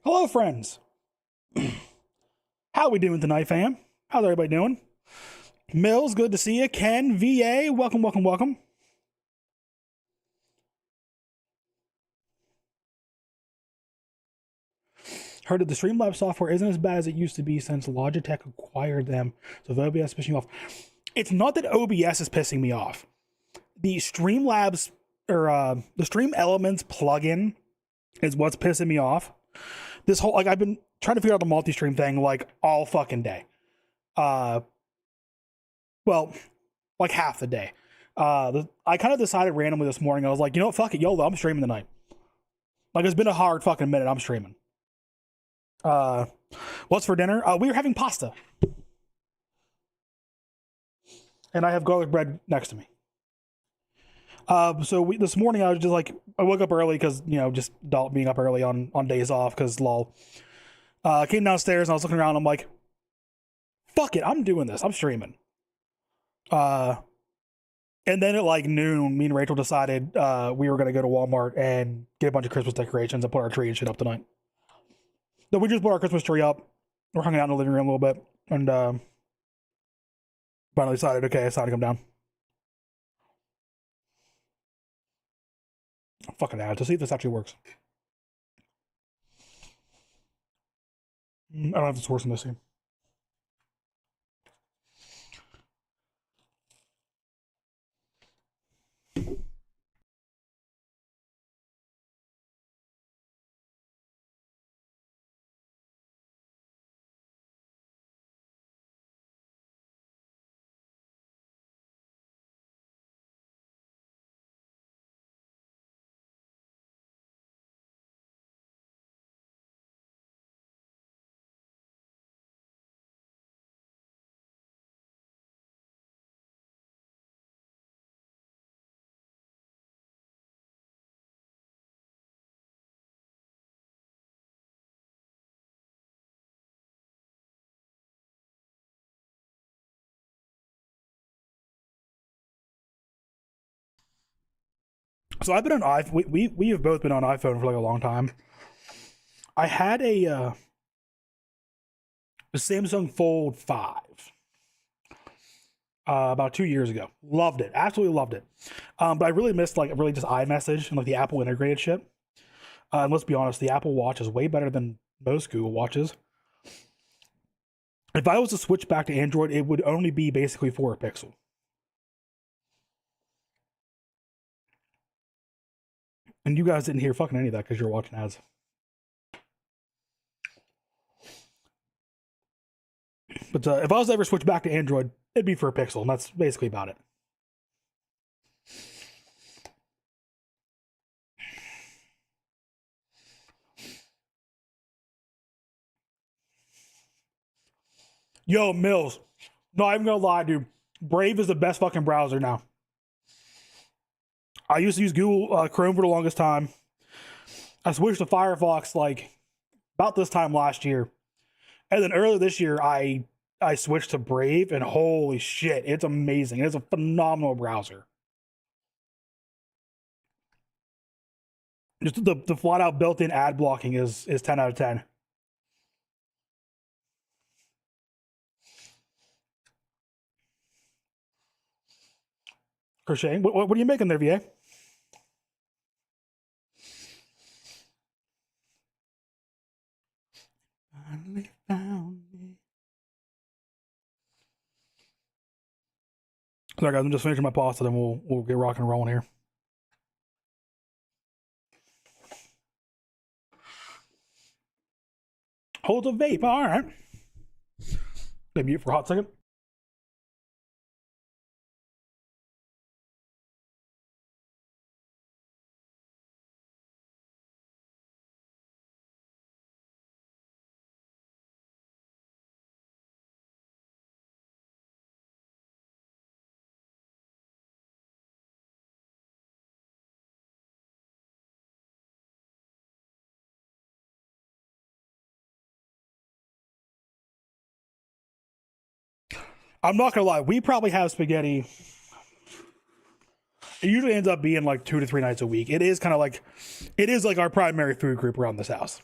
Hello, friends. How we doing tonight, fam? How's everybody doing? Mills, good to see you. Ken, VA, welcome, welcome, welcome. Heard that the Streamlabs software isn't as bad as it used to be since Logitech acquired them. So if OBS is pissing you off, it's not that OBS is pissing me off. The Streamlabs or the Stream Elements plugin is what's pissing me off. This whole I've been trying to figure out the multi-stream thing like all fucking day. Uh, well, like half the day. I kind of decided randomly this morning. I was like, you know what, fuck it, YOLO, I'm streaming tonight. Like it's been a hard fucking minute. I'm streaming. Uh, what's for dinner? We were having pasta, and I have garlic bread next to me. So this morning I was just like, I woke up early because just adult being up early on days off because lol. Came downstairs and I was looking around. I'm like, fuck it, I'm doing this. I'm streaming. Uh, and then at like noon, me and Rachel decided we were gonna go to Walmart and get a bunch of Christmas decorations and put our tree and shit up tonight. So we just put our Christmas tree up. We're hanging out in the living room a little bit, and finally decided, okay, it's time to come down. Fucking ad to see if this actually works. I don't have the source in this here. So I've been on iPhone. We have both been on iPhone for like a long time. I had a Samsung Fold 5 about 2 years ago. Loved it, absolutely loved it. But I really missed like really just iMessage and like the Apple integrated shit. And let's be honest, the Apple Watch is way better than most Google Watches. If I was to switch back to Android, it would only be basically for a Pixel. And you guys didn't hear fucking any of that because you're watching ads. But if I was to ever switch back to Android, it'd be for a Pixel, and that's basically about it. Yo, Mills. Not even gonna lie, dude. Brave is the best fucking browser now. I used to use Google Chrome for the longest time. I switched to Firefox like about this time last year, and then earlier this year I switched to Brave, and holy shit, it's amazing. It's a phenomenal browser. Just the flat out built in ad blocking is 10 out of 10. Crocheting. What are you making there, VA? Finally found me. Sorry, guys, I'm just finishing my pasta, then we'll get rocking and rolling here. Hold a vape. All right. Let me mute for a hot second. I'm not gonna lie. We probably have spaghetti. It usually ends up being like 2 to 3 nights a week. It is kind of like, it is like our primary food group around this house.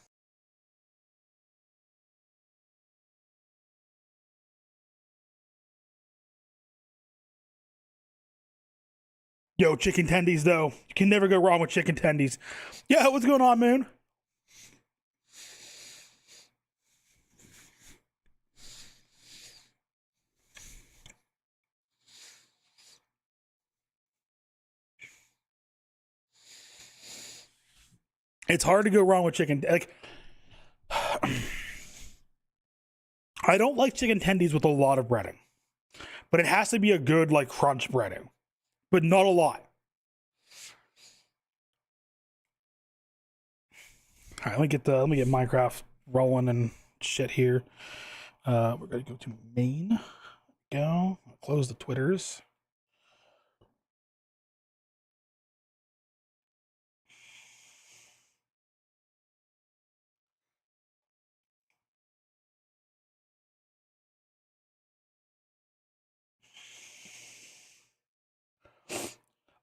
Yo, chicken tendies though. You can never go wrong with chicken tendies. Yeah, what's going on, Moon? It's hard to go wrong with chicken. Like, I don't like chicken tendies with a lot of breading, but it has to be a good like crunch breading, but not a lot. All right, let me get Minecraft rolling and shit here. We're gonna go to main. Go close the Twitters.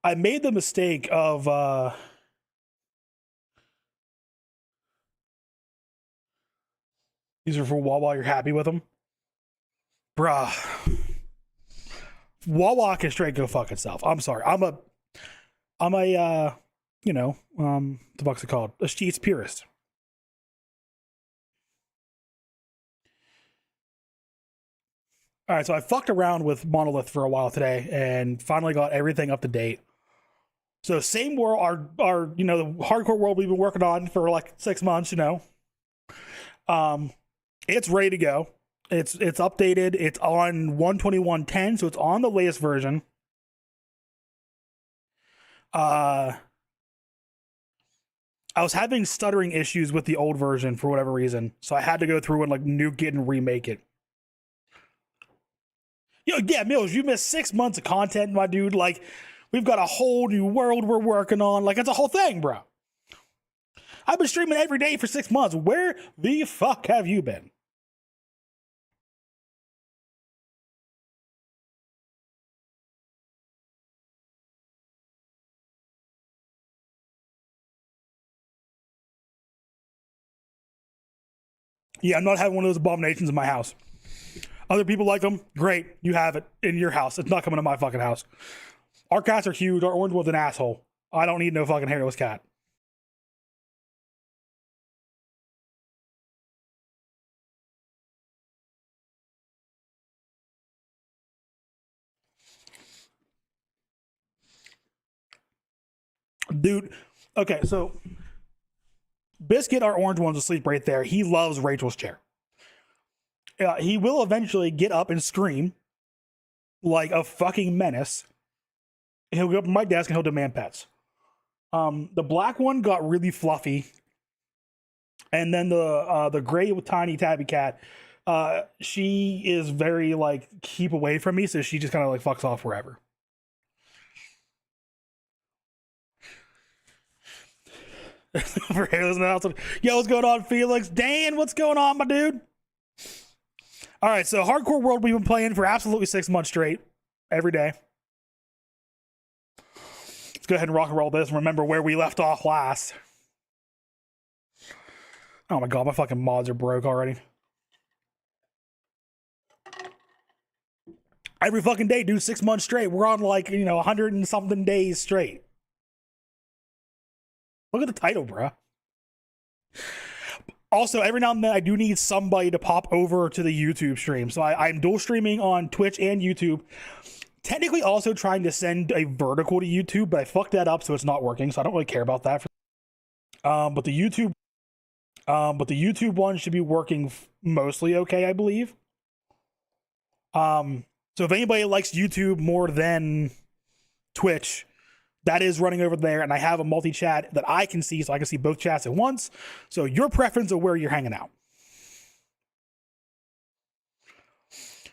I made the mistake of these are for Wawa. You're happy with them, bruh. Wawa can straight go fuck itself. I'm sorry. I'm a the fuck's it called? A Sheets purist. All right, so I fucked around with Monolith for a while today and finally got everything up to date. So same world, our the hardcore world we've been working on for like 6 months. It's ready to go. It's updated. It's on 121.10, so it's on the latest version. I was having stuttering issues with the old version for whatever reason, so I had to go through and like nuke it and remake it. Yeah, Mills, you missed 6 months of content, my dude. Like, we've got a whole new world we're working on. Like, it's a whole thing, bro. I've been streaming every day for 6 months. Where the fuck have you been? Yeah, I'm not having one of those abominations in my house. Other people like them. Great. You have it in your house. It's not coming to my fucking house. Our cats are huge. Our orange was an asshole. I don't need no fucking hairless cat. Dude, okay, so Biscuit, our orange one's asleep right there. He loves Rachel's chair. He will eventually get up and scream like a fucking menace. He'll go up to my desk and he'll demand pets. The black one got really fluffy, and then the gray with tiny tabby cat. She is very like keep away from me, so she just kind of like fucks off wherever. For hairless announcement. Yo, what's going on, Felix? Dan, what's going on, my dude? All right, so hardcore world we've been playing for absolutely 6 months straight, every day. Let's go ahead and rock and roll this and remember where we left off last. Oh my god, my fucking mods are broke already. Every fucking day, dude, 6 months straight. We're on like, 100 and something days straight. Look at the title, bruh. Also, every now and then I do need somebody to pop over to the YouTube stream. So I'm dual streaming on Twitch and YouTube. Technically also trying to send a vertical to YouTube, but I fucked that up, so it's not working. So I don't really care about that. But the YouTube one should be working mostly okay, I believe. So if anybody likes YouTube more than Twitch, that is running over there, and I have a multi-chat that I can see, so I can see both chats at once. So your preference of where you're hanging out.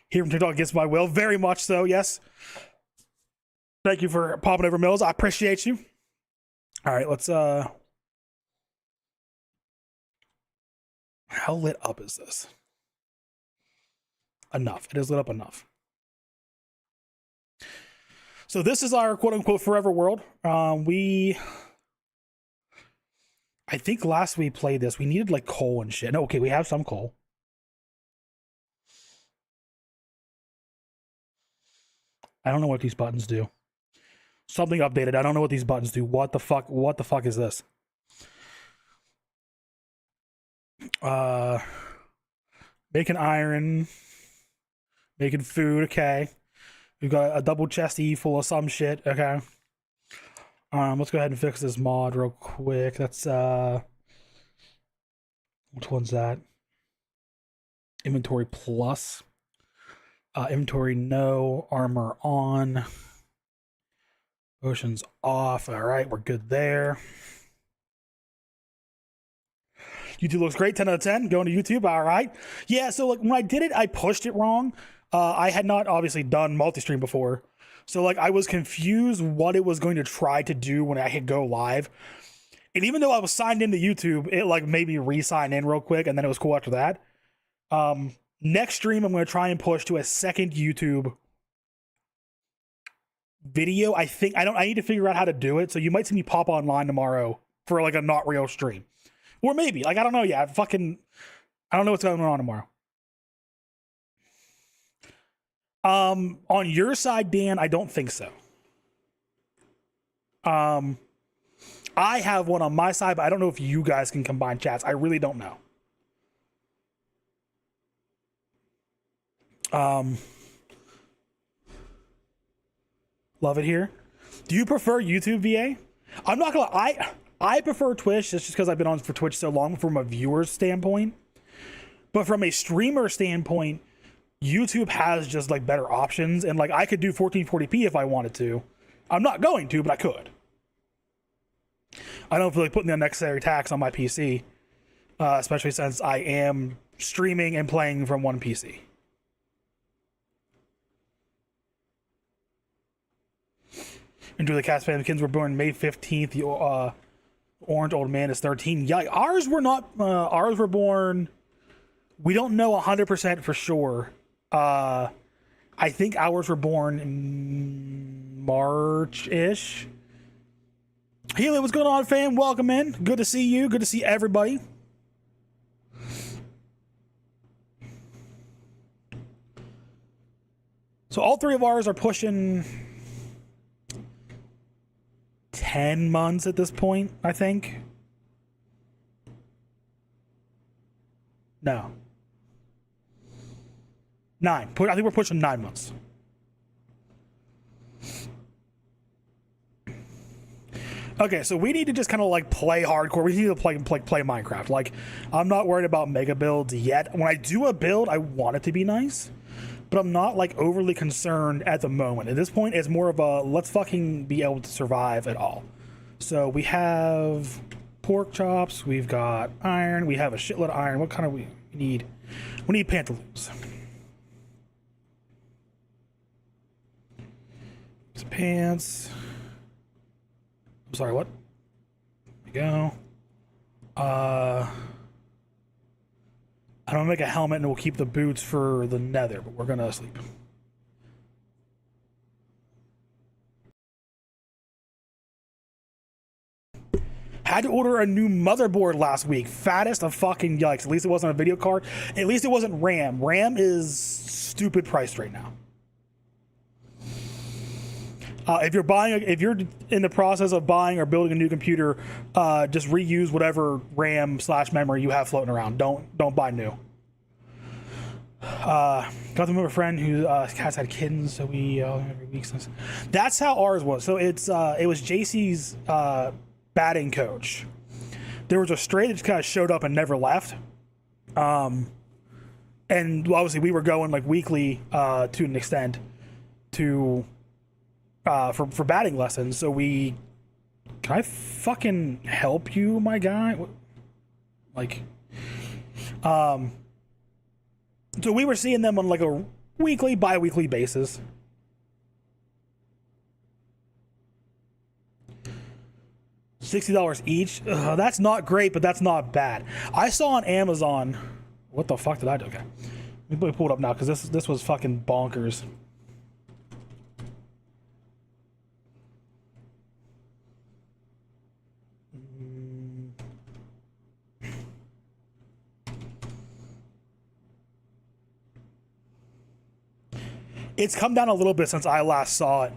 Here from TikTok against my will, very much so, yes. Thank you for popping over, Mills. I appreciate you. All right, let's how lit up is this? Enough. It is lit up enough. So this is our quote-unquote forever world. I think last we played this, we needed like coal and shit. No, okay, we have some coal. I don't know what these buttons do. Something updated. I don't know what these buttons do. What the fuck? What the fuck is this? Making iron, making food. Okay, we've got a double chesty full of some shit. Okay. Let's go ahead and fix this mod real quick. That's which one's that? Inventory plus. Inventory no. Armor on. Potions off. All right, we're good there. YouTube looks great. 10 out of 10. Going to YouTube. All right. Yeah. So like when I did it, I pushed it wrong. I had not obviously done multi-stream before. So like I was confused what it was going to try to do when I hit go live. And even though I was signed into YouTube, it like made me re-sign in real quick, and then it was cool after that. Next stream, I'm going to try and push to a second YouTube video. I need to figure out how to do it. So you might see me pop online tomorrow for like a not real stream. Or maybe, like, I don't know. Yeah, I don't know what's going on tomorrow. On your side, Dan, I don't think so. I have one on my side, but I don't know if you guys can combine chats. I really don't know. Love it here. Do you prefer YouTube, VA? I'm not gonna. I prefer Twitch just because I've been on for Twitch so long from a viewer's standpoint. But from a streamer standpoint, YouTube has just like better options, and like I could do 1440p if I wanted to. I'm not going to, but I could. I don't feel like putting the unnecessary tax on my PC, especially since I am streaming and playing from one PC. Enjoy the cast family. Kids were born May 15th. The orange old man is 13. Yeah, ours were not. Ours were born. We don't know 100% for sure. I think ours were born in March-ish. Healy, what's going on, fam? Welcome in. Good to see you. Good to see everybody. So all three of ours are pushing 10 months at this point, I think. No. 9. I think we're pushing 9 months. Okay, so we need to just kind of like play hardcore. We need to play Minecraft. Like, I'm not worried about mega builds yet. When I do a build, I want it to be nice, but I'm not like overly concerned at the moment. At this point, it's more of a let's fucking be able to survive at all. So we have pork chops. We've got iron. We have a shitload of iron. What kind of we need? We need pantaloons. Some pants. I'm sorry, what? There we go. I'm gonna make a helmet and we'll keep the boots for the nether, but we're gonna sleep. Had to order a new motherboard last week. Fattest of fucking yikes. At least it wasn't a video card. At least it wasn't RAM. RAM is stupid priced right now. If you're in the process of buying or building a new computer, just reuse whatever RAM/memory you have floating around. Don't buy new. Got to remember a friend who has had kittens, so we every week since. That's how ours was. So it was JC's batting coach. There was a stray that just kind of showed up and never left. And obviously we were going like weekly to an extent to. For batting lessons, so can I fucking help you, my guy? Like, so we were seeing them on like a weekly, bi-weekly basis. $60 each. That's not great, but that's not bad. I saw on Amazon. What the fuck did I do? Okay, let me pull it up now because this was fucking bonkers. It's come down a little bit since I last saw it,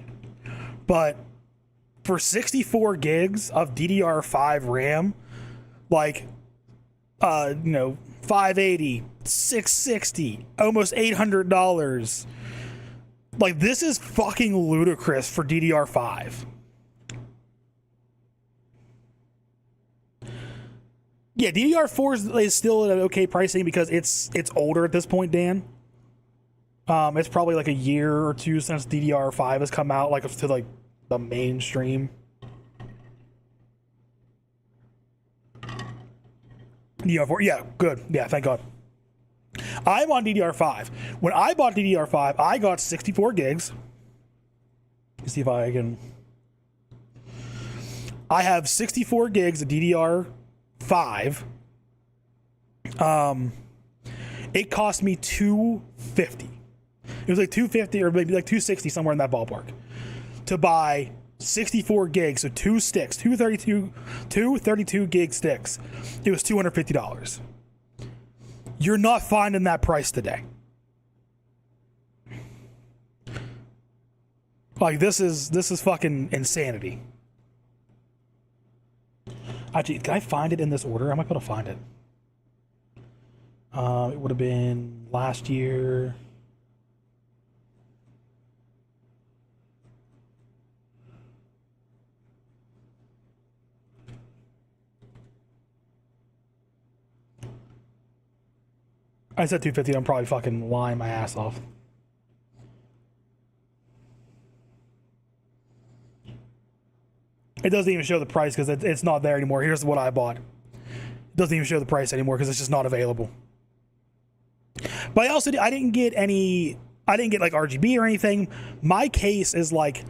but for 64 gigs of DDR5 RAM, like, 580, 660, almost $800. Like, this is fucking ludicrous for DDR5. Yeah, DDR4 is still at an okay pricing because it's older at this point, Dan. It's probably like a year or two since DDR5 has come out, like, to like the mainstream. DDR4, yeah, good. Yeah, thank God. I'm on DDR5. When I bought DDR5, I got 64 gigs. Let's see if I can. I have 64 gigs of DDR5. It cost me $250. It was like $250 or maybe like $260, somewhere in that ballpark, to buy 64 gigs, so two sticks, two 32 gig sticks. It was $250. You're not finding that price today. Like, this is fucking insanity. Actually, can I find it in this order? I might be able to find it. It would have been last year. I said 250. I'm probably fucking lying my ass off. It doesn't even show the price because it's not there anymore. Here's what I bought. It doesn't even show the price anymore because it's just not available. But I didn't get like RGB or anything. My case is like,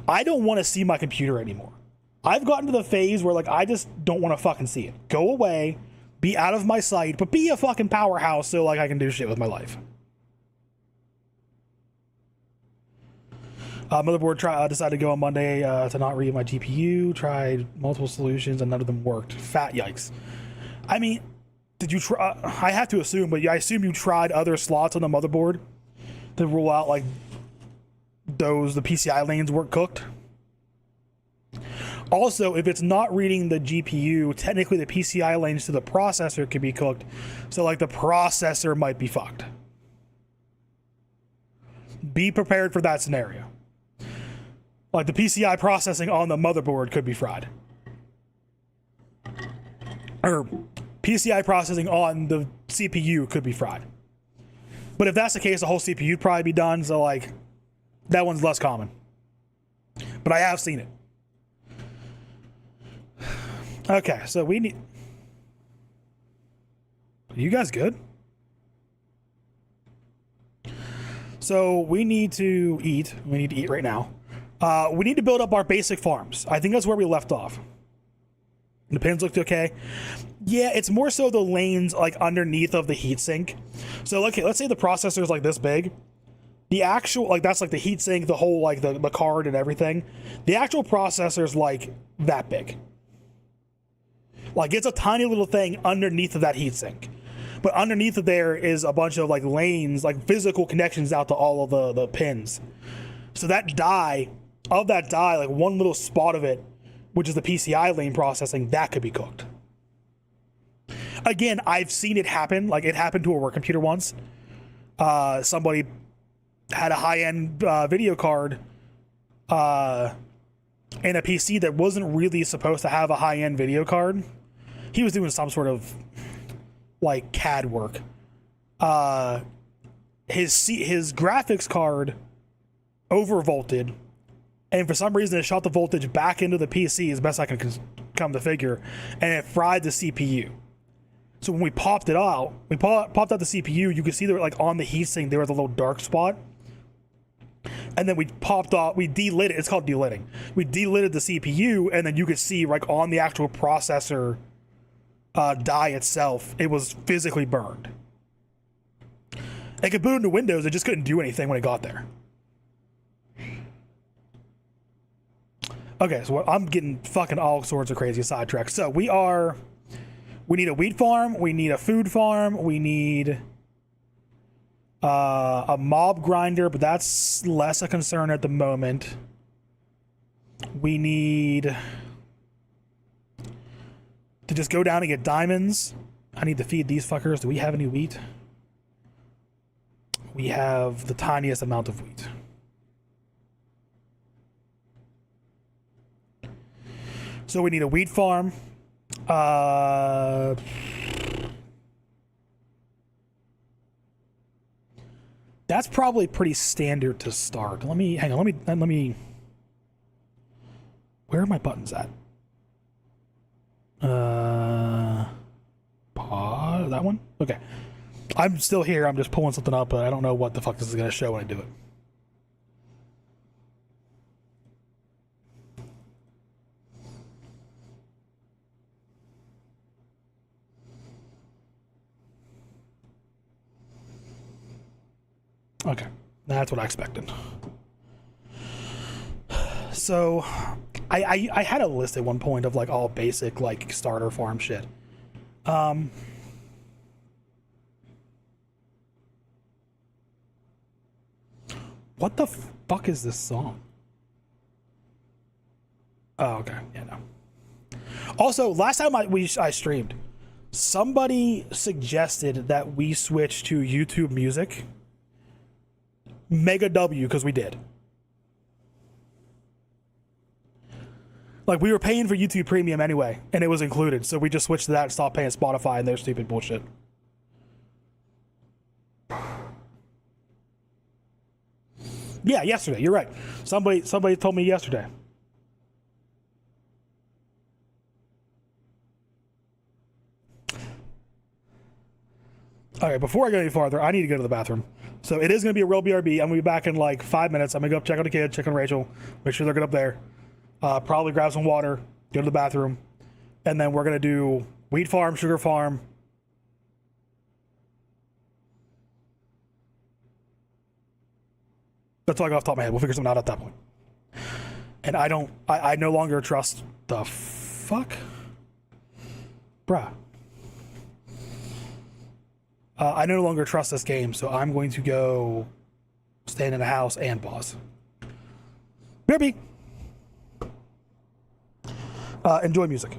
I don't want to see my computer anymore. I've gotten to the phase where, like, I just don't want to fucking see it. Go away. Be out of my sight, but be a fucking powerhouse so, like, I can do shit with my life. Motherboard decided to go on Monday to not read my GPU. Tried multiple solutions and none of them worked. Fat yikes. I mean, did you try? I have to assume, but I assume you tried other slots on the motherboard to rule out, like, the PCI lanes weren't cooked. Also, if it's not reading the GPU, technically the PCI lanes to the processor could be cooked. So, like, the processor might be fucked. Be prepared for that scenario. Like, the PCI processing on the motherboard could be fried. Or PCI processing on the CPU could be fried. But if that's the case, the whole CPU would probably be done. So, like, that one's less common. But I have seen it. Okay, so we need... Are you guys good? So we need to eat. We need to eat right now. We need to build up our basic farms. I think that's where we left off. The pins looked okay. Yeah, it's more so the lanes, like, underneath of the heatsink. So, okay, let's say the processor is like this big. The actual, like, that's like the heatsink, the whole, like, the card and everything. The actual processor is like that big. Like, it's a tiny little thing underneath of that heatsink. But underneath of there is a bunch of, like, lanes, like, physical connections out to all of the pins. So that die, like, one little spot of it, which is the PCI lane processing, that could be cooked. Again, I've seen it happen. Like, it happened to a work computer once. Somebody had a high-end video card in a PC that wasn't really supposed to have a high-end video card. He was doing some sort of, like, CAD work. His graphics card overvolted, and for some reason it shot the voltage back into the PC, as best I can come to figure, and it fried the CPU. So when we popped it out, popped out the CPU, you could see there, like, on the heatsink there was a little dark spot. And then we delit it. It's called delitting. We delitted the CPU, and then you could see, like, on the actual processor die itself, it was physically burned. It could boot into Windows, it just couldn't do anything when it got there. Okay, so I'm getting fucking all sorts of crazy sidetracks. So we need a wheat farm, we need a food farm, we need a mob grinder, but that's less a concern at the moment. We need to just go down and get diamonds. I need to feed these fuckers. Do we have any wheat? We have the tiniest amount of wheat. So we need a wheat farm. That's probably pretty standard to start. Let me hang on. Let me. Where are my buttons at? Pause. That one. Okay. I'm still here. I'm just pulling something up, but I don't know what the fuck this is gonna show when I do it. Okay, that's what I expected. So, I had a list at one point of like all basic like starter farm shit. What the fuck is this song? Oh, okay, yeah, no. Also, last time I streamed, somebody suggested that we switch to YouTube Music. Mega W, because we did. Like, we were paying for YouTube Premium anyway, and it was included, so we just switched to that and stopped paying Spotify and their stupid bullshit. Yeah, yesterday. You're right. Somebody told me yesterday. All right, before I go any farther, I need to go to the bathroom. So it is going to be a real BRB. I'm going to be back in like 5 minutes. I'm going to go up, check on the kid, check on Rachel, make sure they're good up there. Probably grab some water, go to the bathroom, and then we're going to do wheat farm, sugar farm. That's all I got off the top of my head. We'll figure something out at that point. And I no longer trust the fuck? Bruh. I no longer trust this game, so I'm going to go stand in the house and pause. BRB. Enjoy music.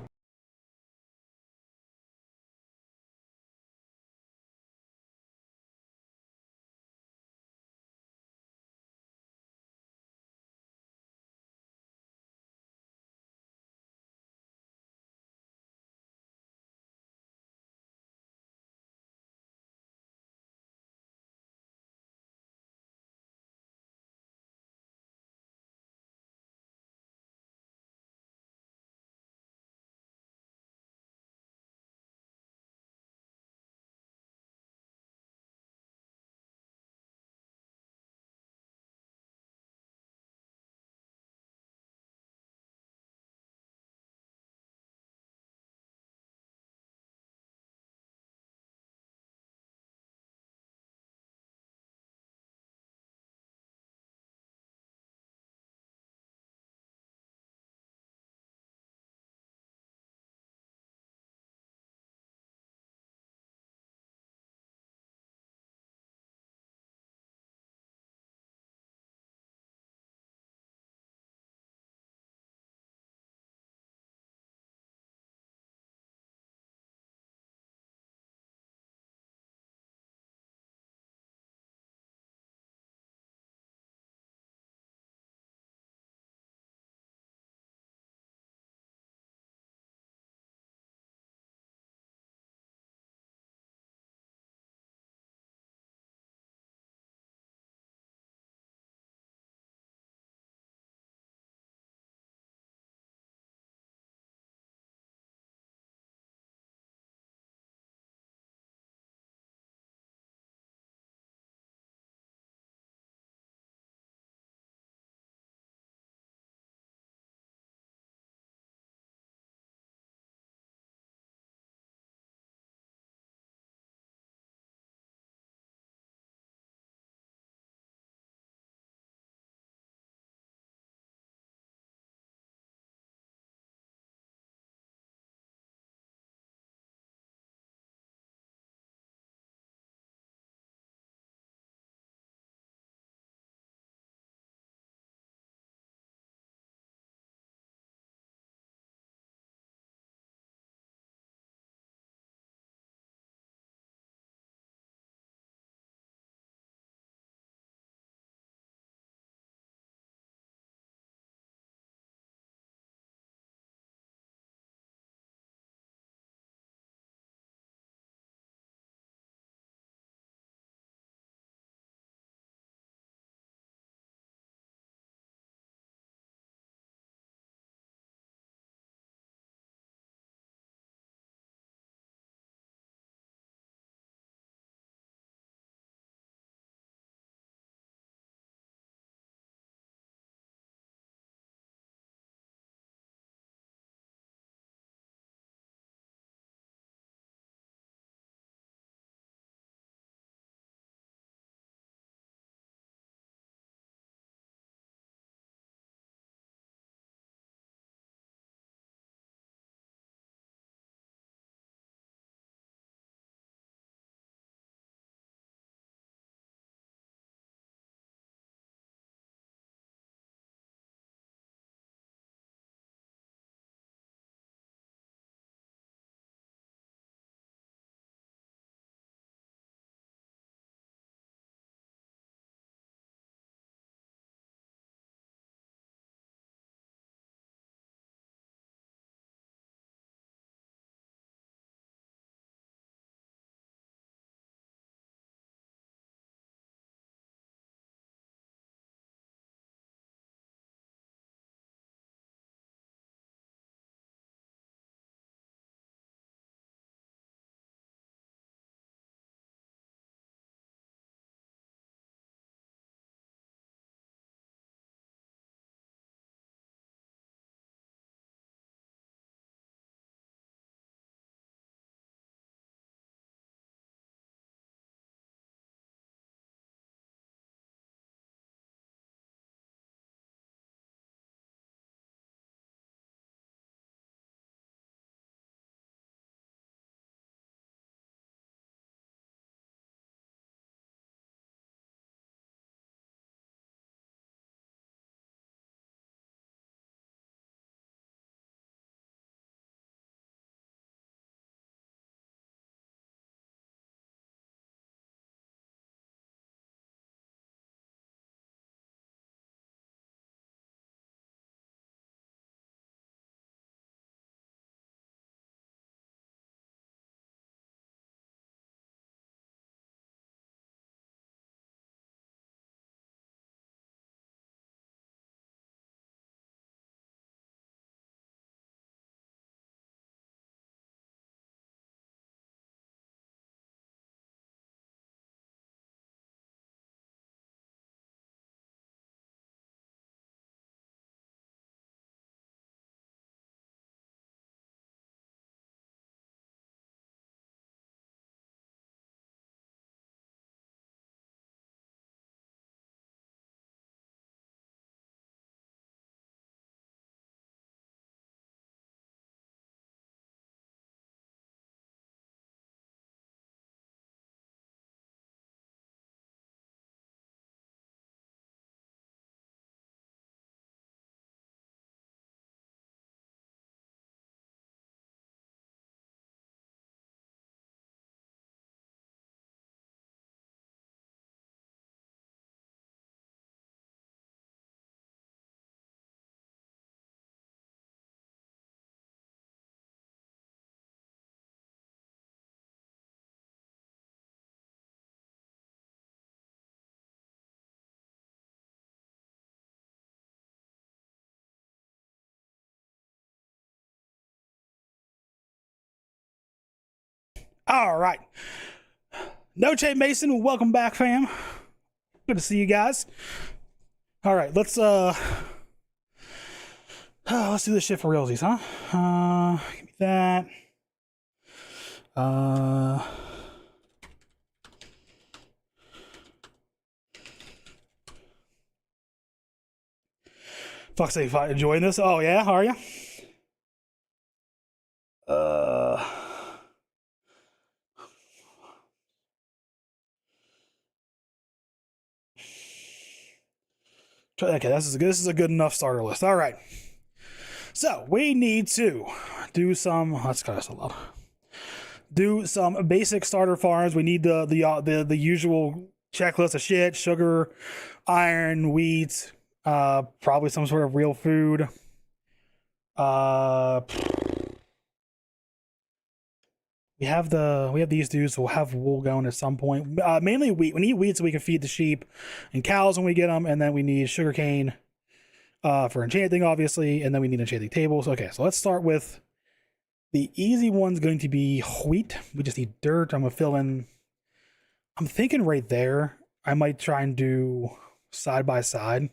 All right. Noche Mason, welcome back, fam. Good to see you guys. All right, let's do this shit for realsies, huh? Give me that. Fuck's sake, enjoying this? Oh yeah, are you? Uh, okay, this is a good enough starter list. All right. So we need to do some. That's kind of so loud. Do some basic starter farms. We need the usual checklist of shit: sugar, iron, wheat, probably some sort of real food. Uh, we have these dudes. So we'll have wool going at some point. Mainly wheat. We need wheat so we can feed the sheep and cows when we get them, and then we need sugarcane for enchanting, obviously, and then we need enchanting tables. Okay, so let's start with the easy one's going to be wheat. We just need dirt. I'm gonna fill in. I'm thinking right there. I might try and do side by side.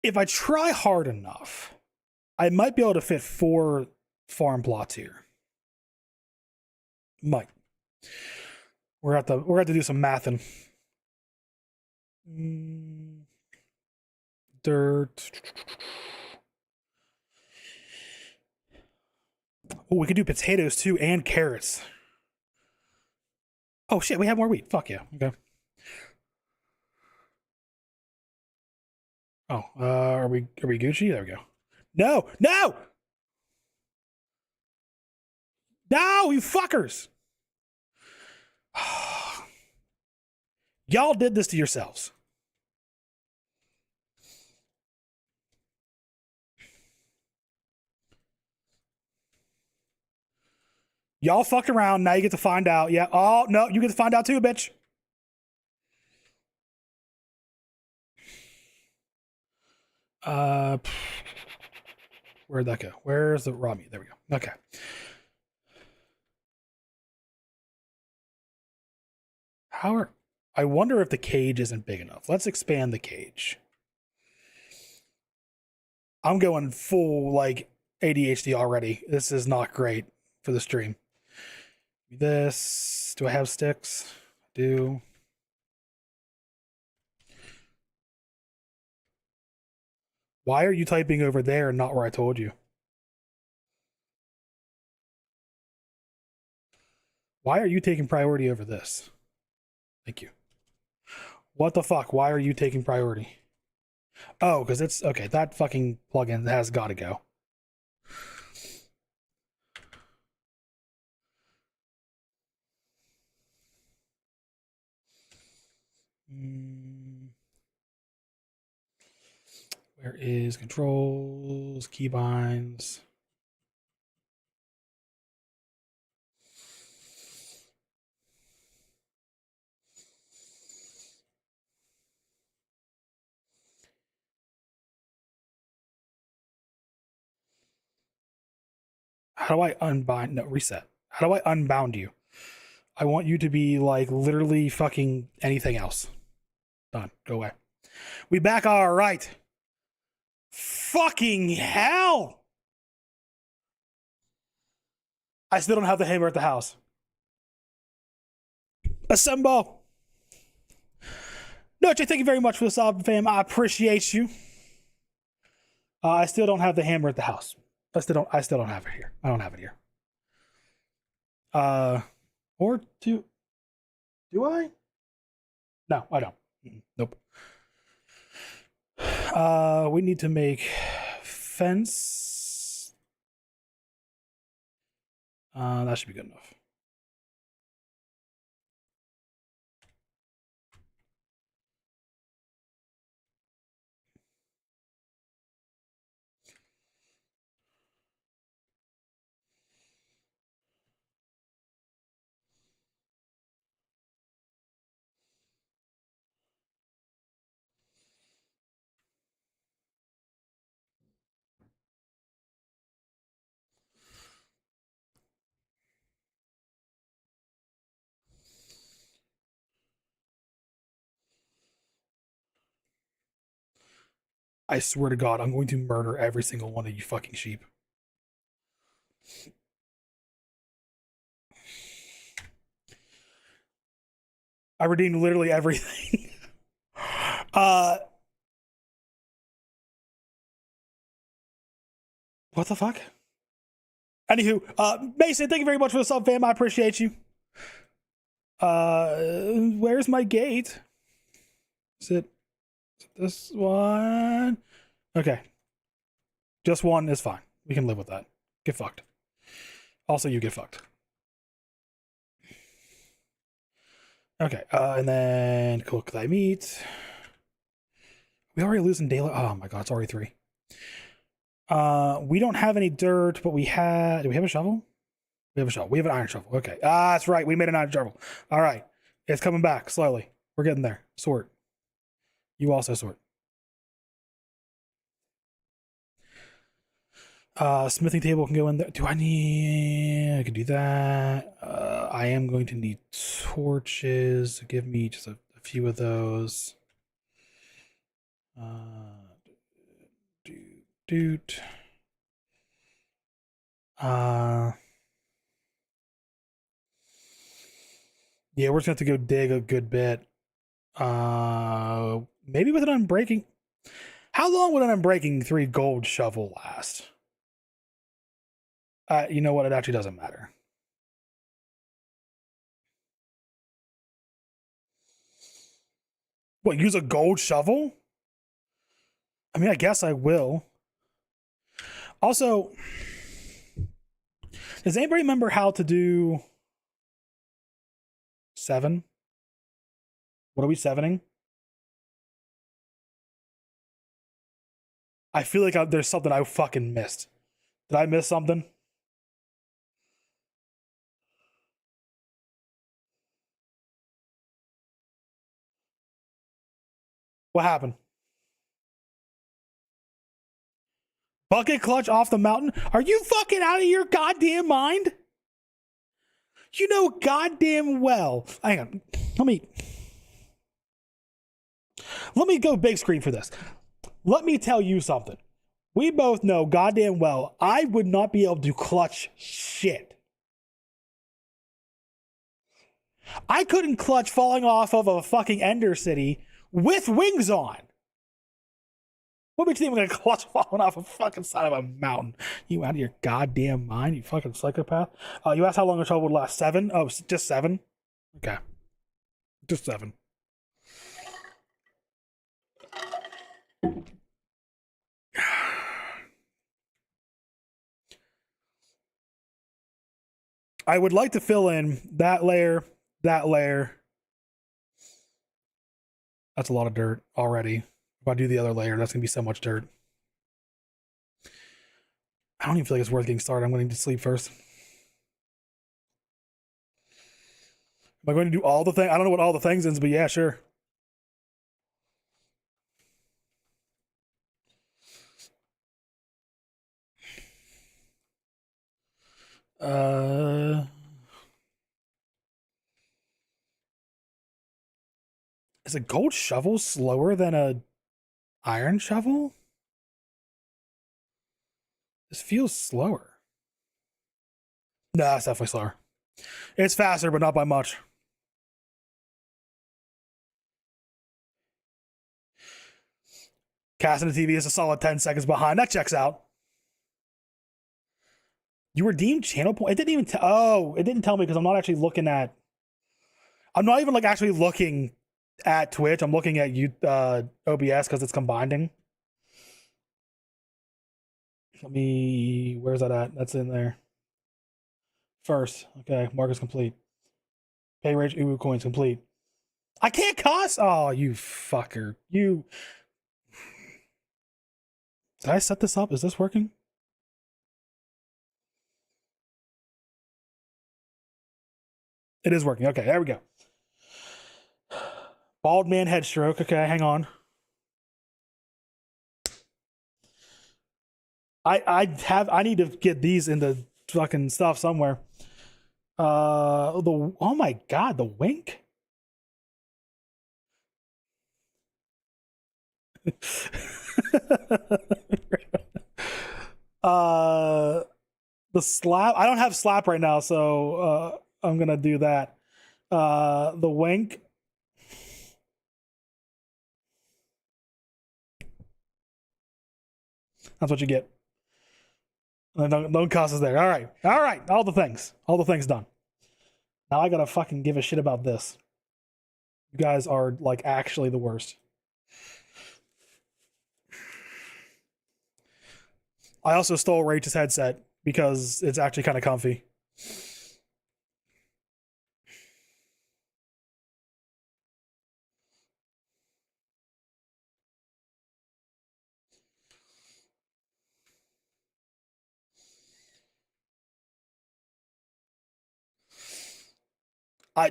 If I try hard enough, I might be able to fit 4 farm plots here. Might. We're at to do some mathing. Dirt. Oh, we could do potatoes too and carrots. Oh shit, we have more wheat. Fuck yeah. Okay. Oh, are we Gucci? There we go. No, no, no, you fuckers! Y'all did this to yourselves. Y'all fucked around. Now you get to find out. Yeah. Oh no, you get to find out too, bitch. Uh, where'd that go? Where's the raw meat? There we go. Okay. How are? I wonder if the cage isn't big enough. Let's expand the cage. I'm going full like ADHD already. This is not great for the stream. This. Do I have sticks? I do. Why are you typing over there and not where I told you? Why are you taking priority over this? Thank you. What the fuck? Why are you taking priority? Oh, because it's okay. That fucking plugin has got to go. Where is controls, keybinds? How do I unbind? No, reset. How do I unbound you? I want you to be like literally fucking anything else. Done. Go away. We back. All right. Fucking hell. I still don't have the hammer at the house. Assemble. No, Jay, thank you very much for the sub, fam. I appreciate you. I still don't have the hammer at the house. I still don't have it here. I don't have it here. Or do I? No, I don't. Nope. We need to make fence. That should be good enough. I swear to God, I'm going to murder every single one of you fucking sheep. I redeemed literally everything. uh, what the fuck? Anywho, Mason, thank you very much for the sub, fam. I appreciate you. Where's my gate? Is it this one? Okay. Just one is fine. We can live with that. Get fucked. Also, you get fucked. Okay, and then cook thy meat. We already losing daylight. Oh my god, it's already 3. We don't have any dirt, but we had. Do we have a shovel? We have a shovel. We have an iron shovel. Okay. That's right. We made an iron shovel. All right. It's coming back slowly. We're getting there. Sort. You also sort. Smithing table can go in there. Do I need? I can do that. I am going to need torches. Give me just a few of those. Doot. Yeah, we're just gonna have to go dig a good bit. Maybe with an unbreaking. How long would an unbreaking 3 gold shovel last? You know what? It actually doesn't matter. What, use a gold shovel? I mean, I guess I will. Also, does anybody remember how to do 7? What are we 7ing? I feel like there's something I fucking missed. Did I miss something? What happened? Bucket clutch off the mountain? Are you fucking out of your goddamn mind? You know goddamn well. Hang on. Let me go big screen for this. Let me tell you something. We both know goddamn well I would not be able to clutch shit. I couldn't clutch falling off of a fucking Ender City with wings on. What makes you think I'm gonna clutch falling off a fucking side of a mountain? You out of your goddamn mind, you fucking psychopath. You asked how long a shovel would last. 7? Oh, just 7? Okay. Just 7. I would like to fill in that layer, that layer. That's a lot of dirt already. If I do the other layer, that's gonna be so much dirt. I don't even feel like it's worth getting started. I'm going to sleep first. Am I going to do all the things? I don't know what all the things is, but yeah, sure. Is a gold shovel slower than a iron shovel? This feels slower. Nah, it's definitely slower. It's faster, but not by much. Casting the TV is a solid 10 seconds behind. That checks out. You redeemed channel point? It didn't even it didn't tell me because I'm not actually looking at. I'm not even like actually looking at Twitch. I'm looking at OBS because it's combining. Where's that at? That's in there. First, okay, mark is complete. Pay rage Uwu coins complete. I can't cuss. Oh, you fucker! You. Did I set this up? Is this working? It is working. Okay, there we go. Bald man head stroke. Okay, hang on. I need to get these in the fucking stuff somewhere. Oh my god, the wink. uh, the slap. I don't have slap right now, so I'm gonna do that. The wink. That's what you get. Don't cost us there. All right, all right. All the things done. Now I gotta fucking give a shit about this. You guys are like actually the worst. I also stole Rach's headset because it's actually kind of comfy.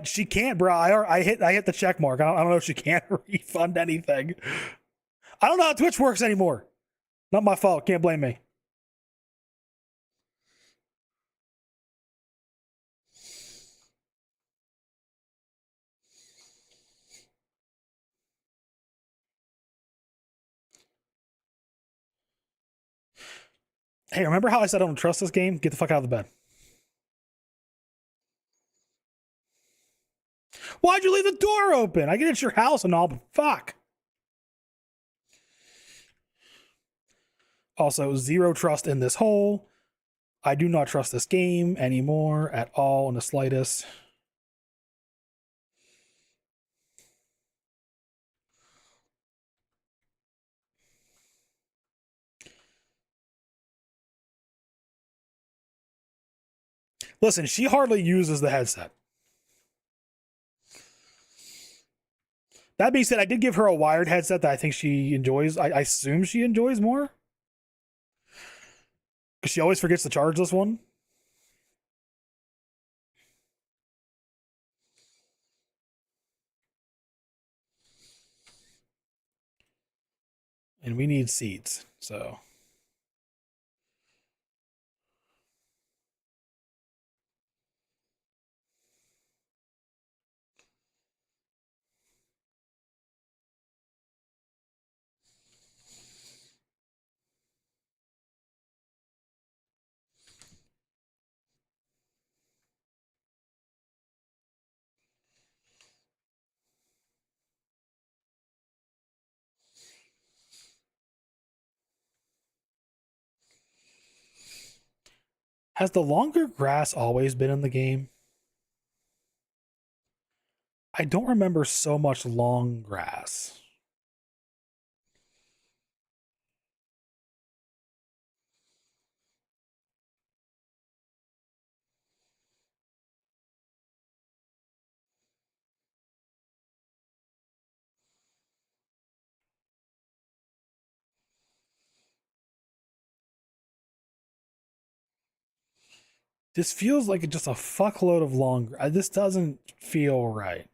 She can't, bro. I hit the check mark. I don't know if she can't refund anything. I don't know how Twitch works anymore. Not my fault. Can't blame me. Hey, remember how I said I don't trust this game? Get the fuck out of the bed. Why'd you leave the door open? I get it's your house and all, but fuck. Also, zero trust in this hole. I do not trust this game anymore at all in the slightest. Listen, she hardly uses the headset. That being said, I did give her a wired headset that I think she enjoys. I assume she enjoys more. Because she always forgets to charge this one. And we need seats, so. Has the longer grass always been in the game? I don't remember so much long grass. This feels like just a fuckload of long. This doesn't feel right.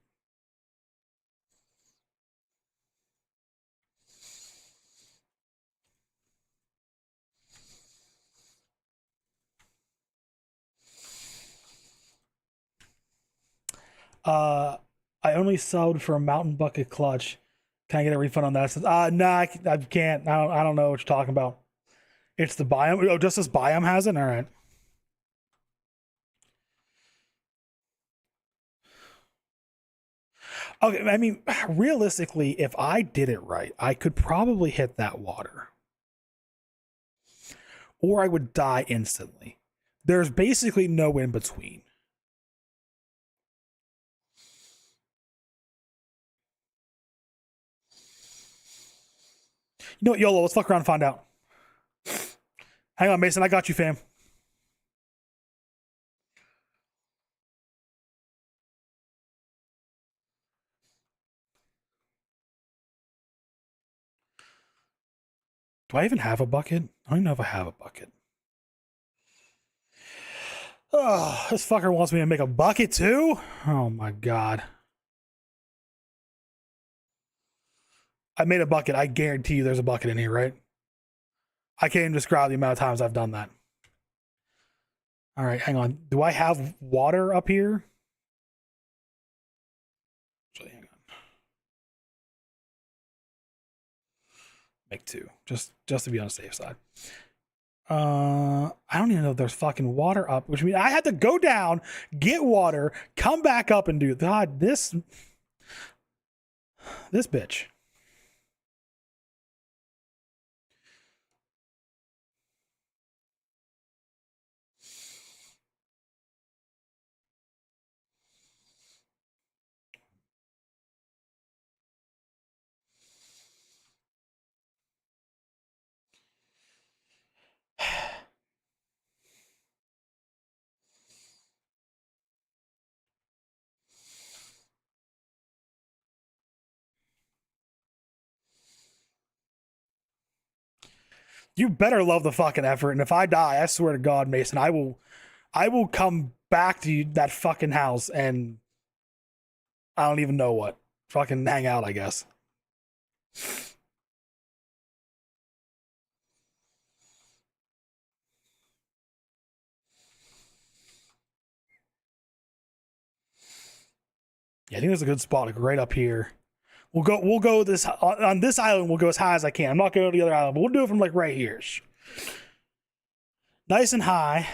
I only subbed for a mountain bucket clutch. Can I get a refund on that? Nah, I can't. I don't know what you're talking about. It's the biome. Oh, just this biome has it. All right. Okay. I mean, realistically, if I did it right, I could probably hit that water, or I would die instantly. There's basically no in between. You know what, YOLO, let's fuck around and find out. Hang on, Mason, I got you, fam. Do I even have a bucket? I don't even know if I have a bucket. Oh, this fucker wants me to make a bucket too? Oh my god. I made a bucket. I guarantee you there's a bucket in here, right? I can't even describe the amount of times I've done that. All right, hang on. Do I have water up here? Actually, hang on. Make 2, just to be on the safe side. I don't even know if there's fucking water up, which means I had to go down, get water, come back up, and do. God, this bitch. You better love the fucking effort, and if I die, I swear to God, Mason, I will come back to you, that fucking house, and I don't even know what. Fucking hang out, I guess. Yeah, I think there's a good spot, like right up here. We'll go this on this island. We'll go as high as I can. I'm not going to the other island, but we'll do it from like right here. Nice and high.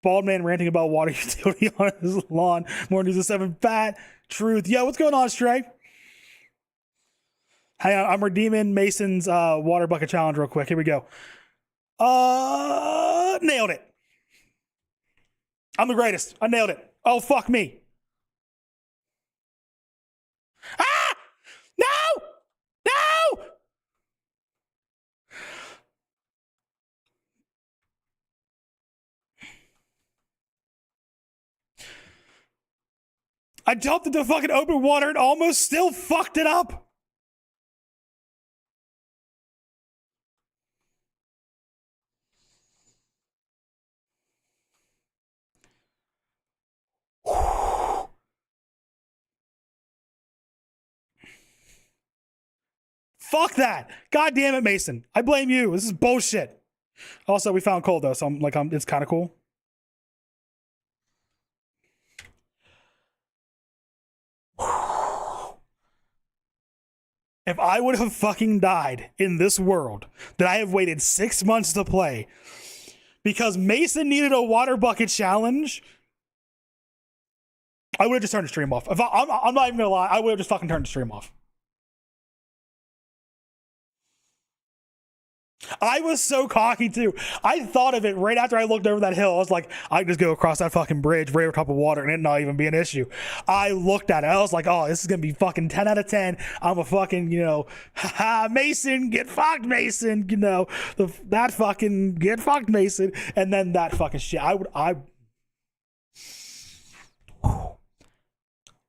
Bald man ranting about water utility on his lawn. More news of 7 fat truth. Yo, what's going on, Stray? Hey, I'm redeeming Mason's water bucket challenge real quick. Here we go. Nailed it. I'm the greatest. I nailed it. Oh, fuck me. Ah! No! No! I jumped into fucking open water and almost still fucked it up. Fuck that. God damn it, Mason. I blame you. This is bullshit. Also, we found coal though, so it's kind of cool. If I would have fucking died in this world that I have waited 6 months to play because Mason needed a water bucket challenge, I would have just turned the stream off. I'm not even gonna lie, I would have just fucking turned the stream off. I was so cocky too. I thought of it right after I looked over that hill. I was like, I can just go across that fucking bridge right over top of water and it not even be an issue. I looked at it. I was like, oh, this is going to be fucking 10 out of 10. I'm a fucking, haha, Mason, get fucked, Mason. That fucking get fucked, Mason. And then that fucking shit.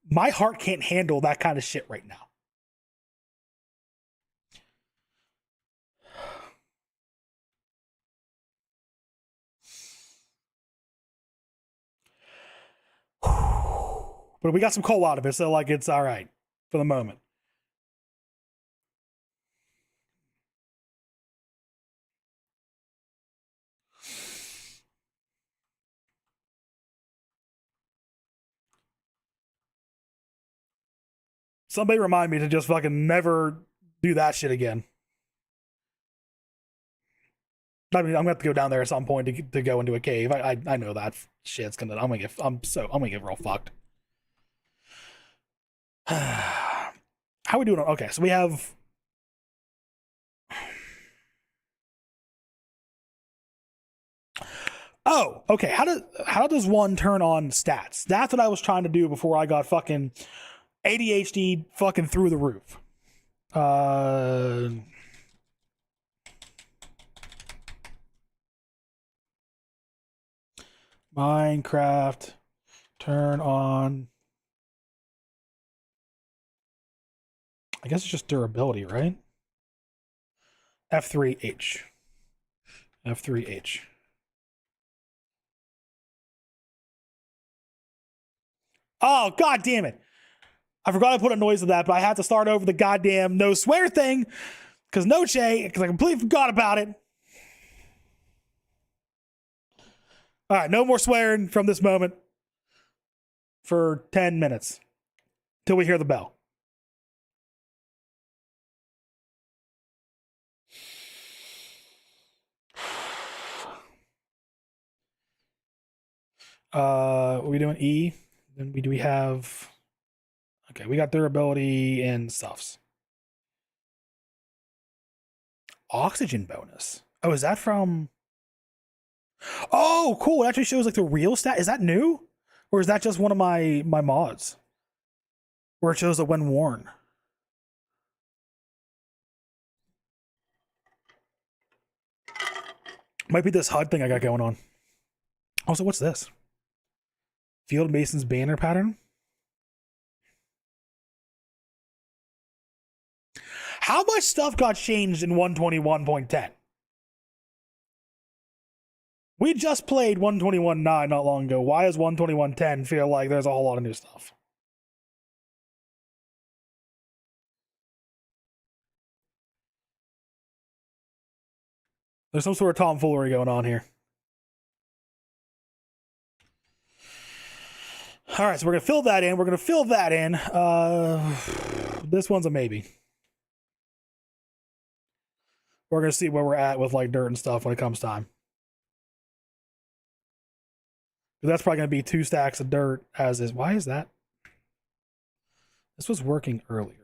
My heart can't handle that kind of shit right now. But we got some coal out of it, so like it's all right for the moment. Somebody remind me to just fucking never do that shit again. I mean, I'm gonna have to go down there at some point to go into a cave. I know that shit's gonna. I'm gonna get real fucked. How are we doing? Okay, so we have. Oh, okay. How does one turn on stats? That's what I was trying to do before I got fucking ADHD fucking through the roof. Minecraft turn on. I guess it's just durability, right? F3H. F3H. Oh, god damn it. I forgot to put a noise of that, but I had to start over the goddamn no swear thing because because I completely forgot about it. All right, no more swearing from this moment for 10 minutes till we hear the bell. Are we doing E? Then do we have? Okay, we got durability and stuffs. Oxygen bonus. Oh, is that from? Oh, cool. It actually shows like the real stat. Is that new, or is that just one of my mods where it shows the when worn? Might be this HUD thing I got going on. Also, what's this? Field Mason's banner pattern. How much stuff got changed in 121.10? We just played 121.9 not long ago. Why does 121.10 feel like there's a whole lot of new stuff? There's some sort of tomfoolery going on here. All right, so we're gonna fill that in. We're gonna fill that in. This one's a maybe. We're gonna see where we're at with like dirt and stuff when it comes time. That's probably gonna be 2 stacks of dirt as is. Why is that? This was working earlier.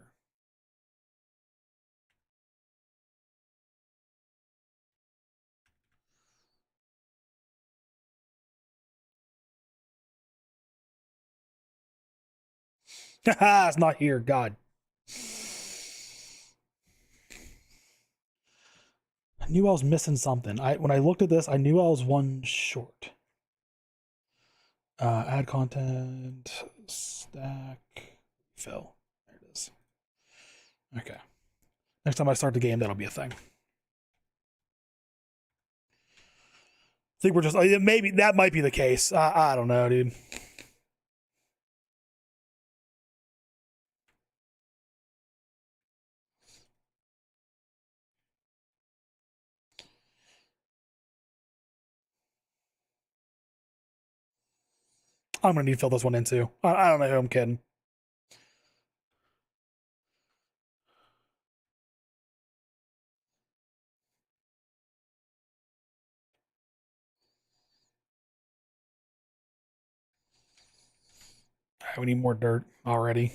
It's not here. God. I knew I was missing something. When I looked at this, I knew I was one short. Add content, stack, fill. There it is. Okay. Next time I start the game, that'll be a thing. I think we're just maybe that might be the case. I don't know, dude. I'm gonna need to fill this one in too. I don't know who I'm kidding. We need more dirt already.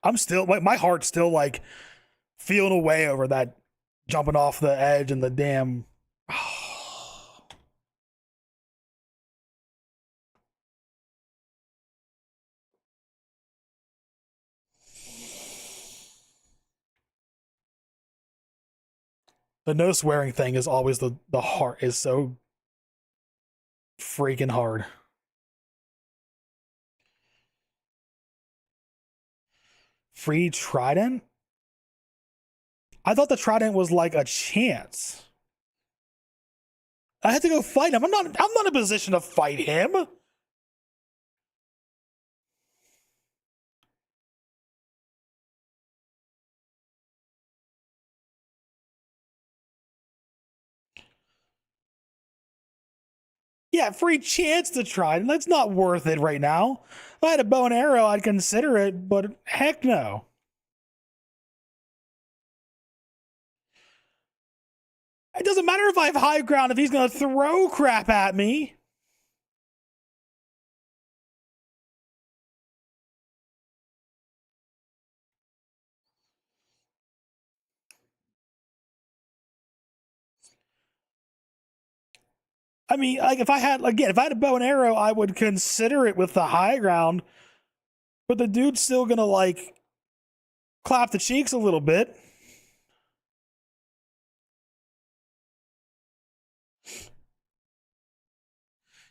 I'm still my heart's still like feeling away over that jumping off the edge and the damn. The no swearing thing is always the heart is so freaking hard. Free trident. I thought the trident was like a chance. I had to go fight him. I'm not in a position to fight him. Yeah, free chance to try. That's not worth it right now. If I had a bow and arrow, I'd consider it, but heck no. It doesn't matter if I have high ground if he's gonna throw crap at me. I mean, like if I had a bow and arrow, I would consider it with the high ground. But the dude's still gonna like clap the cheeks a little bit.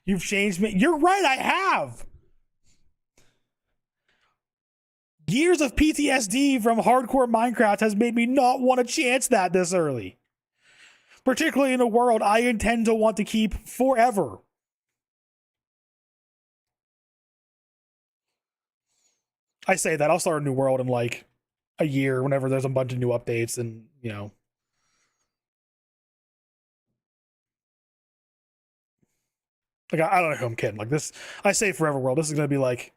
You've changed me. You're right, I have. Years of PTSD from hardcore Minecraft has made me not want to chance that this early. Particularly in a world I intend to want to keep forever. I say that I'll start a new world in like a year whenever there's a bunch of new updates and Like I don't know who I'm kidding. Like this, I say Forever World. This is gonna be like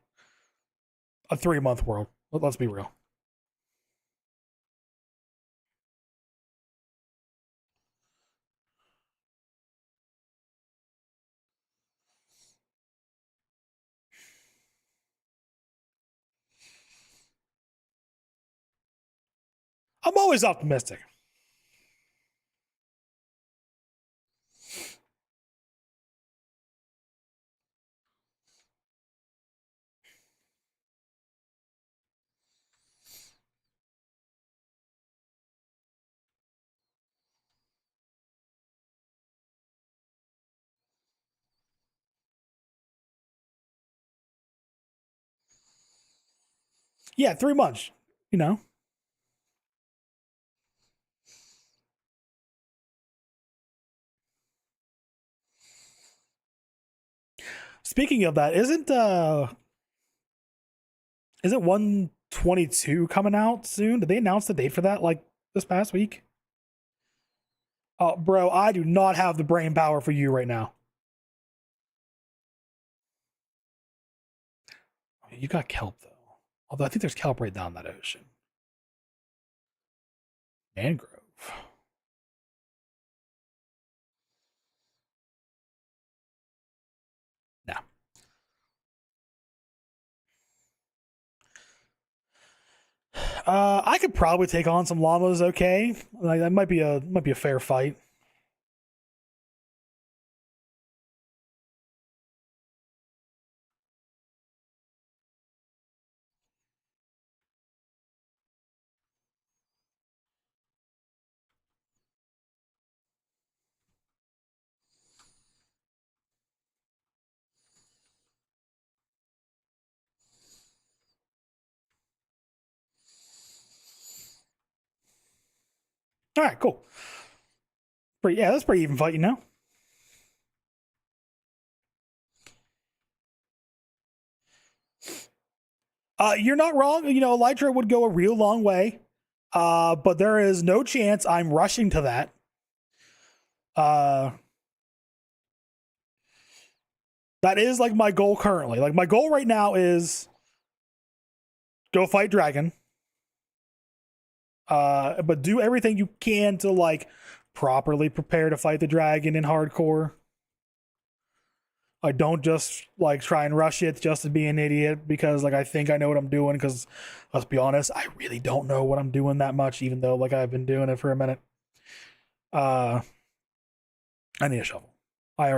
a 3 month world. Let's be real. I'm always optimistic. Yeah, 3 months. You know. Speaking of that, isn't 122 coming out soon? Did they announce the date for that like this past week? Oh, bro, I do not have the brain power for you right now. You got kelp though. Although I think there's kelp right down that ocean. Mangrove. No. I could probably take on some llamas. Okay, like that might be a fair fight. All right, cool. Pretty, yeah, that's pretty even fight, you know. You're not wrong. You know, Elytra would go a real long way. But there is no chance I'm rushing to that. Uh, that is like my goal currently. Like my goal right now is go fight dragon. But do everything you can to like properly prepare to fight the dragon in hardcore. I don't just like try and rush it just to be an idiot because like I think I know what I'm doing. Because let's be honest, I really don't know what I'm doing that much, even though like I've been doing it for a minute. Uh, I need a shovel. I've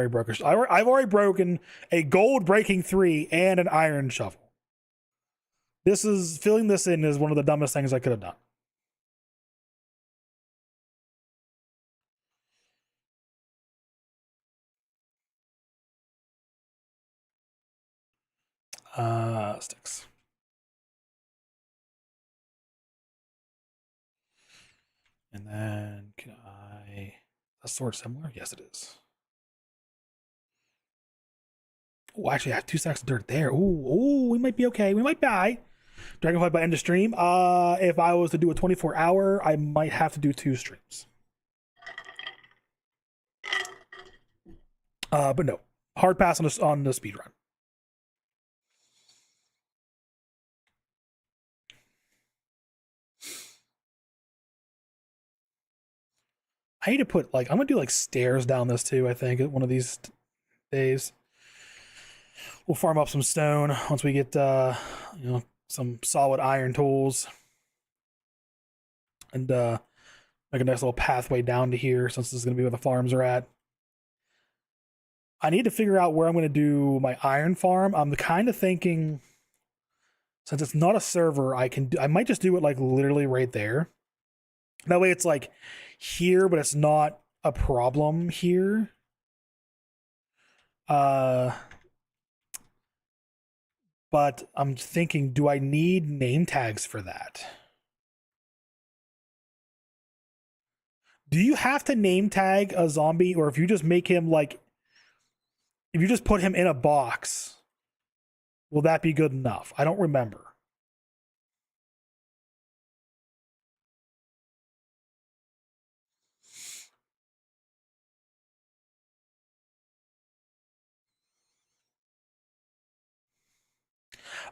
already broken a gold breaking three and an iron shovel. This is filling this in is one of the dumbest things I could have done. Sticks. And then can I? A sword similar? Yes, it is. Oh, actually, I have 2 stacks of dirt there. Ooh, we might be okay. We might die. Dragonfly by end of stream. If I was to do a 24-hour, I might have to do 2 streams. But no, hard pass on the speed run. I need to put like I'm gonna do like stairs down this too. I think one of these days. We'll farm up some stone once we get some solid iron tools and make a nice little pathway down to here since this is gonna be where the farms are at. I need to figure out where I'm gonna do my iron farm. I'm kind of thinking since it's not a server, I might just do it like literally right there. That way it's like here, but it's not a problem here. Uh but I'm thinking, do I need name tags for that? Do you have to name tag a zombie, or if you just make him like, if you just put him in a box, will that be good enough? I don't remember.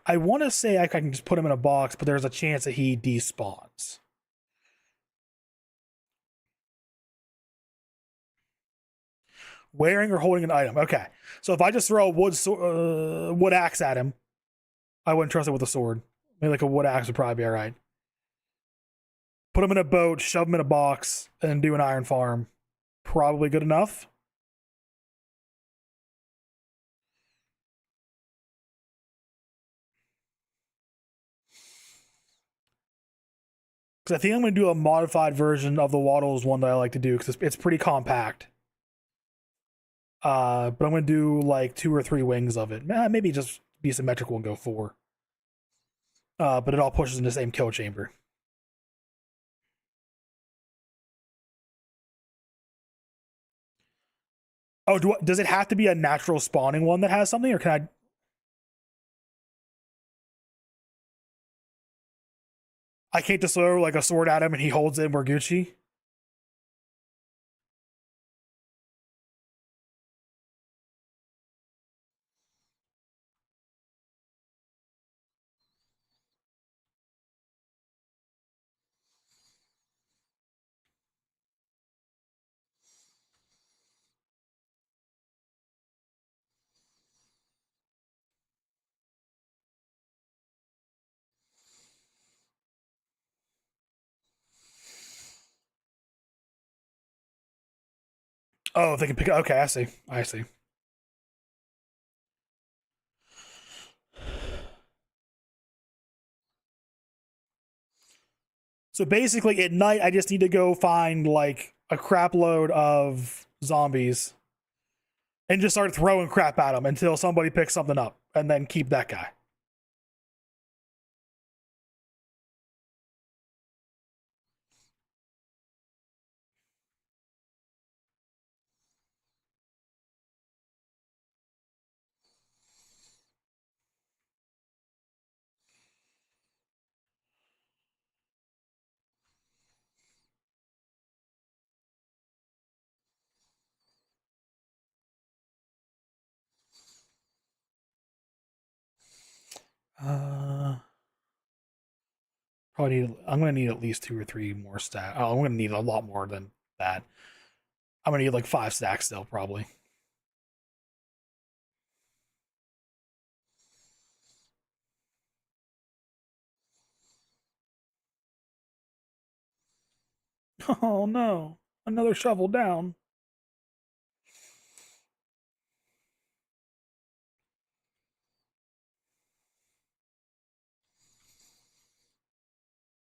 I want to say I can just put him in a box, but there's a chance that he despawns. Wearing or holding an item. Okay. So if I just throw a wood axe at him, I wouldn't trust it with a sword. Maybe like a wood axe would probably be all right. Put him in a boat, shove him in a box, and do an iron farm. Probably good enough. Because I think I'm going to do a modified version of the Waddles one that I like to do because it's pretty compact. But I'm going to do like 2 or 3 wings of it. Maybe just be symmetrical and go 4. But it all pushes in the same kill chamber. Oh, does it have to be a natural spawning one that has something, or can I can't just throw like a sword at him and he holds it and we're Gucci? Oh, they can pick. Okay, I see. I see. So basically, at night, I just need to go find like a crap load of zombies and just start throwing crap at them until somebody picks something up, and then keep that guy. Uh, Probably need. I'm gonna need at least 2 or 3 more stacks. Oh, I'm gonna need a lot more than that. I'm gonna need like 5 stacks still, probably. Oh no, another shovel down.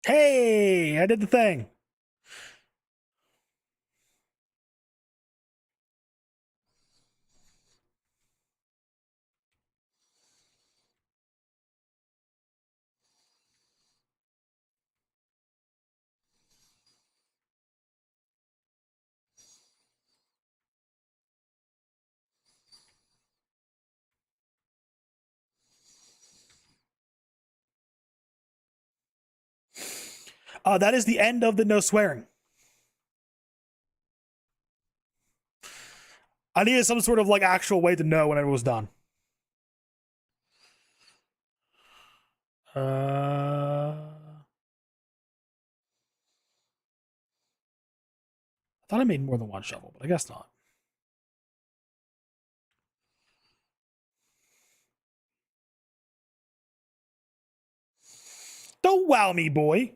Hey, I did the thing. That is the end of the no swearing. I needed some sort of like actual way to know when it was done. I thought I made more than one shovel, but I guess not. Don't wow me, boy.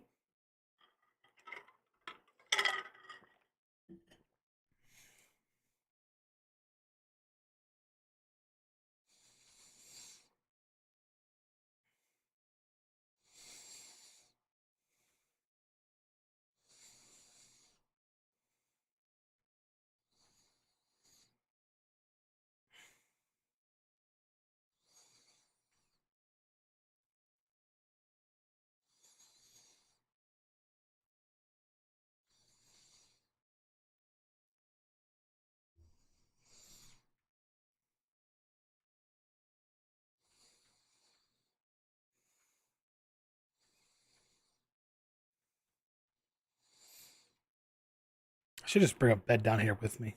I should just bring a bed down here with me.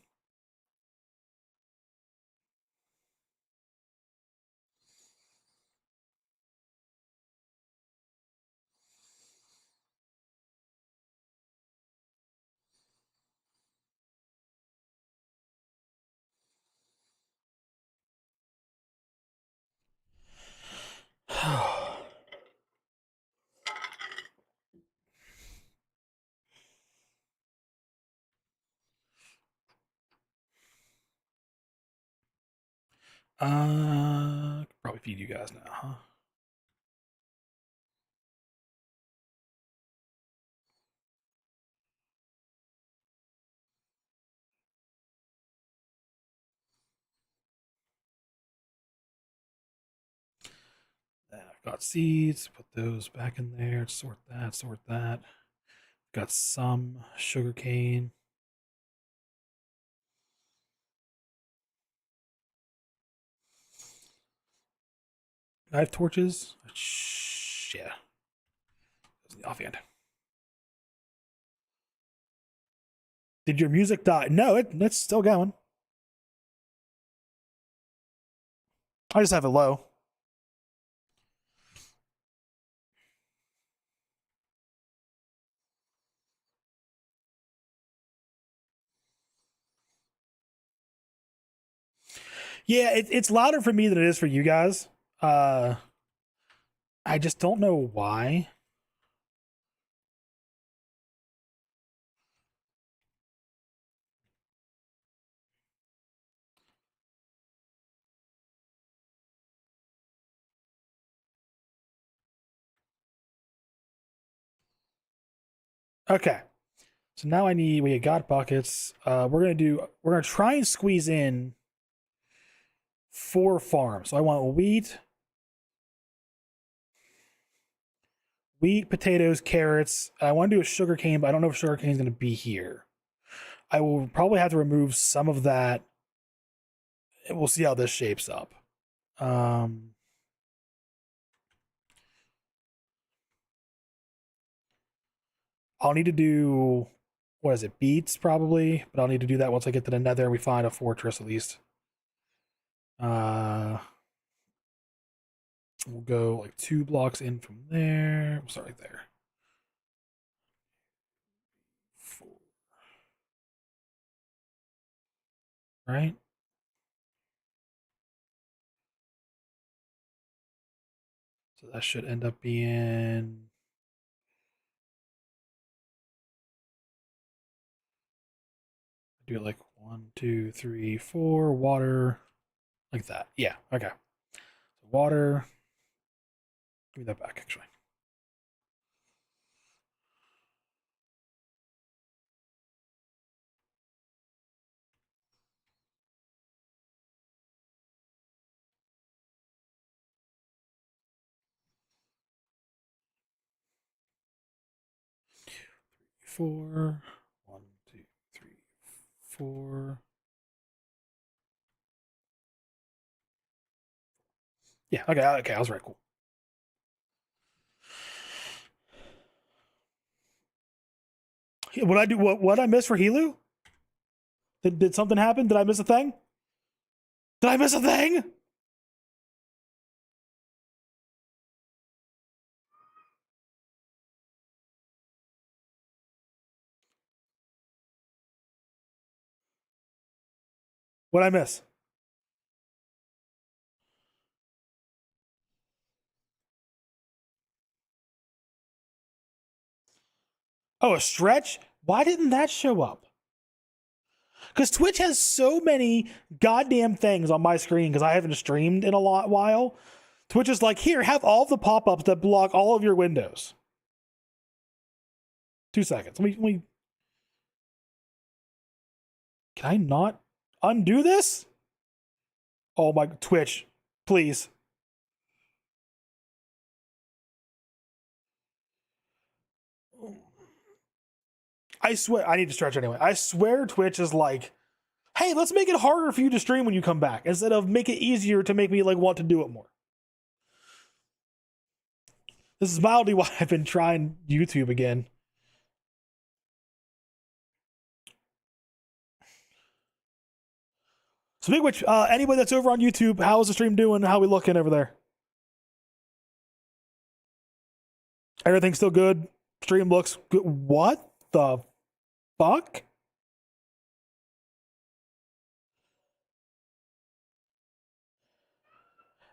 Could probably feed you guys now, huh? And I've got seeds. Put those back in there. Sort that. Sort that. Got some sugar cane. I have torches. Yeah. The offhand. Did your music die? No, it's still going. I just have it low. Yeah, it's louder for me than it is for you guys. Uh, I just don't know why. Okay, so now we got buckets. We're gonna try and squeeze in 4 farms. So I want wheat, potatoes, carrots. I want to do a sugar cane, but I don't know if sugar cane is gonna be here. I will probably have to remove some of that. We'll see how this shapes up. Um, I'll need to do what is it, beets probably, but I'll need to do that once I get to the nether and we find a fortress at least. Uh, we'll go like 2 blocks in from there. We'll start right there. 4, right? So that should end up being do it like 1, 2, 3, 4 water like that. Yeah. Okay. So water. Give me that back actually. 4. 1, 2, 3, 4. Yeah. Okay. Okay. I was right. Cool. What I do? What I miss for Helu? Did something happen? Did I miss a thing? Did I miss a thing? What I miss? Oh, a stretch? Why didn't that show up? Because Twitch has so many goddamn things on my screen because I haven't streamed in a lot while. Twitch is like, here, have all the pop ups that block all of your windows. 2 seconds. Let me. Can I not undo this? Oh my. Twitch, please. I swear. I need to stretch anyway. I swear Twitch is like, hey, let's make it harder for you to stream when you come back instead of make it easier to make me like want to do it more. This is mildly why I've been trying YouTube again. Speaking of which, anybody that's over on YouTube, how is the stream doing? How we looking over there? Everything's still good. Stream looks good. What the fuck?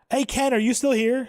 Hey Ken, are you still here?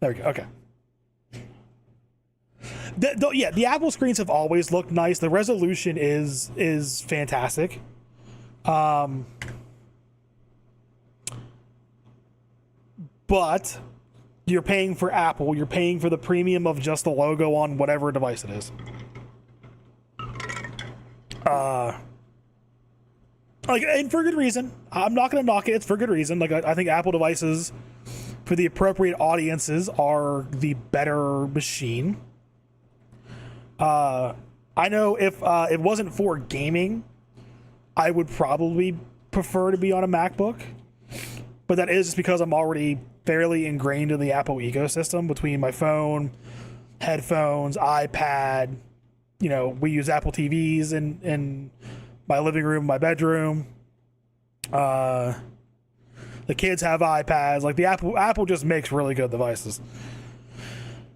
There we go. Okay. Yeah, the Apple screens have always looked nice. The resolution is fantastic. But you're paying for Apple. You're paying for the premium of just the logo on whatever device it is. Like, and for good reason. I'm not going to knock it. It's for good reason. Like, I think Apple devices for the appropriate audiences are the better machine. I know if it wasn't for gaming, I would probably prefer to be on a MacBook. But that is just because I'm already fairly ingrained in the Apple ecosystem between my phone, headphones, iPad. You know, we use Apple TVs in my living room, my bedroom. The kids have iPads. Like, the Apple just makes really good devices.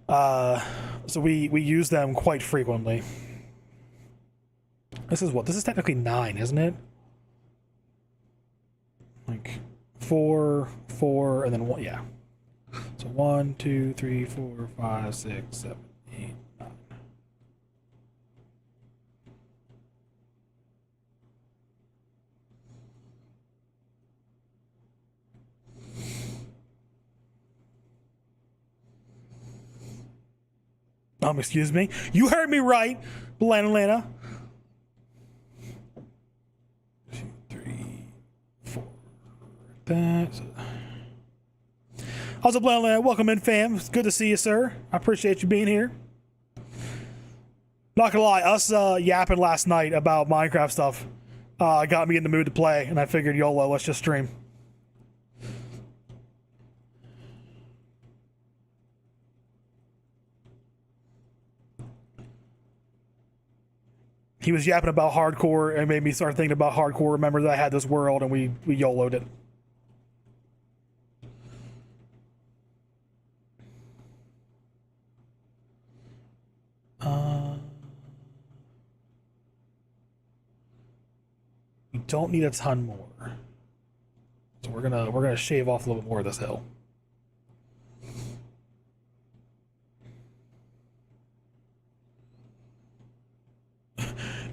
So we use them quite frequently. This is technically 9, isn't it? Like 4, and then 1. Yeah. So 1, 2, 3, 4, 5, 6, 7, 8, 9. Excuse me. You heard me right, Atlanta. 2, 3, 4. That's. How's up, Atlanta? Welcome in, fam. It's good to see you, sir. I appreciate you being here. Not gonna lie, us yapping last night about Minecraft stuff got me in the mood to play, and I figured, YOLO, let's just stream. He was yapping about hardcore and made me start thinking about hardcore. Remember that I had this world and we YOLO'd it. We don't need a ton more, so we're gonna shave off a little bit more of this hill.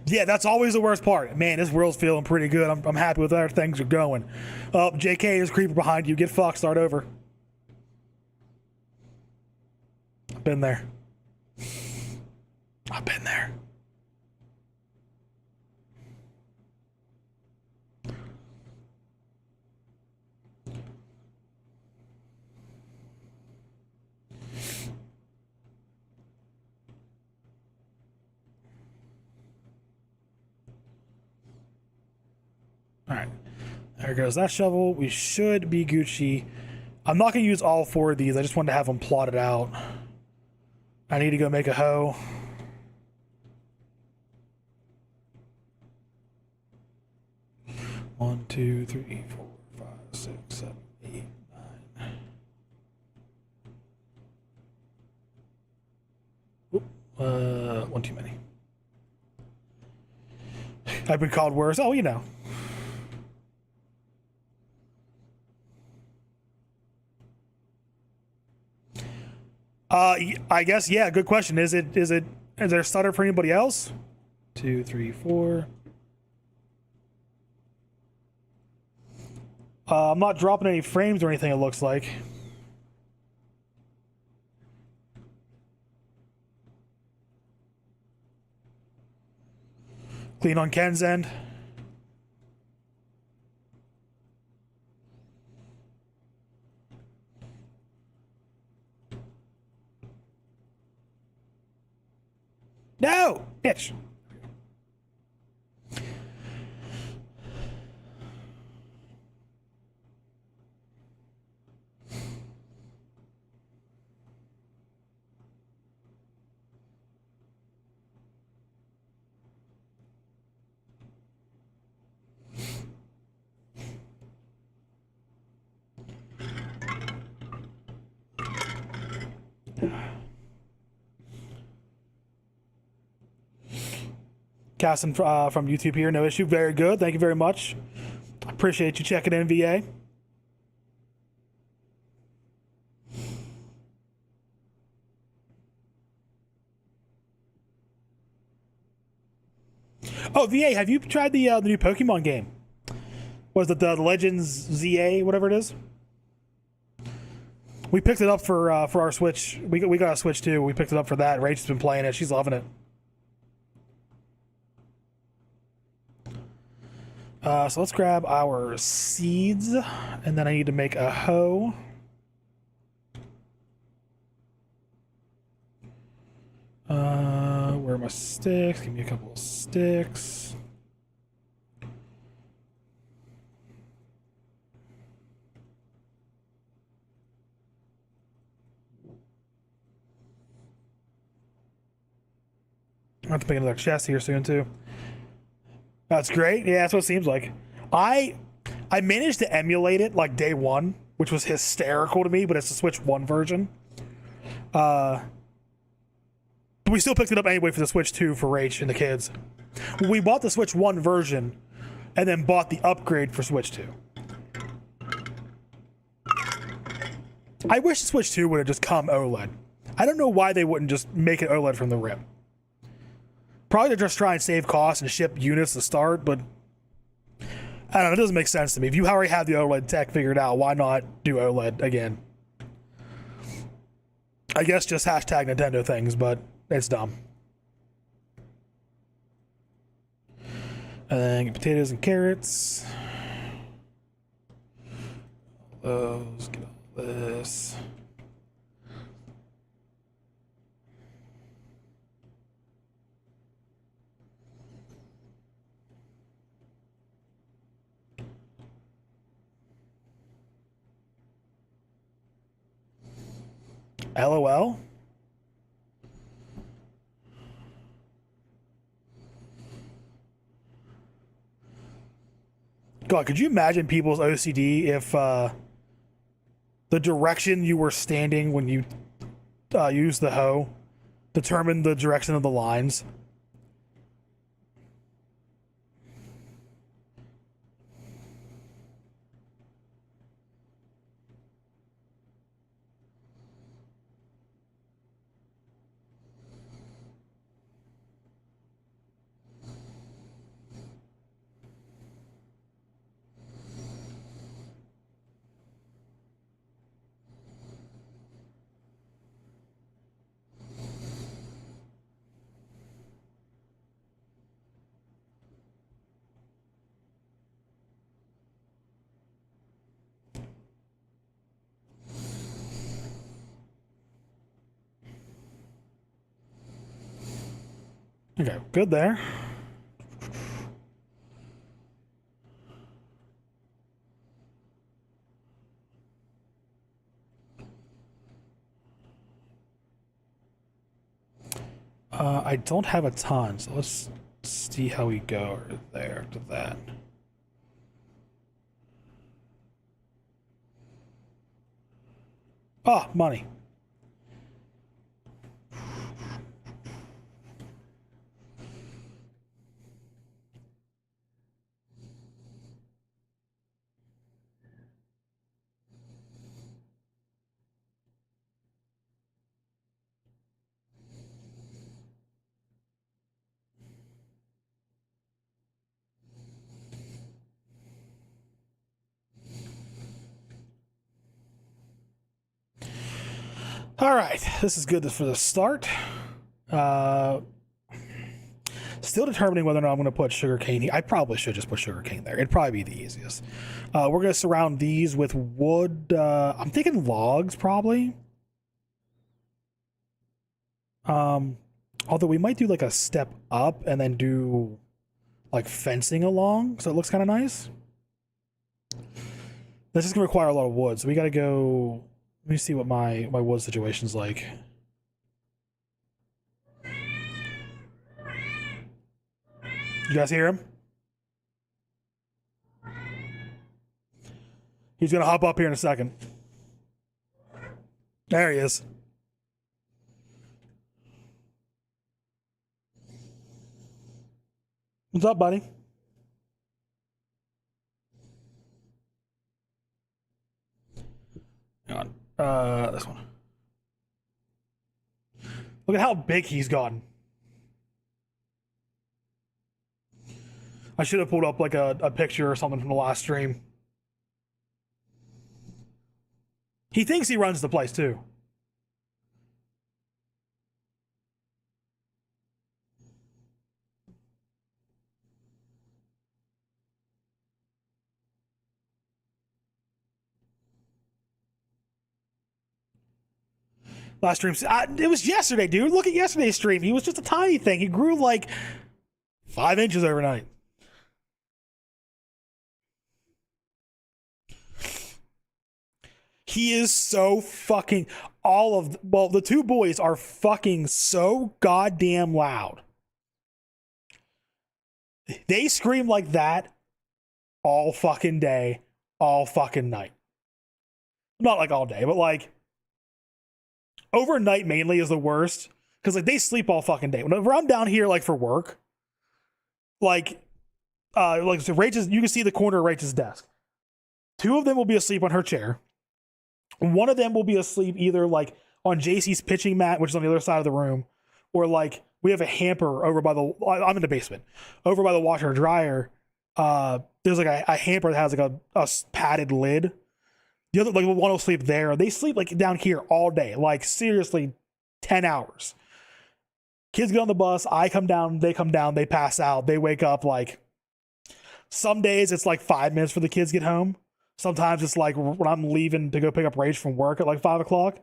Yeah, that's always the worst part. Man, this world's feeling pretty good. I'm happy with how things are going. JK is creeping behind you. Get fucked. Start over. I've been there. I've been there. All right, there goes that shovel. We should be Gucci. I'm not going to use all 4 of these. I just wanted to have them plotted out. I need to go make a hoe. One, 2, 3, 4, 5, 6, 7, 8, 9. Oop, one too many. I've been called worse. Oh, you know. I guess, yeah, good question. Is there a stutter for anybody else? 2, 3, 4. I'm not dropping any frames or anything, it looks like. Clean on Ken's end. No! Bitch. Casting from YouTube here, no issue. Very good. Thank you very much. Appreciate you checking in, VA. Oh, VA, have you tried the new Pokemon game? Was it the Legends ZA, whatever it is? We picked it up for our Switch. We got a Switch too. We picked it up for that. Rachel's been playing it. She's loving it. So let's grab our seeds, and then I need to make a hoe. Where are my sticks? Give me a couple of sticks. I have to make another chest here soon too. That's great. Yeah, that's what it seems like. I managed to emulate it like day one, which was hysterical to me, but it's the Switch 1 version. But we still picked it up anyway for the Switch 2 for Rach and the kids. We bought the Switch 1 version and then bought the upgrade for Switch 2. I wish the Switch 2 would have just come OLED. I don't know why they wouldn't just make it OLED from the rip. Probably to just try and save costs and ship units to start, but I don't know, it doesn't make sense to me. If you already have the OLED tech figured out, why not do OLED again? I guess just hashtag Nintendo things, but it's dumb. And then get potatoes and carrots. Those, get all this. LOL? God, could you imagine people's OCD if the direction you were standing when you used the hoe determined the direction of the lines? Okay, good there. I don't have a ton, so let's see how we go there to that. Oh, money. All right, this is good for the start. Still determining whether or not I'm going to put sugarcane here. I probably should just put sugarcane there. It'd probably be the easiest. We're going to surround these with wood. I'm thinking logs, probably. Although we might do like a step up and then do like fencing along, so it looks kind of nice. This is going to require a lot of wood, so we got to go. Let me see what my wood situation's like. You guys hear him? He's gonna hop up here in a second. There he is. What's up, buddy? Hang on. This one. Look at how big he's gotten. I should have pulled up like a picture or something from the last stream. He thinks he runs the place too. Last stream, it was yesterday, dude. Look at yesterday's stream. He was just a tiny thing. He grew like 5 inches overnight. He is so fucking the two boys are fucking so goddamn loud. They scream like that all fucking day, all fucking night. Not like all day, but like overnight mainly is the worst because like they sleep all fucking day. Whenever I'm down here like for work, like so Rachel's, you can see the corner of Rachel's desk. Two of them will be asleep on her chair. One of them will be asleep either like on JC's pitching mat, which is on the other side of the room, or like we have a hamper over by the. I'm in the basement, over by the washer and dryer. There's like a hamper that has like a padded lid. The other, like one will sleep there. They sleep like down here all day, like seriously, 10 hours. Kids get on the bus. I come down. They pass out. They wake up like. Some days it's like 5 minutes for the kids get home. Sometimes it's like when I'm leaving to go pick up Rage from work at like 5 o'clock.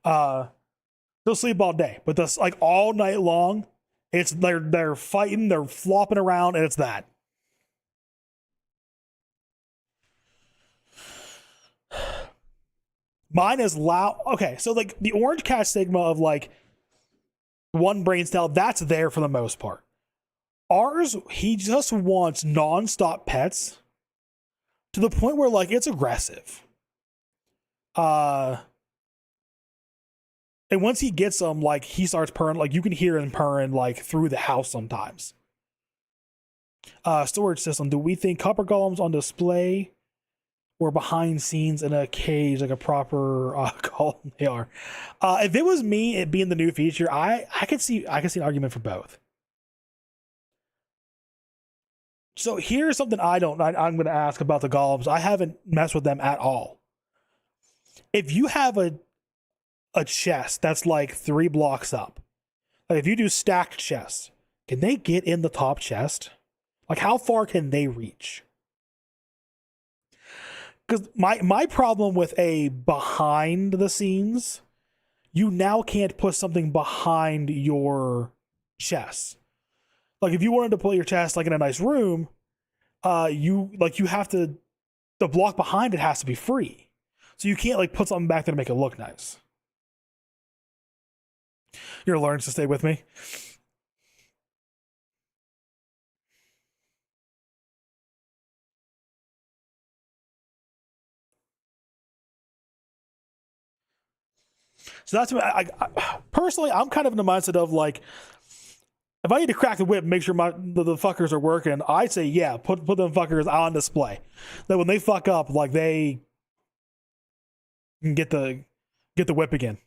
They'll sleep all day, but this like all night long, it's they're fighting, they're flopping around, and it's that. Mine is loud. Okay, so like the orange cat stigma of like one brain cell, that's there for the most part. Ours, he just wants nonstop pets to the point where like it's aggressive. And once he gets them, like he starts purring, like you can hear him purring like through the house sometimes. Storage system. Do we think copper golems on display or behind scenes in a cage like a proper golem? They are. If it was me, it being the new feature, I could see an argument for both. So here's something I'm going to ask about the golems. I haven't messed with them at all. If you have a chest that's like 3 blocks up, like if you do stacked chests, can they get in the top chest? Like how far can they reach? Because my problem with a behind the scenes, you now can't put something behind your chest. Like if you wanted to put your chest like in a nice room, you have to, the block behind it has to be free. So you can't like put something back there to make it look nice. You're learning to stay with me. So that's I personally, I'm kind of in the mindset of like, if I need to crack the whip, make sure the fuckers are working, I'd say yeah, put them fuckers on display. That when they fuck up, like they can get the whip again.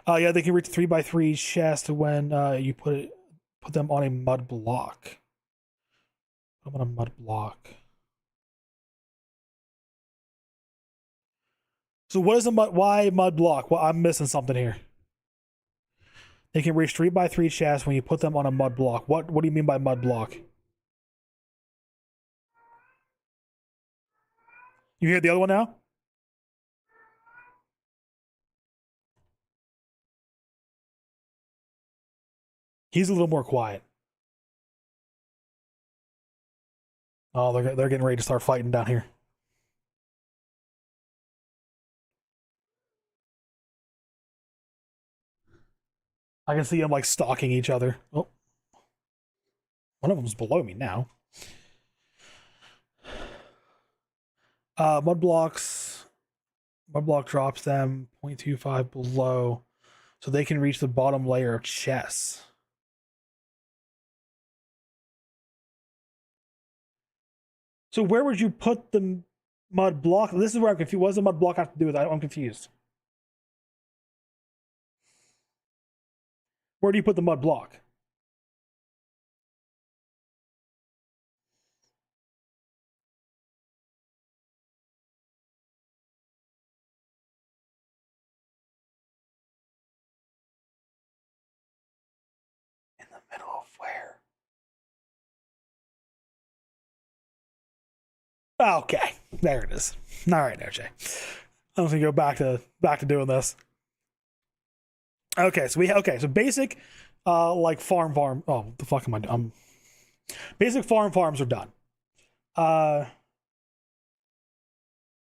Yeah, they can reach 3x3 chest when you put them on a mud block. I'm on a mud block. So what is why mud block? Well, I'm missing something here. They can reach 3x3 chests when you put them on a mud block. What do you mean by mud block? You hear the other one now? He's a little more quiet. Oh, they're getting ready to start fighting down here. I can see them like stalking each other. Oh, one of them's below me now. Mud block drops them 0.25 below, so they can reach the bottom layer of chests. So where would you put the mud block? This is where I'm confused. What does the mud block have to do with that? I'm confused. Where do you put the mud block? In the middle of where? Okay, there it is. All right, there, Jay. I'm just gonna go back to doing this. Okay, so basic, like farm. Oh, the fuck am I? Basic farms are done. Uh,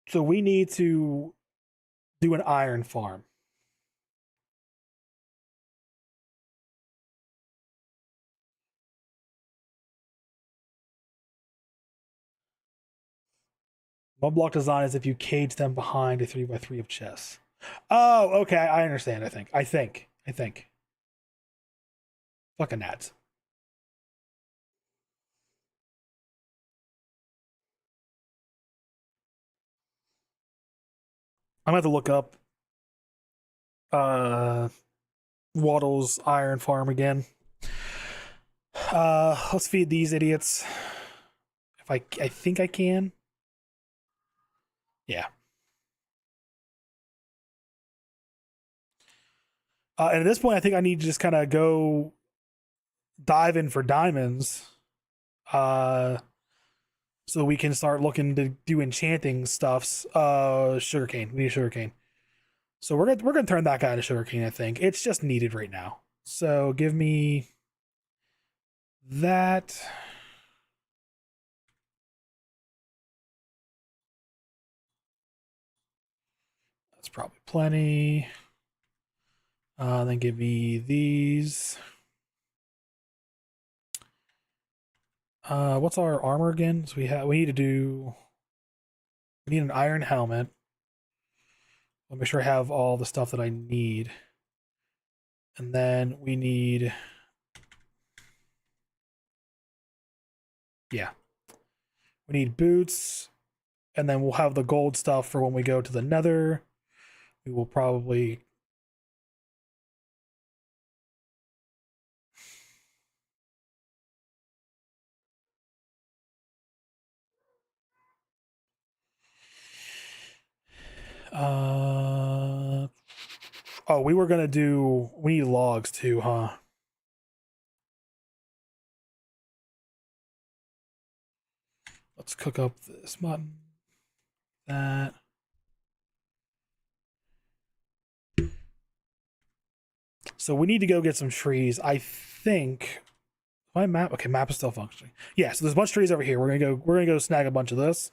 so we need to do an iron farm. One block design is if you cage them behind a 3x3 of chess. Oh, okay, I understand. I think. Fucking ads. I'm gonna have to look up uh Waddle's iron farm again. Let's feed these idiots. If I think I can. Yeah. And at this point, I think I need to just kind of go dive in for diamonds. Uh, so we can start looking to do enchanting stuffs. Sugarcane. We need sugarcane. So we're gonna turn that guy into sugarcane. I think it's just needed right now. So give me that. That's probably plenty. Then give me these. What's our armor again? So we need an iron helmet. I'll make sure I have all the stuff that I need. And then we need, yeah, we need boots. And then we'll have the gold stuff for when we go to the nether. We will probably, oh, we need logs too, huh? Let's cook up this mutton. That. So we need to go get some trees. I think my map. Okay, map is still functioning. Yeah, so there's a bunch of trees over here. We're gonna go snag a bunch of this.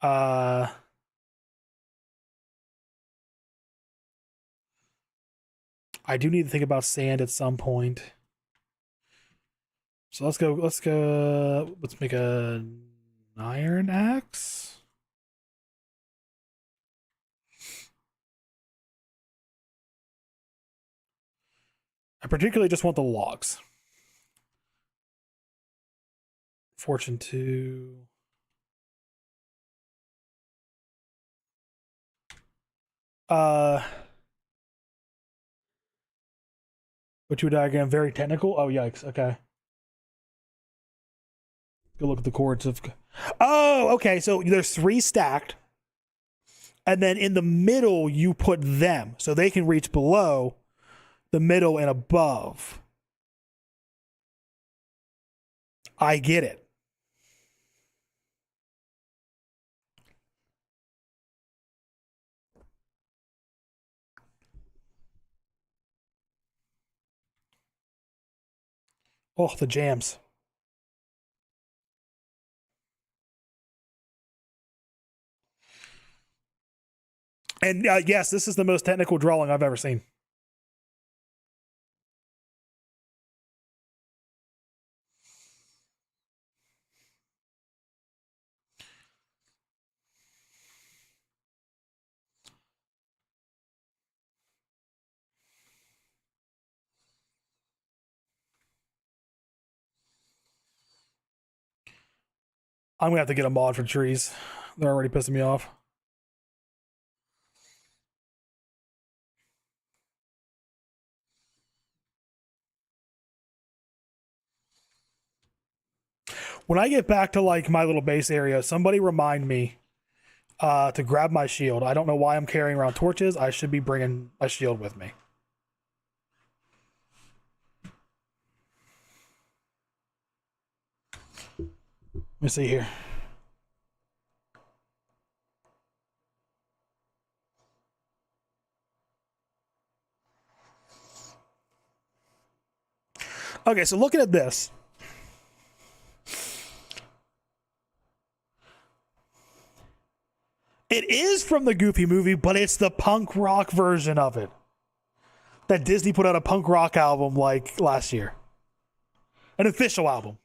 Uh, I do need to think about sand at some point. So let's make an iron axe. I particularly just want the logs. Fortune 2. Uh What you diagram very technical? Oh yikes, okay. Go look at the chords of. Oh, okay. So there's 3 stacked, and then in the middle you put them so they can reach below, the middle, and above. I get it. Oh, the jams. And yes, this is the most technical drawing I've ever seen. I'm gonna have to get a mod for trees. They're already pissing me off. When I get back to like my little base area, somebody remind me to grab my shield. I don't know why I'm carrying around torches. I should be bringing a shield with me. Let me see here. Okay, so looking at this. It is from the Goofy movie, but it's the punk rock version of it. That Disney put out a punk rock album like last year. An official album.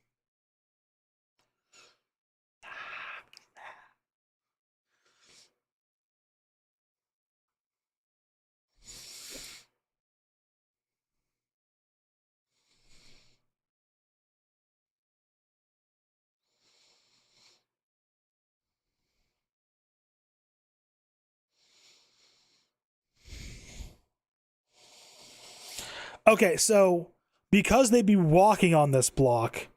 Okay, so because they'd be walking on this block,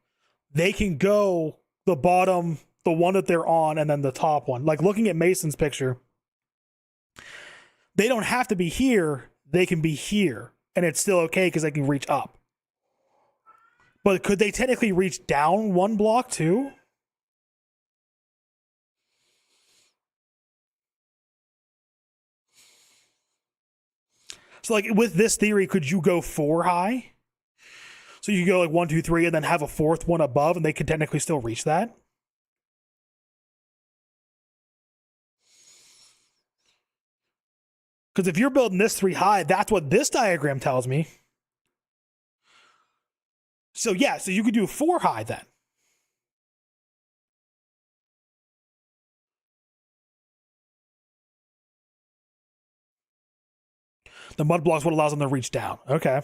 they can go the bottom, the one that they're on, and then the top one. Like looking at Mason's picture, they don't have to be here, they can be here, and it's still okay because they can reach up. But could they technically reach down one block too? So, like with this theory, could you go 4 high? So you go like 1, 2, 3, and then have a 4th one above, and they could technically still reach that? Because if you're building this 3 high, that's what this diagram tells me. So yeah, so you could do 4 high then. The mud block's what allows them to reach down. Okay.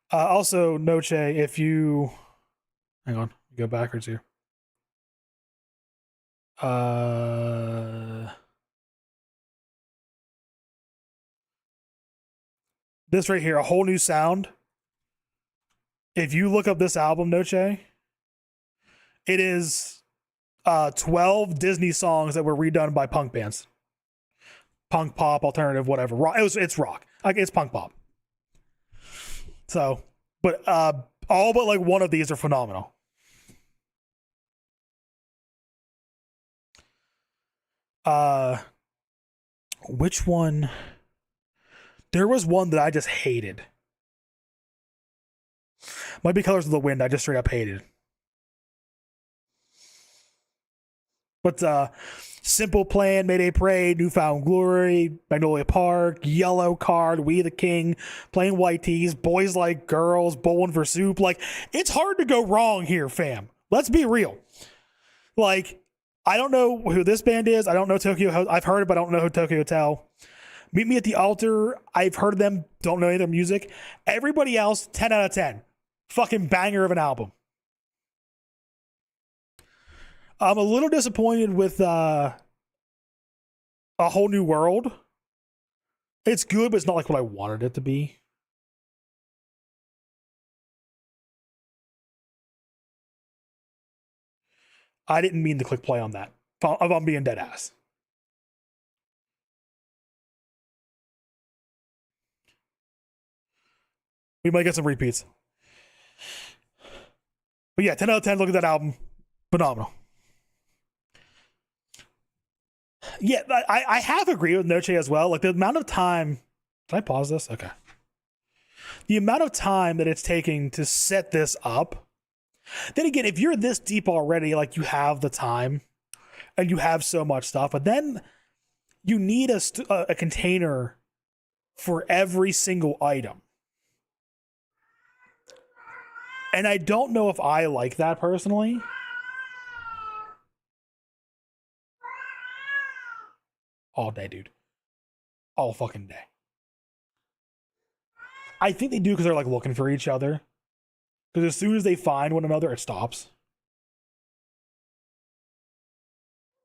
Also, Noche, if you... Hang on, go backwards here. This right here, A Whole New Sound. If you look up this album, Noche, it is 12 Disney songs that were redone by punk bands. Punk, pop, alternative, whatever. Rock. It's rock. Like it's punk pop. So, but all but like one of these are phenomenal. Which one? There was one that I just hated. Might be Colors of the Wind. I just straight up hated. But Simple Plan, Mayday Parade, Newfound Glory, Magnolia Park, Yellow Card, We the King, Plain White Tees, Boys Like Girls, Bowling for Soup. Like, it's hard to go wrong here, fam. Let's be real. Like, I don't know who this band is. I don't know Tokyo. I've heard it, but I don't know who Tokyo Hotel. Meet Me at the Altar. I've heard of them. Don't know any of their music. Everybody else, 10 out of 10. Fucking banger of an album. I'm a little disappointed with A Whole New World. It's good, but it's not like what I wanted it to be. I didn't mean to click play on that. If I'm being dead ass. We might get some repeats. But yeah, 10 out of 10. Look at that album. Phenomenal. Yeah, I have agreed with Noche as well. Like the amount of time. Did I pause this? Okay. The amount of time that it's taking to set this up. Then again, if you're this deep already, like you have the time and you have so much stuff, but then you need a container for every single item. And I don't know if I like that personally. All day, dude. All fucking day. I think they do because they're like looking for each other. Because as soon as they find one another, it stops.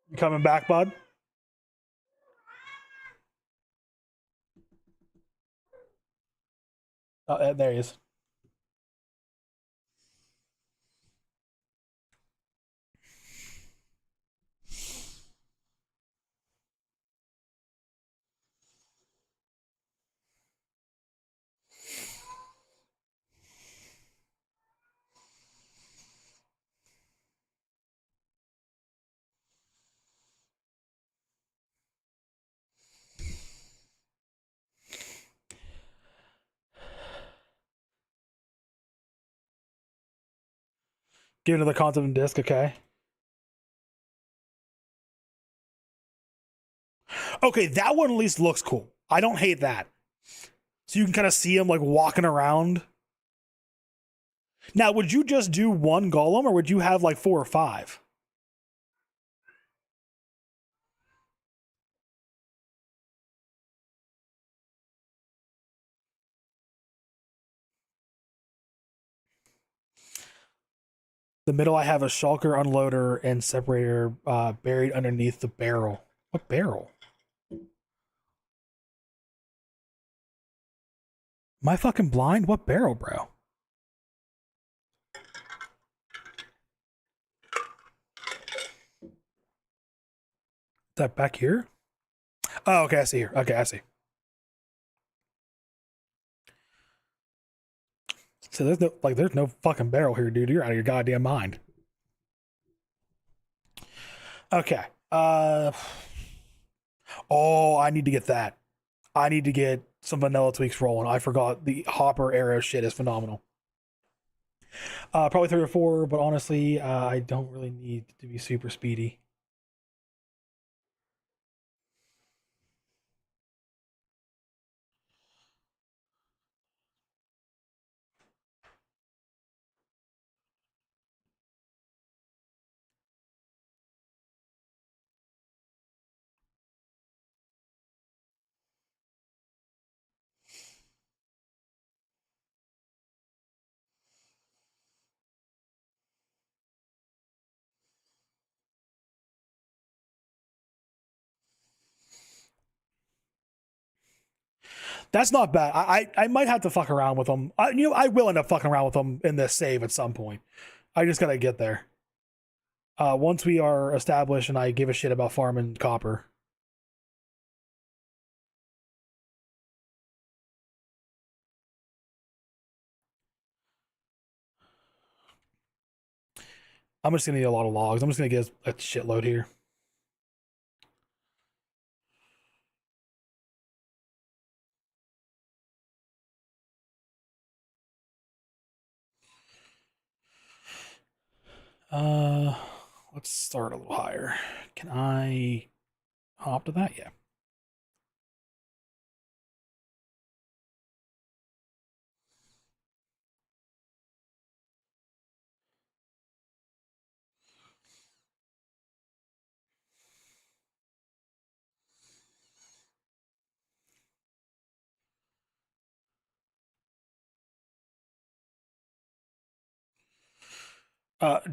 You coming back, bud? Oh, there he is. Give another concept and disc, okay? Okay, that one at least looks cool. I don't hate that. So you can kind of see him like walking around. Now, would you just do one golem or would you have like 4 or 5? The middle, I have a shulker, unloader, and separator buried underneath the barrel. What barrel? Am I fucking blind? What barrel, bro? Is that back here? Oh, okay, I see here. Okay, I see. So there's no fucking barrel here, dude. You're out of your goddamn mind. Okay. Oh, I need to get that. I need to get some vanilla tweaks rolling. I forgot the hopper arrow shit is phenomenal. Probably 3 or 4, but honestly, I don't really need to be super speedy. That's not bad. I might have to fuck around with them. I will end up fucking around with them in this save at some point. I just gotta get there. Once we are established and I give a shit about farming copper. I'm just gonna need a lot of logs. I'm just gonna get a shitload here. Uh, let's start a little higher. Can I hop to that? Yeah.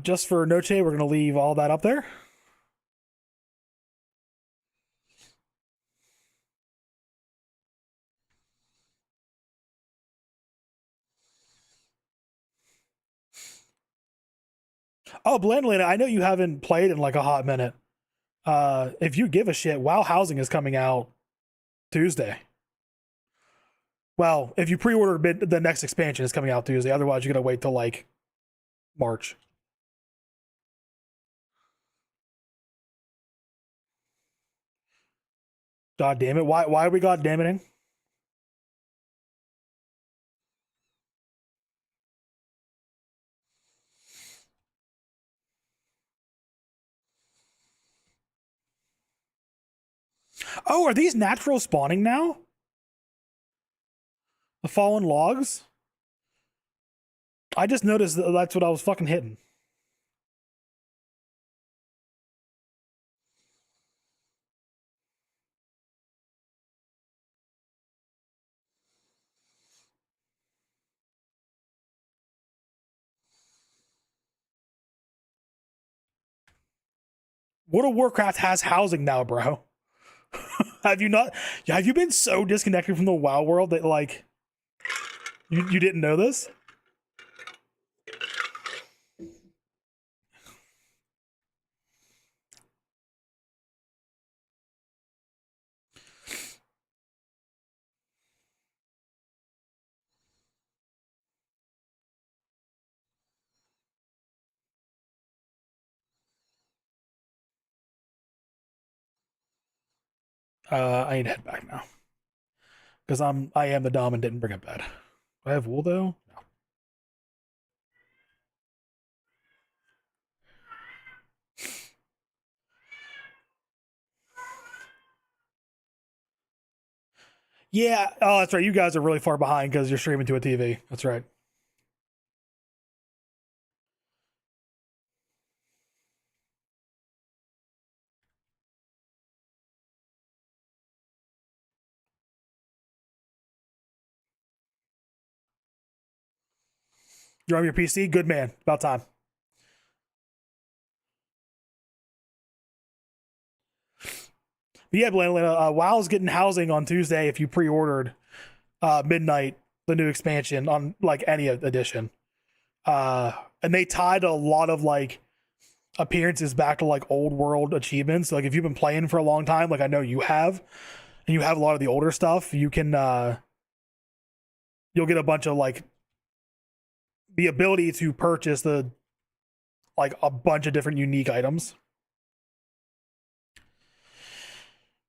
Just for Noche, we're gonna leave all that up there. Oh, Blandlina, I know you haven't played in like a hot minute. If you give a shit, WoW Housing is coming out Tuesday. Well, if you pre-order the next expansion is coming out Tuesday. Otherwise, you're gonna wait till like March. God damn it! Why are we god damn it? Oh, are these natural spawning now? The fallen logs? I just noticed that's what I was fucking hitting. World of Warcraft has housing now, bro. Have you not? Have you been so disconnected from the WoW world that like You didn't know this? I need to head back now because I am the dom and didn't bring a bed. Do I have wool though? No. Yeah. Oh, that's right. You guys are really far behind because you're streaming to a TV. That's right. You're on your PC. Good man. About time. But yeah, WoW's getting housing on Tuesday if you pre-ordered midnight the new expansion on like any edition. And they tied a lot of like appearances back to like old world achievements. Like if you've been playing for a long time, like I know you have, and you have a lot of the older stuff, you can you'll get a bunch of like the ability to purchase the like a bunch of different unique items.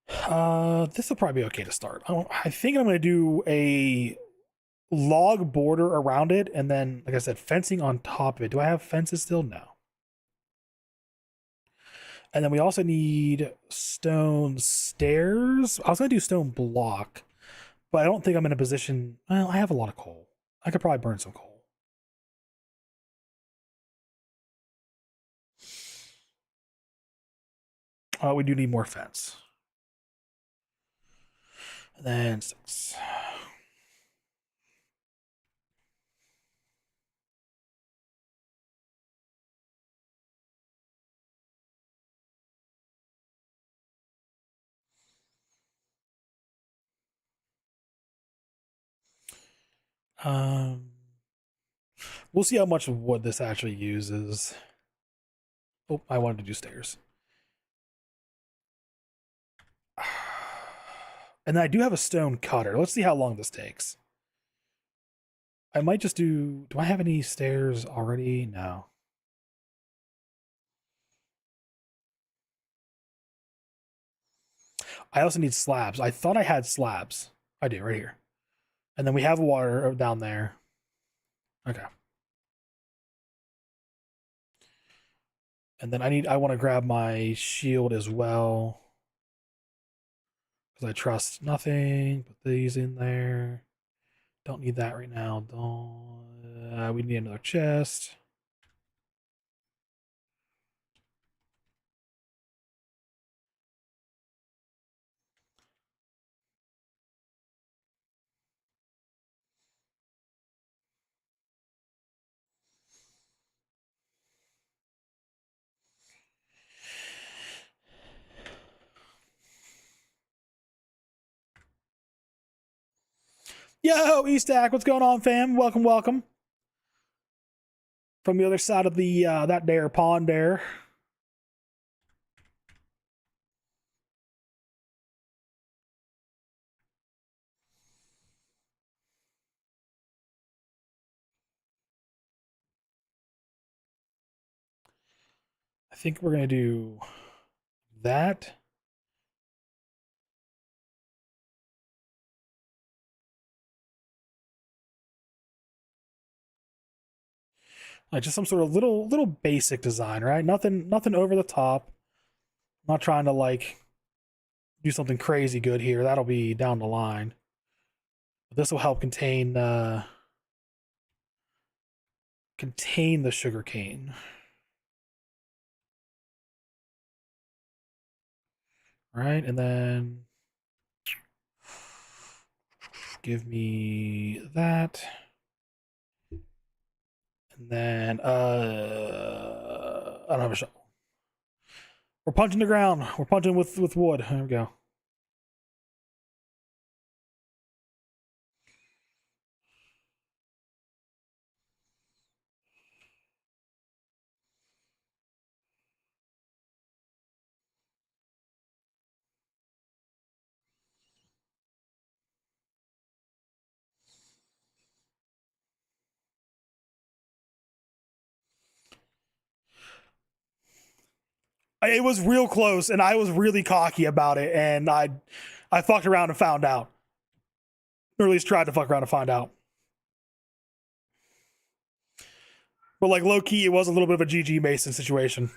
This will probably be okay to start. I think I'm gonna do a log border around it, and then, like I said, fencing on top of it. Do I have fences still? No. And then we also need stone stairs. I was gonna do stone block, but I don't think I'm in a position. Well, I have a lot of coal. I could probably burn some coal. We do need more fence. And then 6. Um, we'll see how much wood this actually uses. Oh, I wanted to do stairs. And I do have a stone cutter. Let's see how long this takes. I might just do. Do I have any stairs already? No. I also need slabs. I thought I had slabs. I do right here. And then we have water down there. Okay. And then I want to grab my shield as well. Because I trust nothing. Put these in there. Don't need that right now. Don't. We need another chest. Yo, Eastack, what's going on, fam? Welcome, welcome. From the other side of the that there pond there. I think we're gonna do that. Like just some sort of little basic design, right? Nothing over the top. I'm not trying to like do something crazy good here. That'll be down the line. But this will help contain the sugar cane. Right? And then give me that. And then I don't have a shovel. We're punching the ground. We're punching with wood. There we go. It was real close, and I was really cocky about it, and I fucked around and found out, or at least tried to fuck around and find out. But like low key, it was a little bit of a GG Mason situation.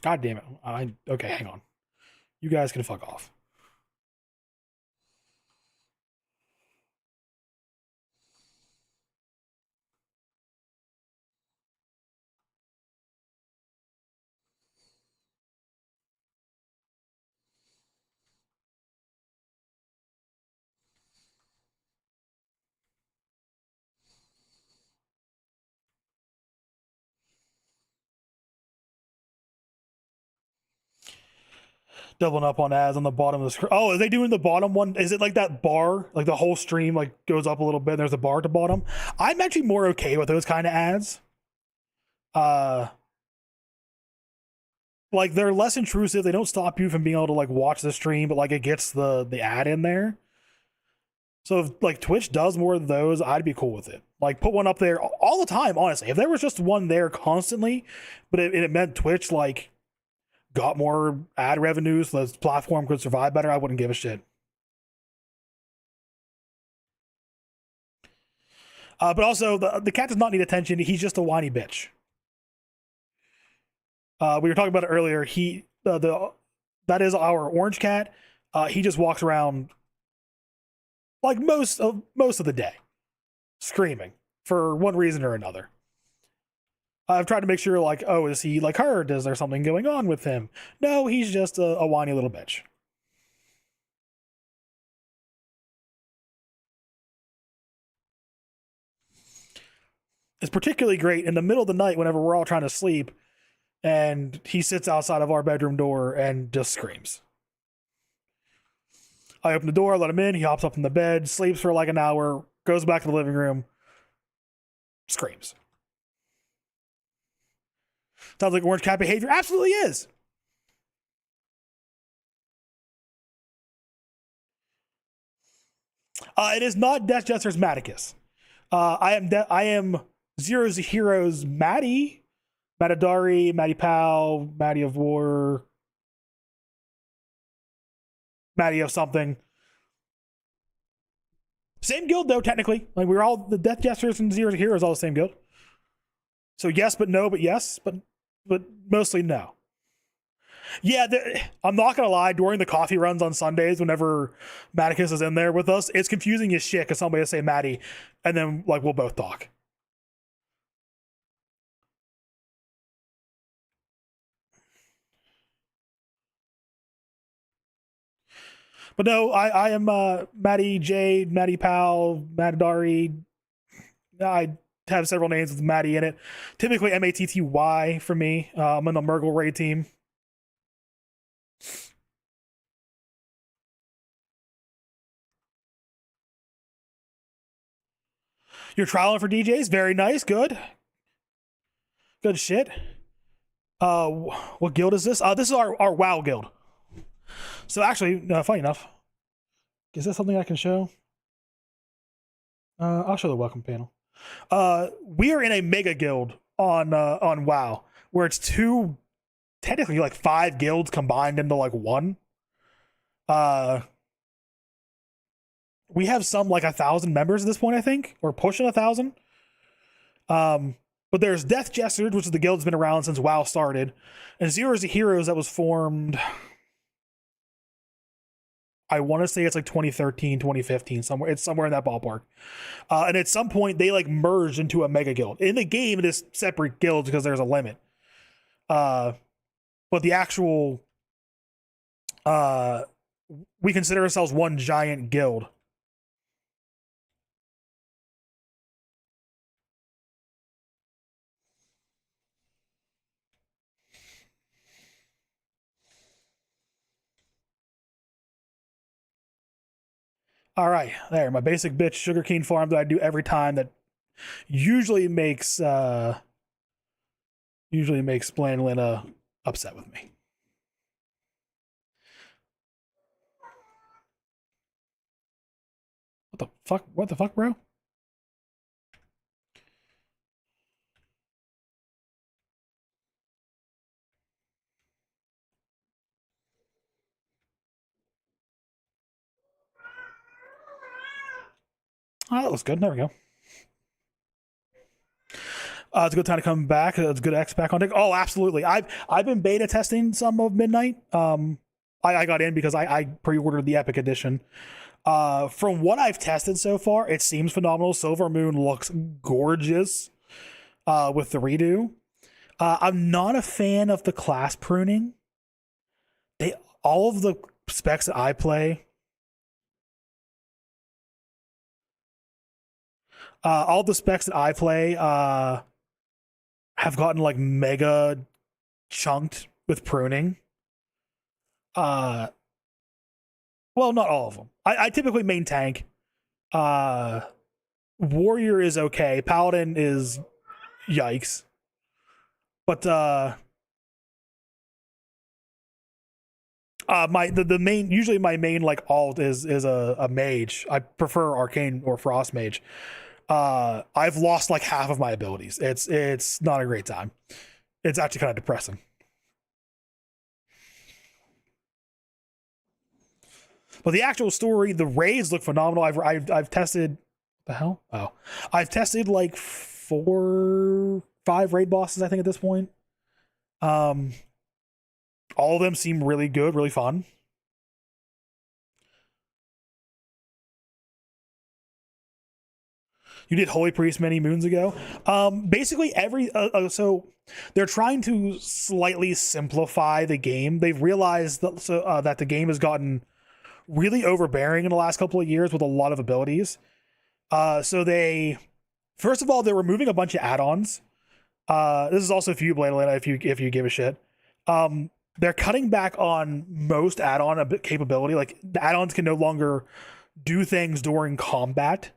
God damn it! Okay, hang on. You guys can fuck off. Doubling up on ads on the bottom of the screen. Oh, are they doing the bottom one? Is it like that bar? Like the whole stream like goes up a little bit and there's a bar at the bottom? I'm actually more okay with those kind of ads. Uh like they're less intrusive. They don't stop you from being able to like watch the stream, but like it gets the ad in there. So if like Twitch does more of those, I'd be cool with it. Like put one up there all the time, honestly. If there was just one there constantly, but it meant Twitch like got more ad revenues, so the platform could survive better, I wouldn't give a shit. But also, the cat does not need attention. He's just a whiny bitch. We were talking about it earlier. That is our orange cat. He just walks around like most of the day, screaming for one reason or another. I've tried to make sure, like, oh, is he like hurt? Is there something going on with him? No, he's just a whiny little bitch. It's particularly great in the middle of the night whenever we're all trying to sleep, and he sits outside of our bedroom door and just screams. I open the door, let him in. He hops up in the bed, sleeps for like an hour, goes back to the living room, screams. Sounds like orange cat behavior. Absolutely is. It is not Death Jester's Maticus. I am Zero's Heroes Maddie, Matadari, Matty Pow, Matty of War, Matty of something. Same guild though, technically. Like we're all the Death Jesters and Zero's Heroes, all the same guild. So yes, but no, but yes, but mostly no. Yeah, I'm not gonna lie. During the coffee runs on Sundays, whenever Maticus is in there with us, it's confusing as shit because somebody will say Maddie, and then like we'll both talk. But no, I am Maddie Jade, Maddie Powell, Maddari. I have several names with Maddie in it. Typically Matty for me. I'm in the Murgle Raid team. You're trialing for DJs? Very nice. Good. Good shit. What guild is this? This is our WoW guild. So actually, funny enough, is this something I can show? I'll show the welcome panel. We are in a mega guild on WoW, where it's two, technically like 5 guilds combined into like one. we have some like 1,000 members at this point, I think, or pushing 1,000. But there's Death Jesters, which is the guild that's been around since WoW started, and Zero's the Heroes that was formed. I want to say it's like 2013, 2015, somewhere. It's somewhere in that ballpark. And at some point, they like merged into a mega guild. In the game, it is separate guilds because there's a limit. But the actual, we consider ourselves one giant guild. All right, there, my basic bitch sugarcane farm that I do every time that usually makes Blandlina upset with me. What the fuck? What the fuck, bro? Oh, that looks good. There we go. It's a good time to come back. It's a good X pack on deck. Oh, absolutely. I've been beta testing some of Midnight. I got in because I pre-ordered the Epic Edition. From what I've tested so far, it seems phenomenal. Silver Moon looks gorgeous with the redo. I'm not a fan of the class pruning. All of the specs that I play, have gotten like mega chunked with pruning. Uh, well, not all of them. I typically main tank. Uh, Warrior is okay. Paladin is yikes. But the main, usually my main like alt is a mage. I prefer arcane or frost mage. I've lost like half of my abilities. It's not a great time. It's actually kind of depressing. But the actual story, the raids look phenomenal. I've tested the hell? Oh. I've tested like 5 raid bosses, I think, at this point. Um all of them seem really good, really fun. You did Holy Priest many moons ago. Basically so they're trying to slightly simplify the game. They've realized that the game has gotten really overbearing in the last couple of years with a lot of abilities. So they, first of all, they're removing a bunch of add-ons. This is also for you, Blandlina, if you give a shit. They're cutting back on most add-on capability. Like the add-ons can no longer do things during combat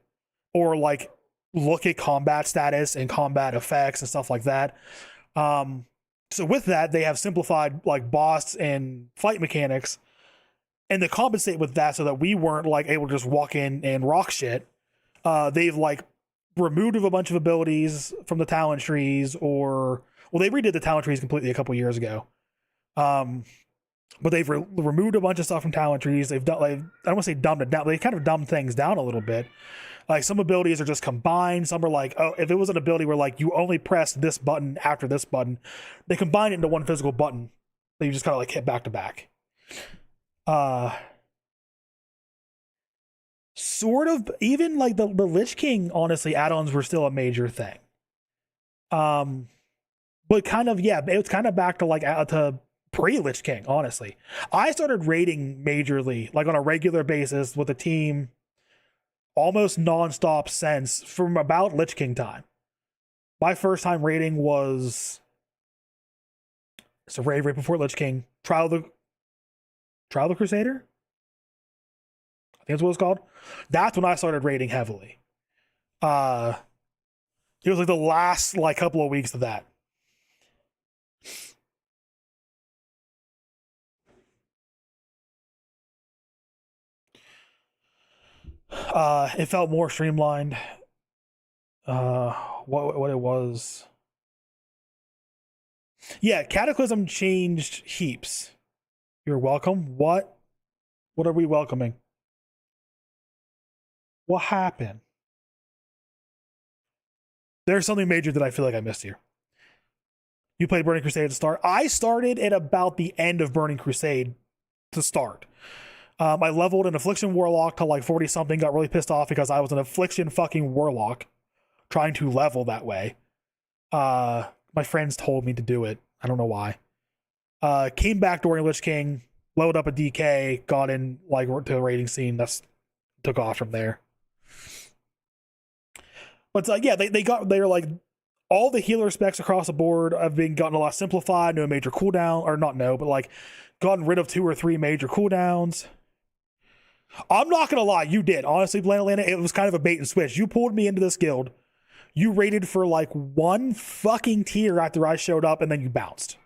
or like look at combat status and combat effects and stuff like that. So with that, they have simplified like boss and fight mechanics, and to compensate with that, so that we weren't like able to just walk in and rock shit. They've like removed a bunch of abilities from the talent trees, or well, they redid the talent trees completely a couple years ago. But they've removed a bunch of stuff from talent trees. They've done, like, I don't want to say dumbed it down. They kind of dumbed things down a little bit. Like some abilities are just combined. Some are like, oh, if it was an ability where like you only press this button after this button, they combine it into one physical button that you just kind of like hit back to back. Sort of, even like the Lich King, honestly, add-ons were still a major thing. But kind of, yeah, it was kind of back to like to pre-Lich King, honestly. I started raiding majorly, like on a regular basis with a team almost non-stop since from about Lich King time. My first time raiding was raid right before Lich King. Trial of the Crusader? I think that's what it's called. That's when I started raiding heavily. Uh it was like the last like couple of weeks of that. It felt more streamlined. What it was. Yeah, Cataclysm changed heaps. You're welcome. What are we welcoming? What happened? There's something major that I feel like I missed here. You played Burning Crusade at the start. I started at about the end of Burning Crusade to start. I leveled an Affliction Warlock to like 40 something, got really pissed off because I was an Affliction fucking Warlock trying to level that way. My friends told me to do it. I don't know why. Came back during Lich King, loaded up a DK, got in like to the raiding scene. That's took off from there. But yeah, they're like all the healer specs across the board have been gotten a lot simplified, no major cooldown, or not no, but like gotten rid of 2 or 3 major cooldowns. I'm not gonna lie, you did. Honestly, Blend Atlanta, it was kind of a bait and switch. You pulled me into this guild. You raided for like 1 fucking tier after I showed up, and then you bounced.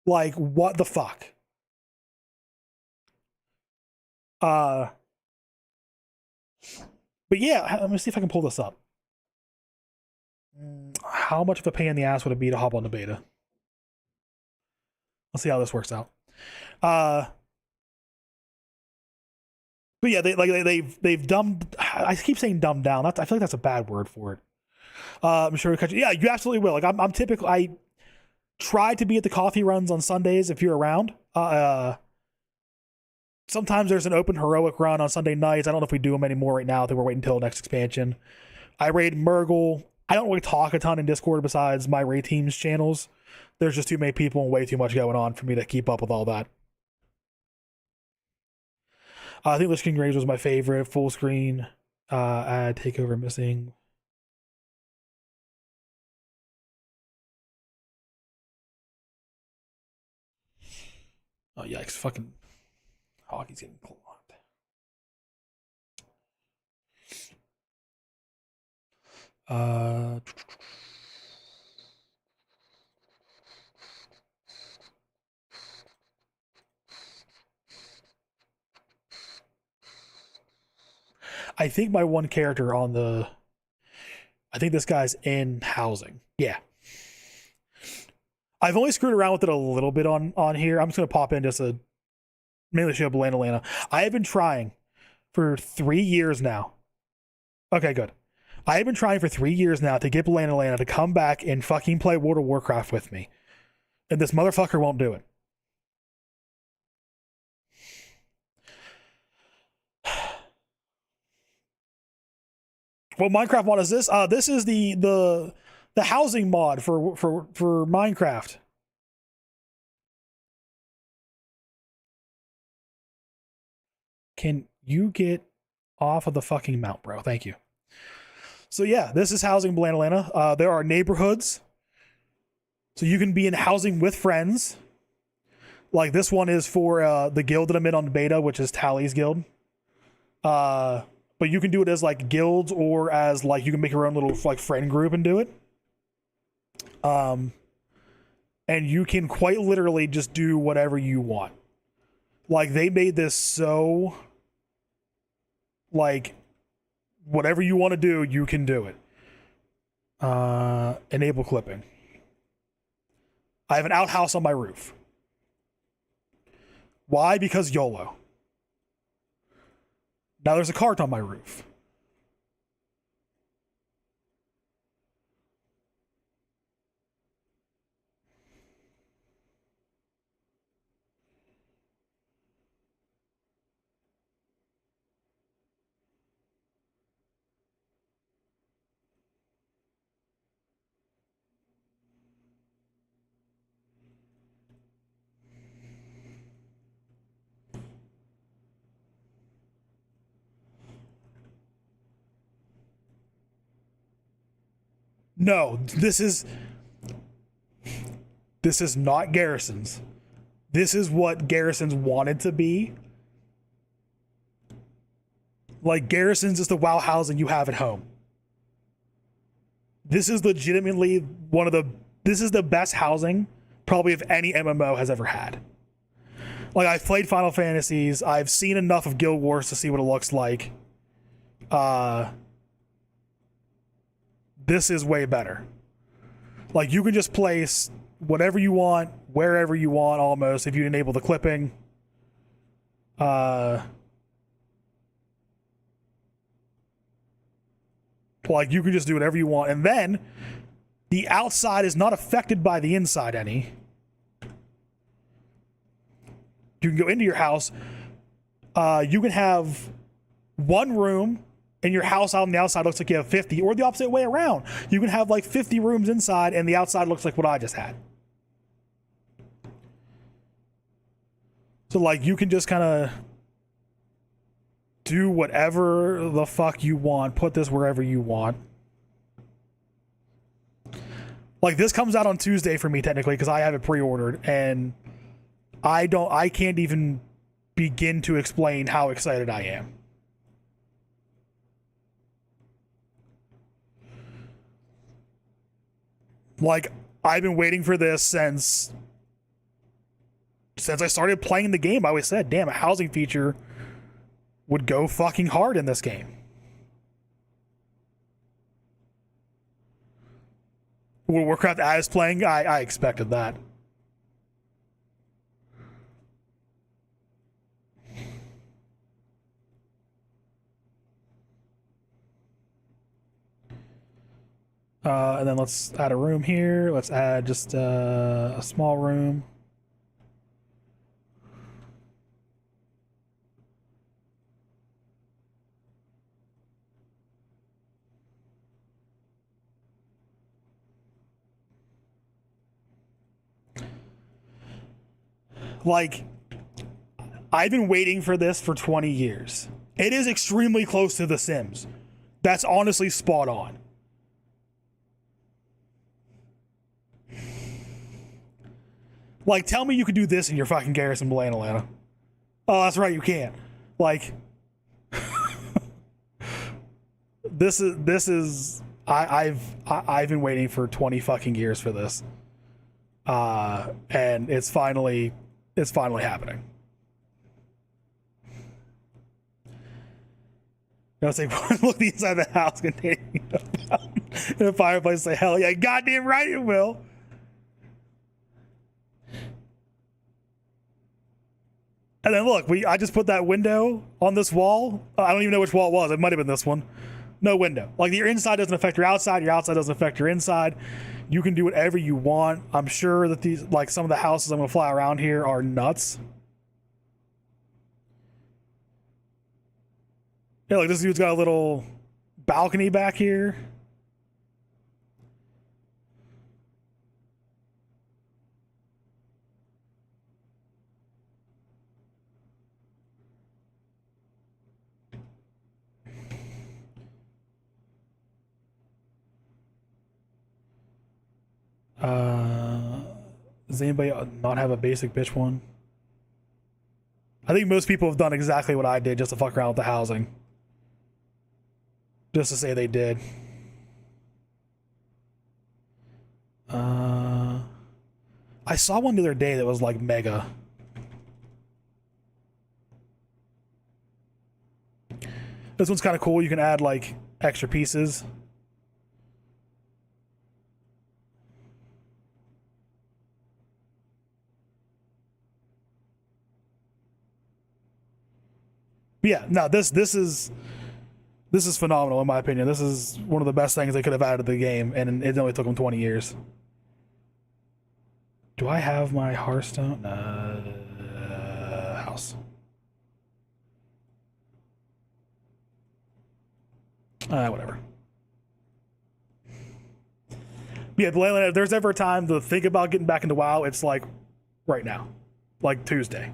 Like, what the fuck? But yeah, let me see if I can pull this up. How much of a pain in the ass would it be to hop on the beta? Let's see how this works out. But yeah, they've dumbed. I keep saying dumbed down. I feel like that's a bad word for it. I'm sure we catch. Yeah, you absolutely will. Like I'm typically. I try to be at the coffee runs on Sundays if you're around. Sometimes there's an open heroic run on Sunday nights. I don't know if we do them anymore right now. I think we're waiting until next expansion. I raid Murgle. I don't really talk a ton in Discord besides my raid team's channels. There's just too many people and way too much going on for me to keep up with all that. I think Lich King Rage was my favorite. Full screen. Add takeover missing. Oh yikes! Fucking hockey's getting pulled. I think my one character on the. I think this guy's in housing. Yeah. I've only screwed around with it a little bit on here. I'm just gonna pop in just a mainly show Bland Atlanta. I have been trying for 3 years now. Okay, good. I have been trying for 3 years now to get Bland Atlanta to come back and fucking play World of Warcraft with me. And this motherfucker won't do it. What Minecraft mod is this? This is the housing mod for Minecraft. Can you get off of the fucking mount, bro? Thank you. So yeah, this is housing Bland Atlanta. There are neighborhoods. So you can be in housing with friends. Like this one is for the guild that I'm in on beta, which is Tally's guild. But you can do it as like guilds or as like you can make your own little like friend group and do it. And you can quite literally just do whatever you want. Like they made this so like whatever you want to do, you can do it. Enable clipping. I have an outhouse on my roof. Why? Because YOLO. Now there's a cart on my roof. No, this is not Garrison's. This is what Garrison's wanted to be. Like Garrison's is the WoW housing you have at home. This is legitimately this is the best housing probably of any MMO has ever had. Like I've played Final Fantasies, I've seen enough of Guild Wars to see what it looks like. This is way better. Like you can just place whatever you want, wherever you want almost if you enable the clipping. Like, you can just do whatever you want. And then the outside is not affected by the inside any. You can go into your house. You can have one room and your house out on the outside looks like you have 50, or the opposite way around. You can have like 50 rooms inside and the outside looks like what I just had. So like, you can just kind of do whatever the fuck you want, put this wherever you want. Like, this comes out on Tuesday for me technically because I have it pre-ordered, and I can't even begin to explain how excited I am. Like, I've been waiting for this since I started playing the game. I always said, damn, a housing feature would go fucking hard in this game. World of Warcraft as playing, I expected that. And then let's add a room here. Let's add just a small room. Like, I've been waiting for this for 20 years. It is extremely close to The Sims. That's honestly spot on. Like, tell me you could do this in your fucking Garrison Blaine, Atlanta. Oh, that's right, you can't. Like, this is I've been waiting for 20 fucking years for this. And it's finally happening. I was like, look inside the house containing a fireplace. Say, hell yeah, goddamn right it will. And then look, I just put that window on this wall. I don't even know which wall it was. It might have been this one. No window. Like, your inside doesn't affect your outside doesn't affect your inside. You can do whatever you want. I'm sure that these, like, some of the houses I'm gonna fly around here are nuts. Yeah, like, this dude's got a little balcony back here. Does anybody not have a basic bitch one? I think most people have done exactly what I did just to fuck around with the housing. Just to say they did. I saw one the other day that was like mega. This one's kind of cool. You can add like extra pieces. Yeah, no, this is phenomenal in my opinion. This is one of the best things they could have added to the game, and it only took them 20 years. Do I have my Hearthstone house? Whatever. Yeah, if there's ever a time to think about getting back into WoW, it's like right now, like Tuesday.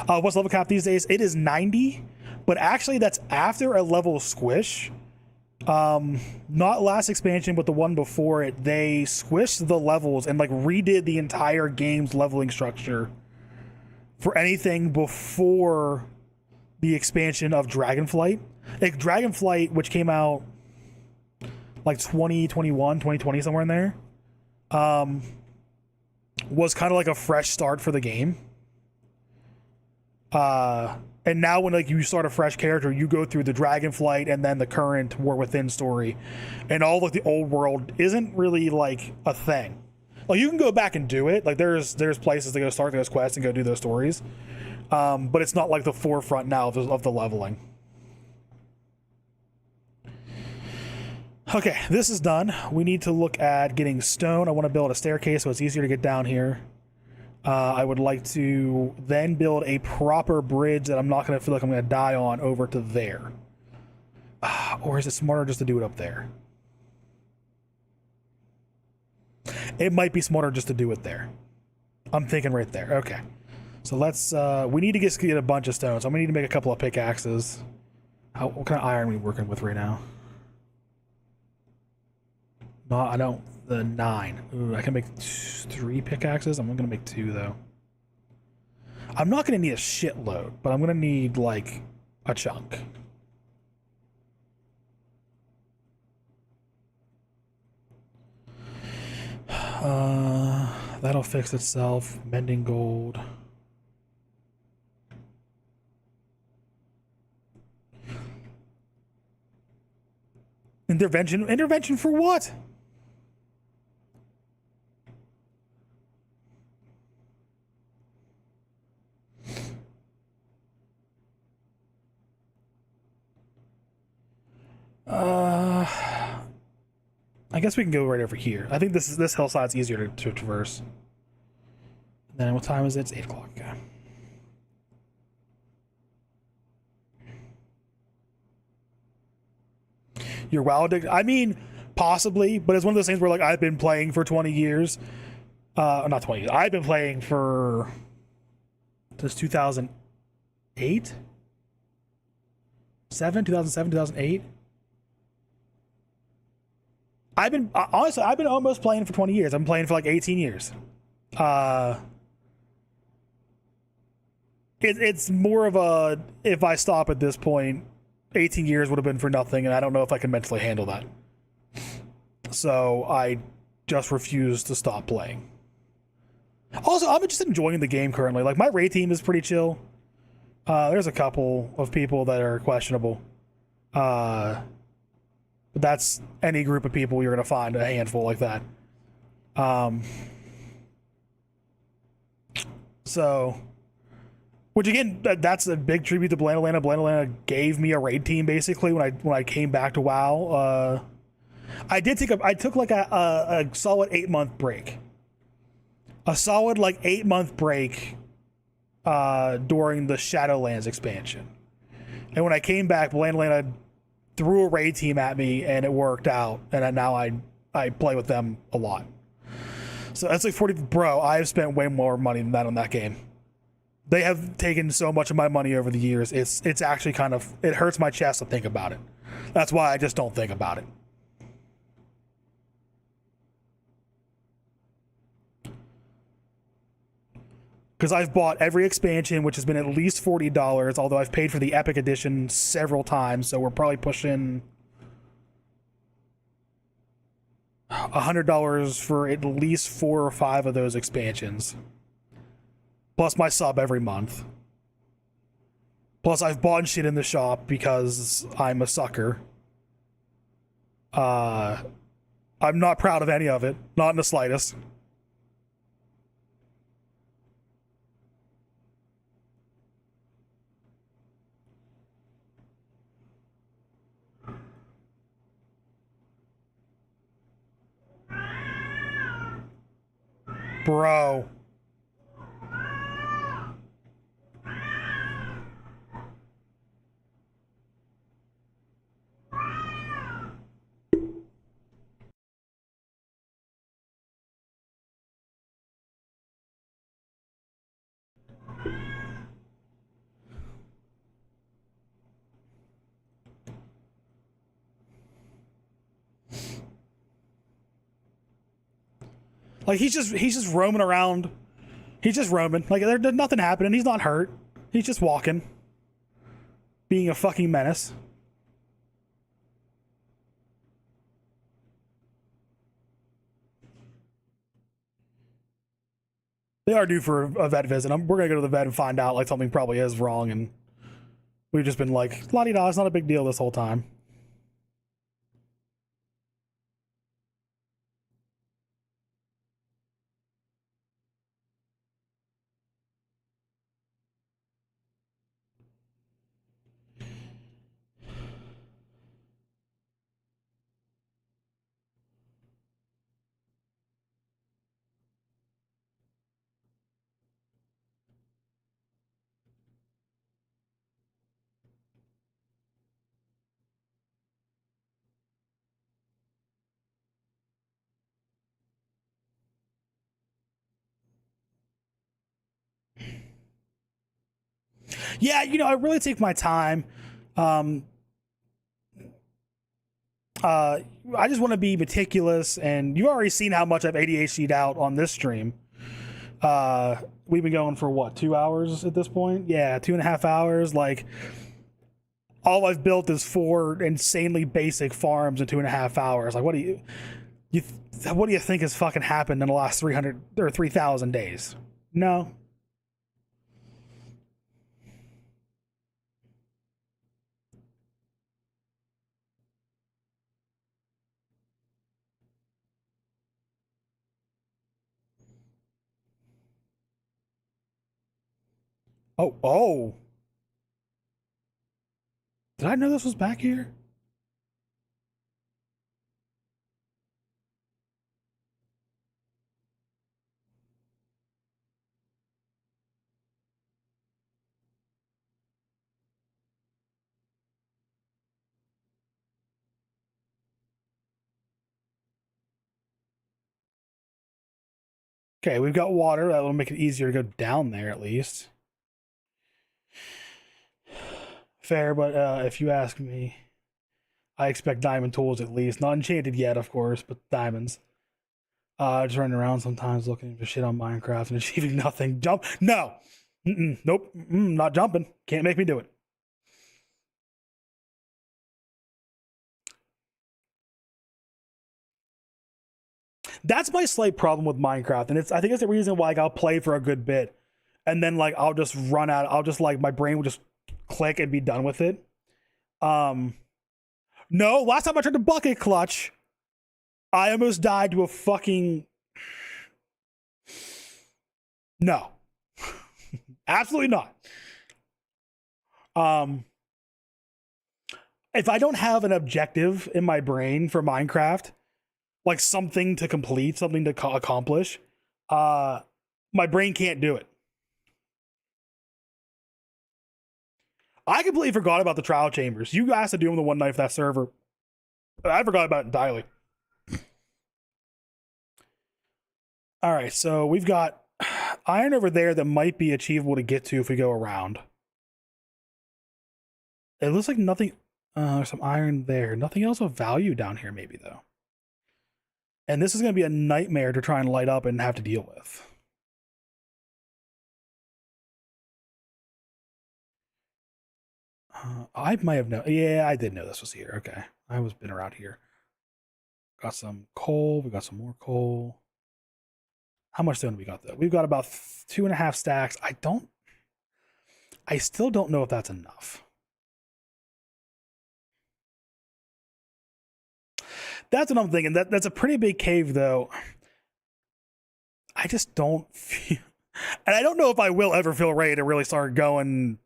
What's level cap these days? It is 90, but actually that's after a level squish. Not last expansion, but the one before it. They squished the levels and like redid the entire game's leveling structure for anything before the expansion of Dragonflight. Like Dragonflight, which came out like 2021, 2020, somewhere in there, was kind of like a fresh start for the game. And now when like you start a fresh character, you go through the Dragonflight and then the current War Within story, and all of the old world isn't really like a thing. Like, you can go back and do it. Like, there's places to go start those quests and go do those stories, but it's not like the forefront now of the leveling. Okay, this is done. We need to look at getting stone. I want to build a staircase so it's easier to get down here. I would like to then build a proper bridge that I'm not going to feel like I'm going to die on over to there. Or is it smarter just to do it up there? It might be smarter just to do it there. I'm thinking right there. Okay. So let's, we need to get a bunch of stones. I'm going to need to make a couple of pickaxes. What kind of iron are we working with right now? No, I don't. The 9. Ooh, I can make 3 pickaxes. I'm going to make 2, though. I'm not going to need a shitload, but I'm going to need, like, a chunk. That'll fix itself. Mending gold. Intervention? Intervention for what? I guess we can go right over here. I think this hillside's easier to traverse. Then what time is it? It's 8 o'clock. Okay. You're WoW addicted? I mean, possibly, but it's one of those things where like I've been playing for 20 years. Not 20 years. I've been playing for since 2008? 2007, 2008. I've been honestly, I've been almost playing for 20 years. I'm playing for like 18 years. It's more of a if I stop at this point, 18 years would have been for nothing, and I don't know if I can mentally handle that. So I just refuse to stop playing. Also, I'm just enjoying the game currently. Like my raid team is pretty chill. There's a couple of people that are questionable. But that's any group of people you're gonna find a handful like that. So, which again, that's a big tribute to Blandalana. Blandalana gave me a raid team basically when I came back to WoW. I took like a solid 8-month break. A solid like 8-month break during the Shadowlands expansion. And when I came back, Blandalana threw a raid team at me and it worked out. And now I play with them a lot. So that's like 40. Bro, I have spent way more money than that on that game. They have taken so much of my money over the years. It's actually kind of, it hurts my chest to think about it. That's why I just don't think about it. Because I've bought every expansion, which has been at least $40, although I've paid for the Epic Edition several times, so we're probably pushing $100 for at least 4 or 5 of those expansions. Plus my sub every month. Plus I've bought shit in the shop because I'm a sucker. I'm not proud of any of it, not in the slightest. Bro. Like he's just roaming around. He's just roaming. Like there's nothing happening. He's not hurt. He's just walking. Being a fucking menace. They are due for a vet visit. We're gonna go to the vet and find out like something probably is wrong, and we've just been like, la di da, it's not a big deal this whole time. Yeah, I really take my time. Um, I just want to be meticulous, and you've already seen how much I've ADHD'd out on this stream. We've been going for what, 2 hours at this point? Yeah, 2.5 hours. Like, all I've built is 4 insanely basic farms in 2.5 hours. Like, what do what do you think has fucking happened in the last 300 or 3,000 days? No. Oh. Did I know this was back here? Okay, we've got water. That will make it easier to go down there at least. Fair, but if you ask me, I expect diamond tools at least. Not enchanted yet, of course, but diamonds. Just running around sometimes looking for shit on Minecraft and achieving nothing. Jump? No. Nope. Not jumping. Can't make me do it. That's my slight problem with Minecraft, and I think it's the reason why I'll play for a good bit, and then I'll just run out. I'll just my brain will just click and be done with it. No, last time I tried to bucket clutch, I almost died to a fucking no. Absolutely not. If I don't have an objective in my brain for Minecraft, like something to complete, something to accomplish, my brain can't do it. I completely forgot about the trial chambers. You guys to do them the one night for that server. I forgot about it entirely. All right, so we've got iron over there that might be achievable to get to if we go around. It looks like nothing. There's some iron there. Nothing else of value down here, maybe, though. And this is going to be a nightmare to try and light up and have to deal with. I might have known. Yeah, I did know this was here. Okay. I was been around here. Got some coal. We got some more coal. How much stone we got, though? We've got about 2.5 stacks. I still don't know if that's enough. That's what I'm thinking. That's a pretty big cave, though. I just don't feel, and I don't know if I will ever feel ready to really start going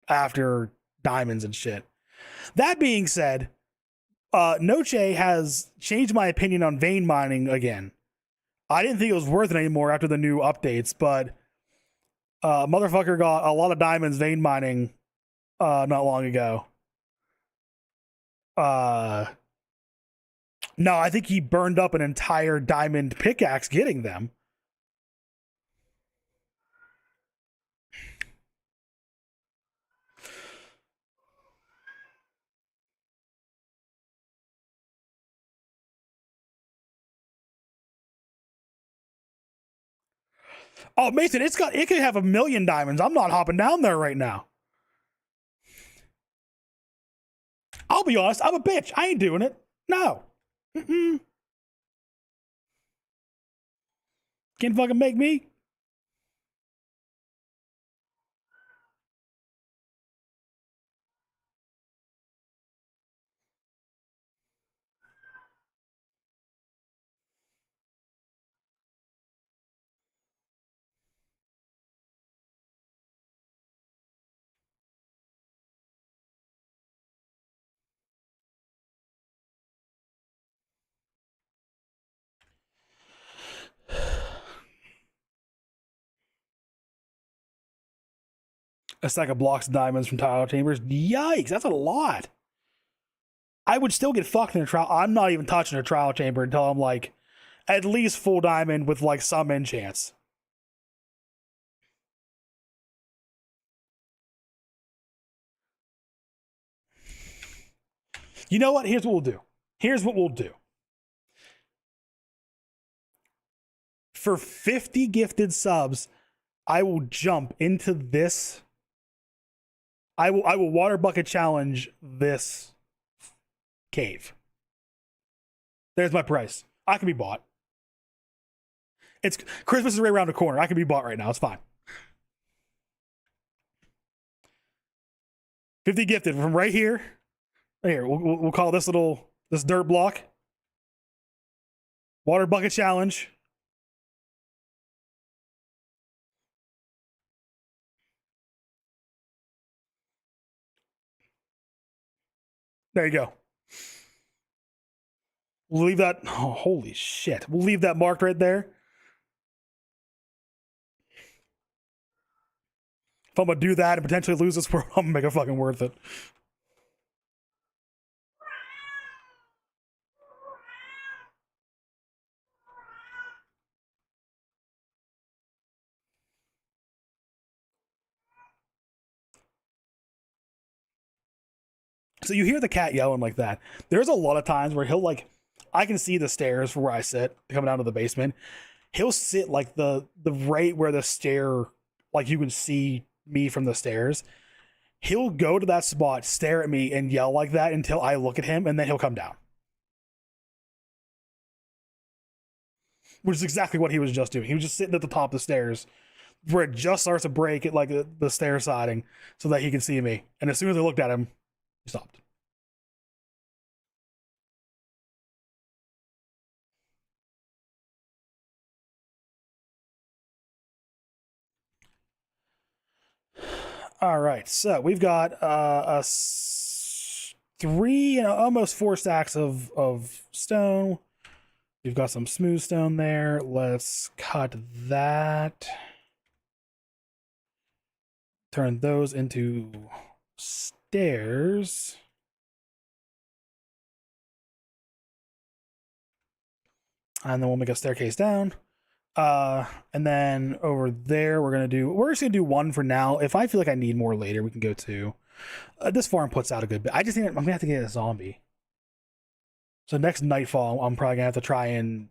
after diamonds and shit. That being said, Noche has changed my opinion on vein mining again. I didn't think it was worth it anymore after the new updates, but motherfucker got a lot of diamonds vein mining not long ago. No, I think he burned up an entire diamond pickaxe getting them. Oh, Mason, it could have 1,000,000 diamonds. I'm not hopping down there right now. I'll be honest, I'm a bitch. I ain't doing it. No. Can't fucking make me. A stack of blocks of diamonds from tile chambers. Yikes, that's a lot. I would still get fucked in a trial. I'm not even touching a trial chamber until I'm at least full diamond with some enchants. You know what? Here's what we'll do. Here's what we'll do. For 50 gifted subs, I will jump into this. I will water bucket challenge this cave. There's my price. I can be bought. It's Christmas is right around the corner. I can be bought right now. It's fine. 50 gifted from right here. Right here. We'll call this dirt block water bucket challenge. There you go. We'll leave that. Oh, holy shit. We'll leave that marked right there. If I'm gonna do that and potentially lose this world, I'm gonna make it fucking worth it. So you hear the cat yelling like that. There's a lot of times where he'll like, I can see the stairs from where I sit coming down to the basement. He'll sit like the right where the stair, like you can see me from the stairs. He'll go to that spot, stare at me, and yell like that until I look at him, and then he'll come down. Which is exactly what he was just doing. He was just sitting at the top of the stairs where it just starts to break at like the stair siding so that he can see me. And as soon as I looked at him, he stopped. All right, so we've got three, almost 4 stacks of stone. We've got some smooth stone there. Let's cut that. Turn those into stairs. And then we'll make a staircase down. And then over there, we're just gonna do one for now. If I feel like I need more later, we can go two. This farm puts out a good bit. I just think I'm gonna have to get a zombie. So next nightfall, I'm probably gonna have to try and.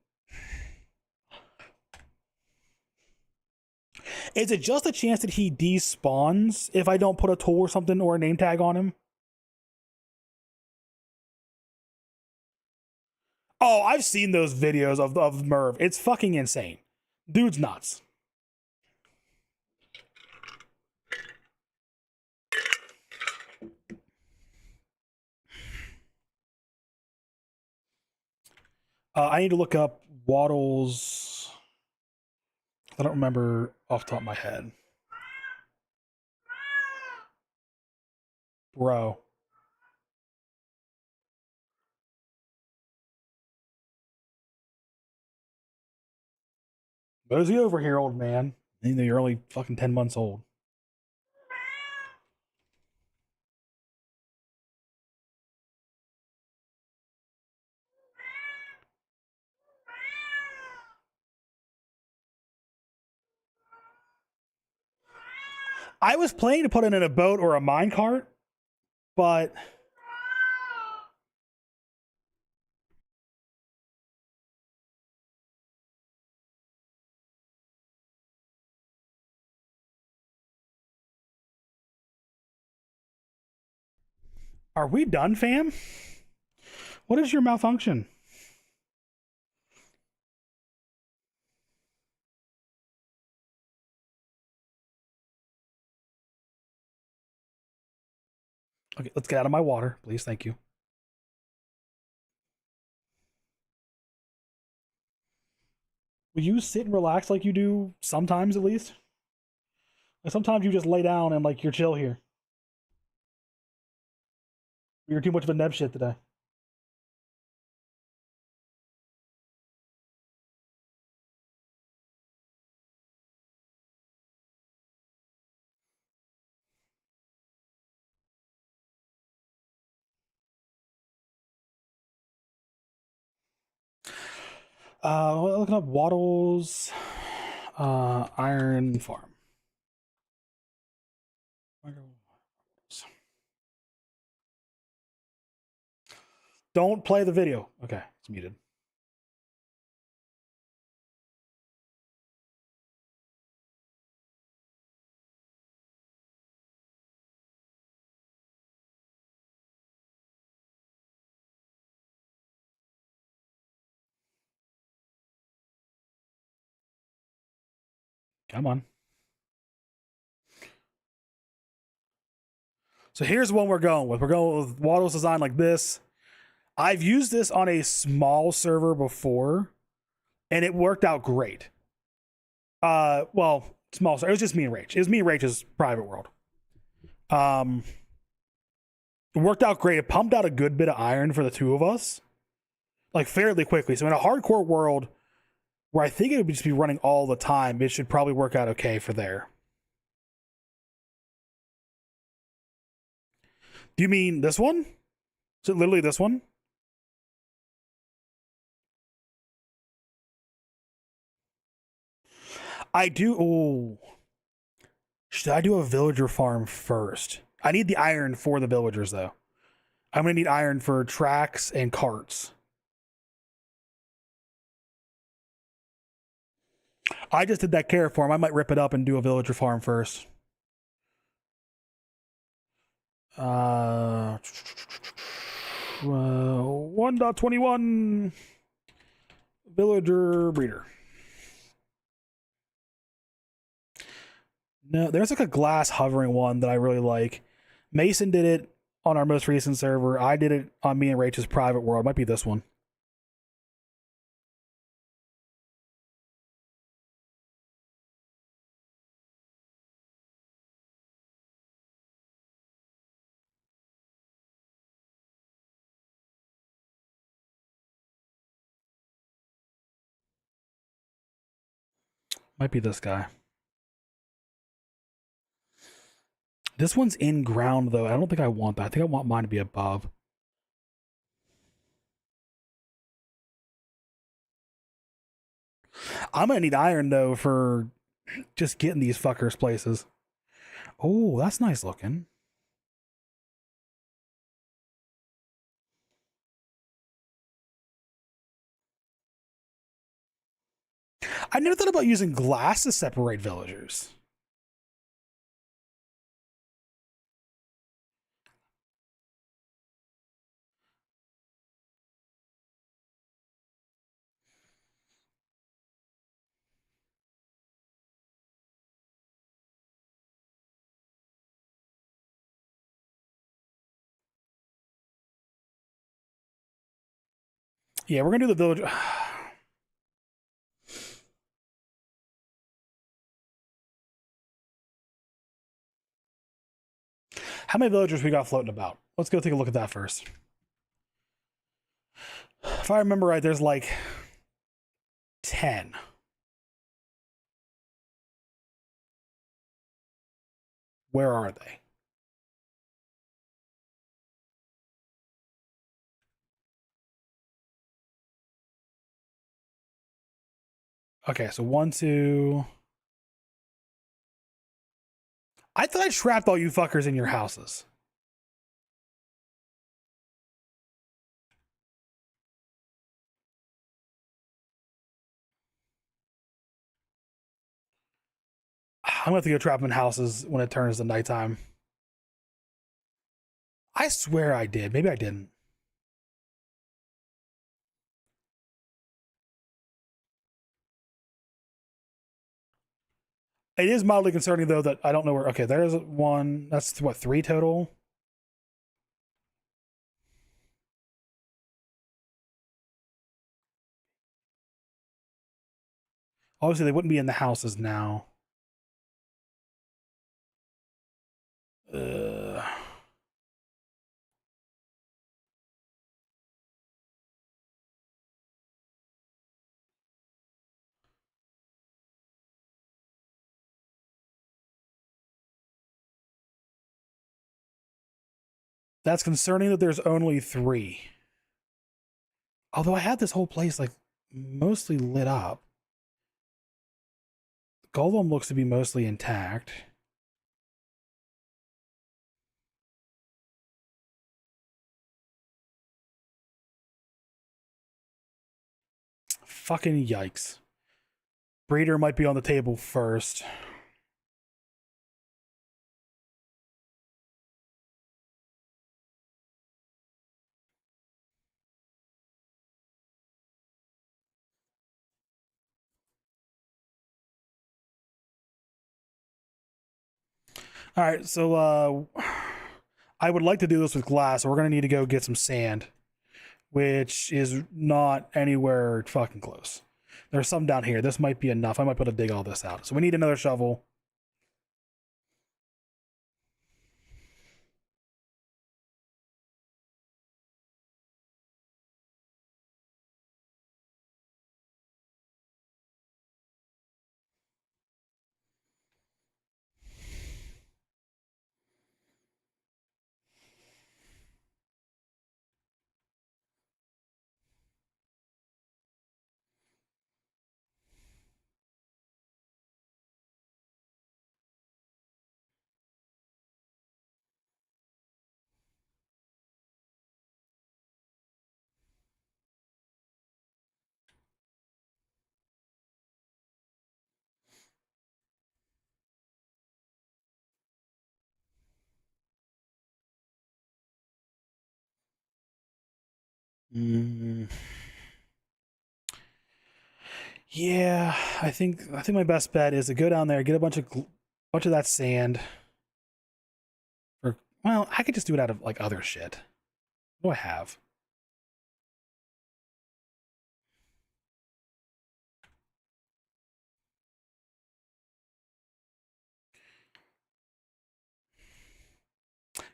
Is it just a chance that he despawns if I don't put a tool or something or a name tag on him? Oh, I've seen those videos of Merv. It's fucking insane. Dude's nuts. I need to look up Waddle's. I don't remember off the top of my head. Bro. Mosey over here, old man. You know you're only fucking 10 months old. I was planning to put it in a boat or a minecart, but are we done, fam? What is your malfunction? Okay, let's get out of my water, please. Thank you. Will you sit and relax like you do sometimes, at least? Like sometimes you just lay down and like you're chill here. You're too much of a neb shit today. Looking up Waddle's iron farm. Don't play the video. Okay, it's muted. Come on. So here's one we're going with. We're going with Waddle's design like this. I've used this on a small server before, and it worked out great. Well, small server. It was just me and Rach. It was me and Rach's private world. It worked out great. It pumped out a good bit of iron for the two of us, like fairly quickly. So in a hardcore world where I think it would just be running all the time, it should probably work out okay for there. Do you mean this one? Is it literally this one? I do. Oh, should I do a villager farm first? I need the iron for the villagers, though. I'm gonna need iron for tracks and carts. I just did that care farm. I might rip it up and do a villager farm first. 1.21 villager breeder. No, there's like a glass hovering one that I really like. Mason did it on our most recent server. I did it on me and Rach's private world. It might be this one. Might be this guy. This one's in ground, though. I don't think I want that. I think I want mine to be above. I'm going to need iron, though, for just getting these fuckers places. Oh, that's nice looking. I never thought about using glass to separate villagers. Yeah, we're going to do the village. How many villagers we got floating about? Let's go take a look at that first. If I remember right, there's like 10. Where are they? Okay, so 1, 2. I thought I trapped all you fuckers in your houses. I'm gonna have to go trap them in houses when it turns to nighttime. I swear I did. Maybe I didn't. It is mildly concerning though that I don't know where. Okay, there's one. That's what, 3 total. Obviously, they wouldn't be in the houses now. Uh, that's concerning that there's only 3. Although I had this whole place like mostly lit up. Golem looks to be mostly intact. Fucking yikes. Breeder might be on the table first. All right, so I would like to do this with glass, so we're gonna need to go get some sand, which is not anywhere fucking close. There's some down here. This might be enough. I might be able to dig all this out. So we need another shovel. Mm. Yeah, I think my best bet is to go down there, get a bunch of that sand. Or well, I could just do it out of like other shit. What do I have?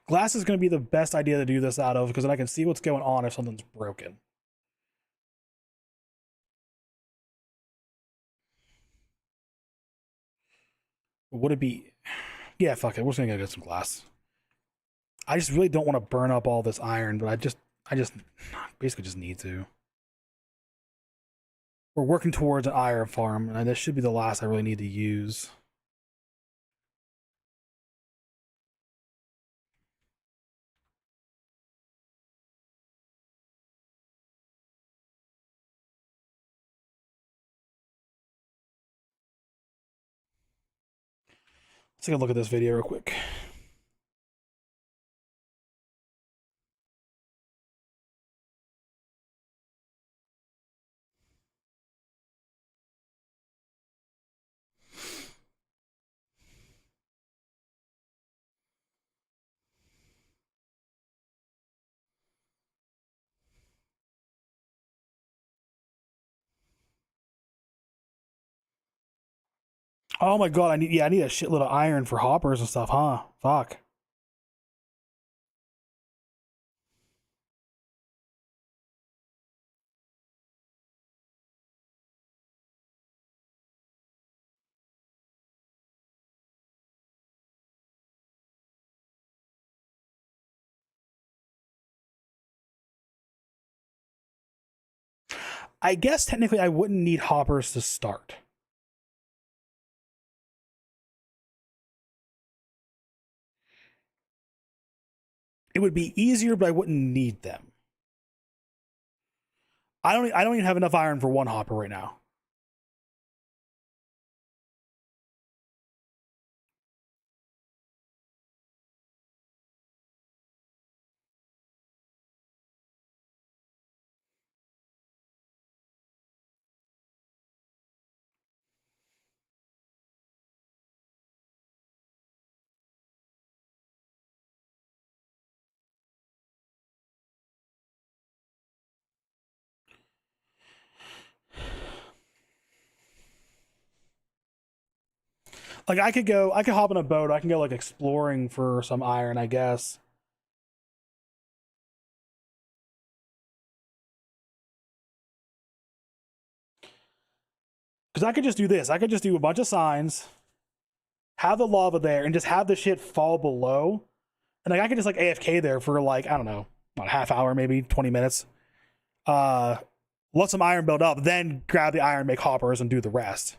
Glass is going to be the best idea to do this out of because then I can see what's going on if something's broken. But would it be? Yeah, fuck it. We're just gonna go get some glass. I just really don't want to burn up all this iron, but I just basically just need to. We're working towards an iron farm, and this should be the last I really need to use. Let's take a look at this video real quick. Oh my god, I need a shitload of iron for hoppers and stuff, huh? Fuck. I guess technically I wouldn't need hoppers to start. It would be easier, but I wouldn't need them. I don't even have enough iron for one hopper right now. Like I could hop on a boat. I can go like exploring for some iron, I guess. Because I could just do this. I could just do a bunch of signs, have the lava there, and just have the shit fall below. And like I could just like AFK there for like I don't know, about a half hour, maybe 20 minutes. Uh, let some iron build up, then grab the iron, make hoppers, and do the rest.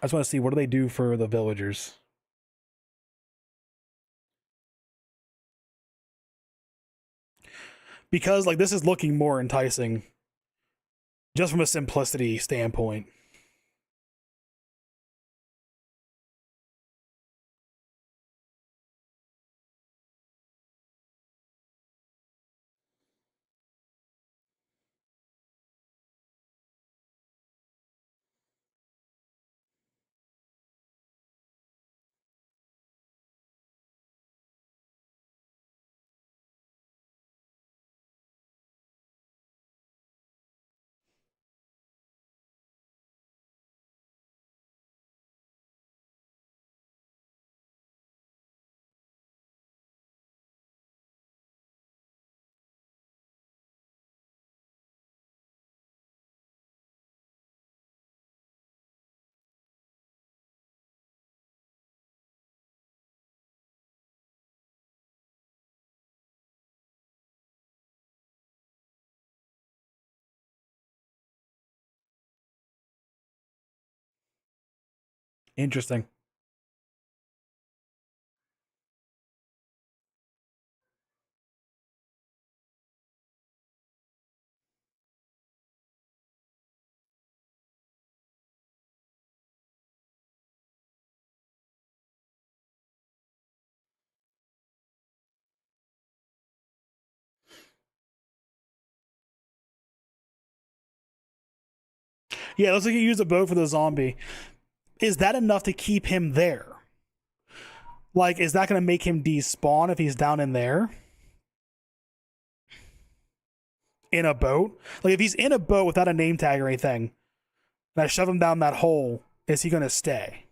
I just want to see what do they do for the villagers. because like this is looking more enticing just from a simplicity standpoint. Interesting. Yeah, looks like you use a bow for the zombie. Is that enough to keep him there? Like, is that going to make him despawn if he's down in there? In a boat? Like, if he's in a boat without a name tag or anything, and I shove him down that hole, is he going to stay?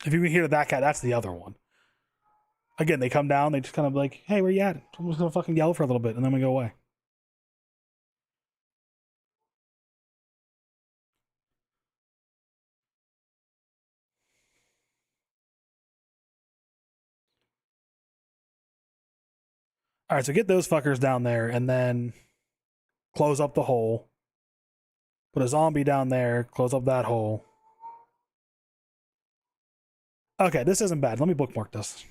If you can hear that cat, that's the other one. Again, they come down, they just kind of like, hey, where you at? I'm just going to fucking yell for a little bit, and then we go away. All right, so get those fuckers down there, and then close up the hole. Put a zombie down there, close up that hole. Okay, this isn't bad. Let me bookmark this.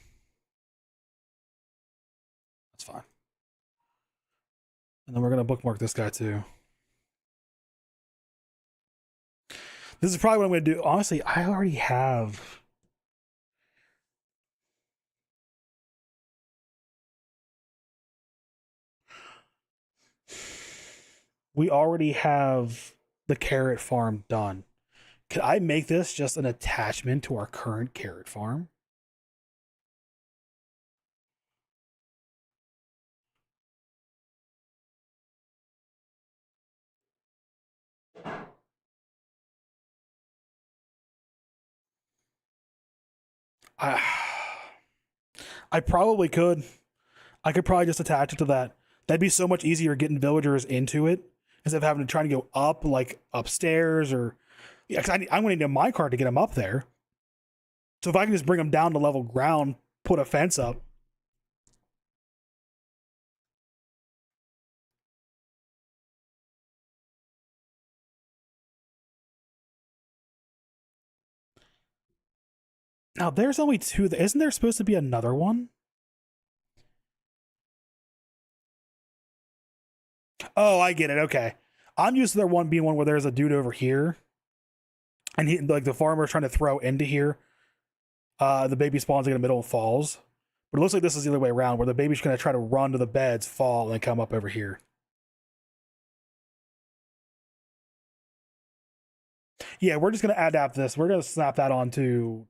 That's fine. And then we're going to bookmark this guy too. This is probably what I'm going to do. Honestly, I already have. We already have the carrot farm done. Could I make this just an attachment to our current carrot farm? I I probably could. I could probably just attach it to that. That'd be so much easier getting villagers into it instead of having to try to go up like upstairs or yeah. Because I'm going to need a minecart to get them up there. So if I can just bring them down to level ground, put a fence up. Now there's only two. Isn't there supposed to be another one? Oh, I get it. Okay, I'm used to there one being one where there's a dude over here, and he like the farmer's trying to throw into here. The baby spawns like in the middle and falls. But it looks like this is the other way around, where the baby's going to try to run to the beds, fall, and then come up over here. Yeah, we're just going to adapt this. We're going to snap that onto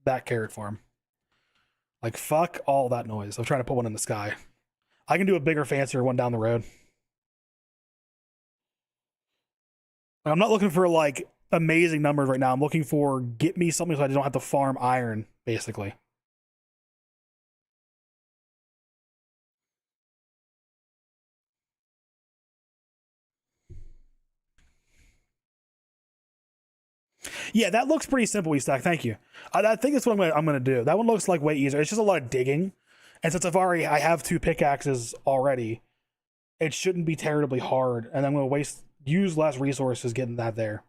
that carrot farm. Like, fuck all that noise. I'm trying to put one in the sky. I can do a bigger, fancier one down the road. I'm not looking for, like, amazing numbers right now. I'm looking for get me something so I don't have to farm iron, basically. Yeah, that looks pretty simple, Stack. Thank you. I think that's what I'm gonna do. That one looks like way easier. It's just a lot of digging, and since I have two pickaxes already, it shouldn't be terribly hard. And I'm gonna use less resources getting that there.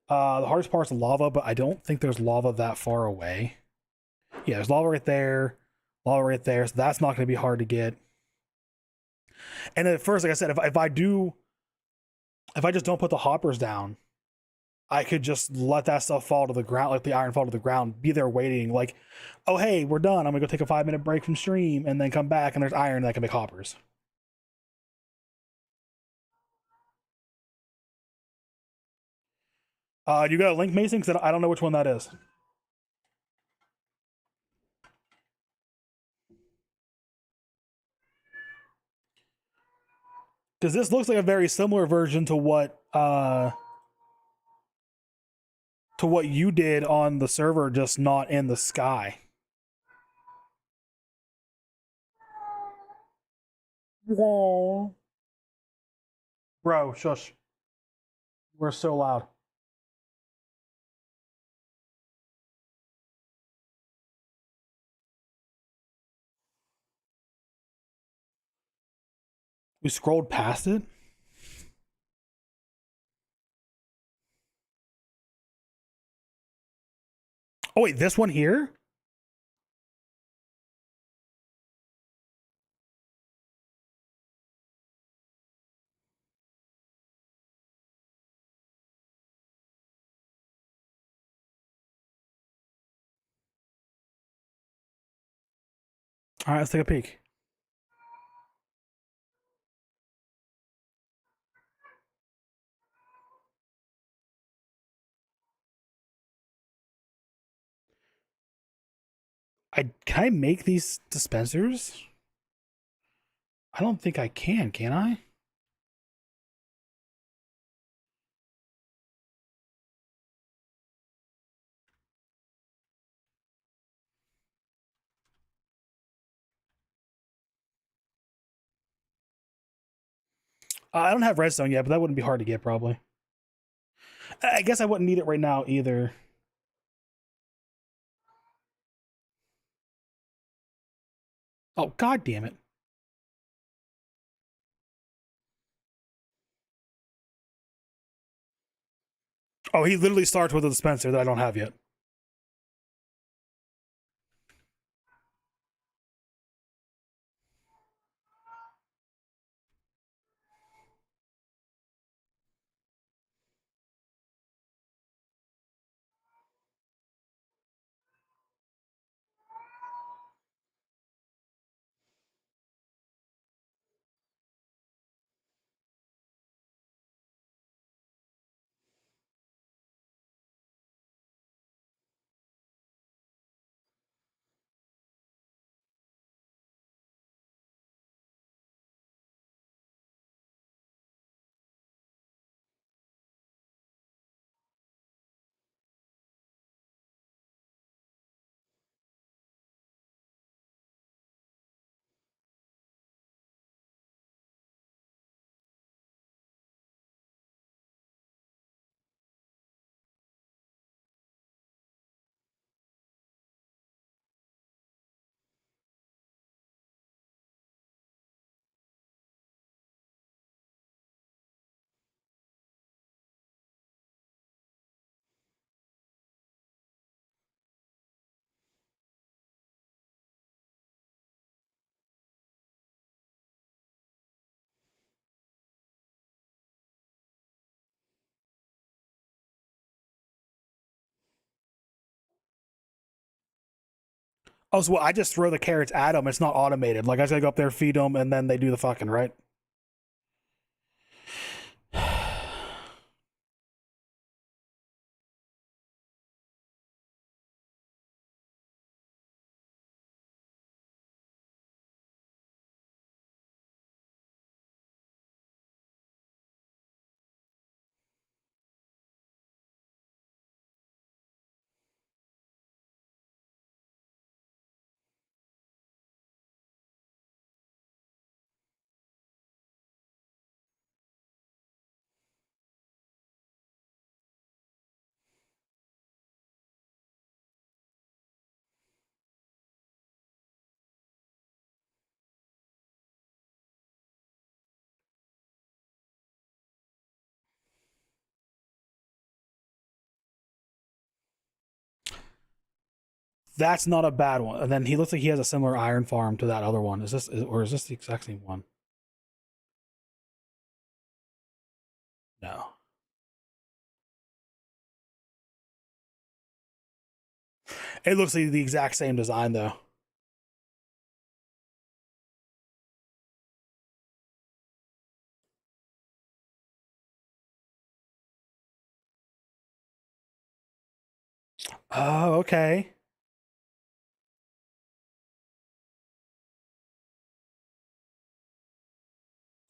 The hardest part's lava, but I don't think there's lava that far away. Yeah, there's lava right there, so that's not gonna be hard to get. And at first, like I said, if I just don't put the hoppers down, I could just let that stuff fall to the ground, like the iron fall to the ground, be there waiting, like, oh hey, we're done. I'm gonna go take a 5 minute break from stream and then come back and there's iron that can make hoppers. You got a link, Mason? Because I don't know which one that is. Because this looks like a very similar version to what you did on the server, just not in the sky. Whoa. Bro, shush. We're so loud. We scrolled past it. Oh wait, this one here? All right, let's take a peek. Can I make these dispensers? I don't think I can I? I don't have redstone yet, but that wouldn't be hard to get probably. I guess I wouldn't need it right now either. Oh, god damn it. Oh, he literally starts with a dispenser that I don't have yet. Oh, so I just throw the carrots at them. It's not automated. Like I just gotta go up there, feed them, and then they do the fucking right. That's not a bad one. And then he looks like he has a similar iron farm to that other one. Is this, or is this the exact same one? No. It looks like the exact same design though. Oh, okay.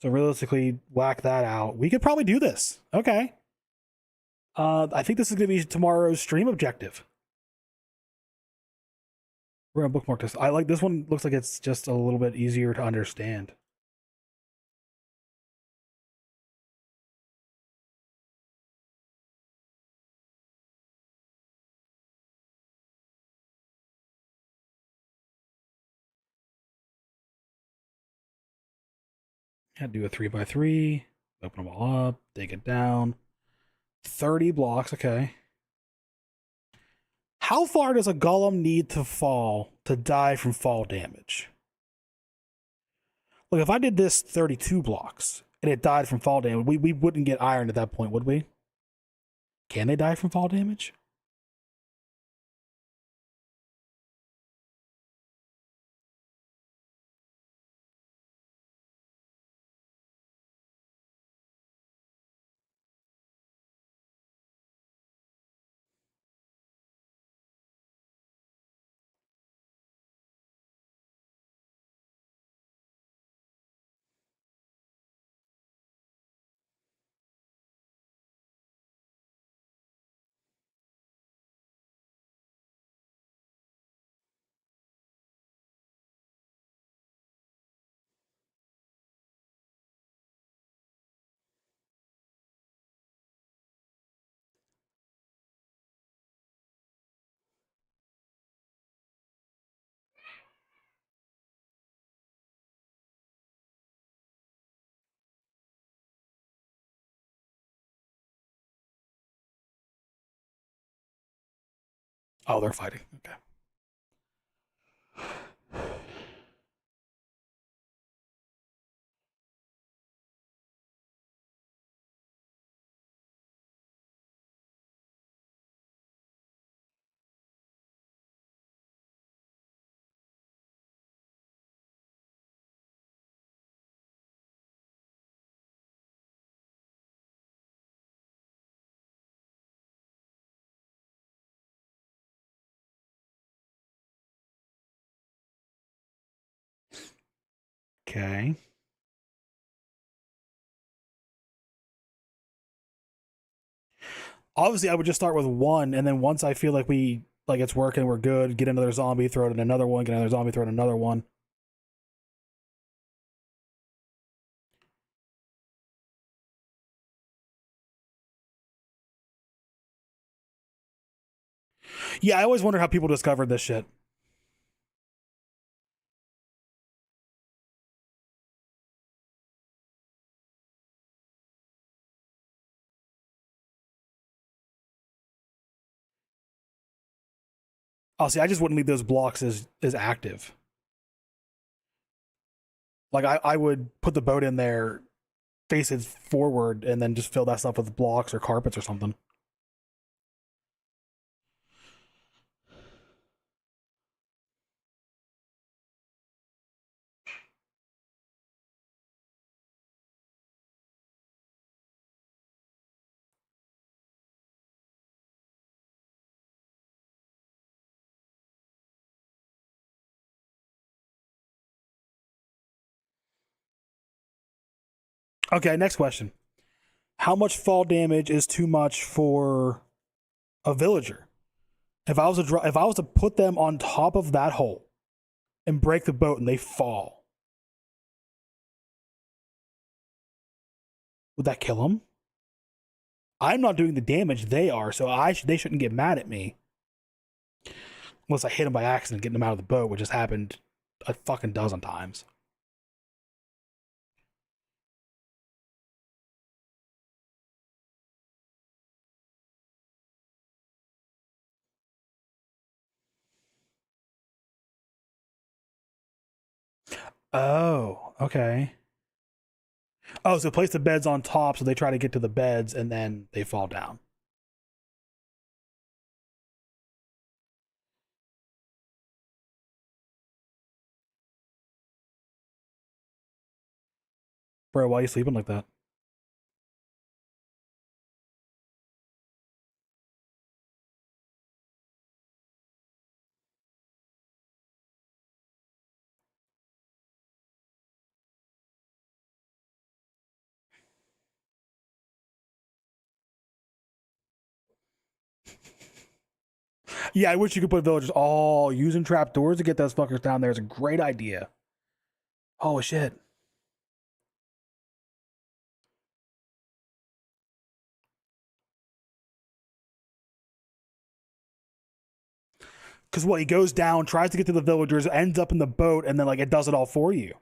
So realistically, whack that out. We could probably do this. Okay. I think this is going to be tomorrow's stream objective. We're gonna bookmark this. I like this one. Looks like it's just a little bit easier to understand. Yeah, do a 3x3. Open them all up. Dig it down. 30 blocks. Okay. How far does a golem need to fall to die from fall damage? Look, if I did this 32 blocks and it died from fall damage, we wouldn't get iron at that point, would we? Can they die from fall damage? Oh, they're fighting. Okay. Okay. Obviously, I would just start with one, and then once I feel like it's working, we're good. Get another zombie, throw it in another one. Get another zombie, throw it in another one. Yeah, I always wonder how people discovered this shit. Oh, see, I just wouldn't leave those blocks as active. Like I would put the boat in there, face it forward, and then just fill that stuff with blocks or carpets or something. Okay, next question. How much fall damage is too much for a villager? If I was to put them on top of that hole and break the boat and they fall, would that kill them? I'm not doing the damage; they are, so they shouldn't get mad at me unless I hit them by accident, getting them out of the boat, which has happened a fucking dozen times. Oh, okay. Oh, so place the beds on top so they try to get to the beds and then they fall down. Bro, why are you sleeping like that? Yeah, I wish you could put villagers all using trapdoors to get those fuckers down there is a great idea. Oh shit. Because what, he goes down, tries to get to the villagers, ends up in the boat, and then like it does it all for you.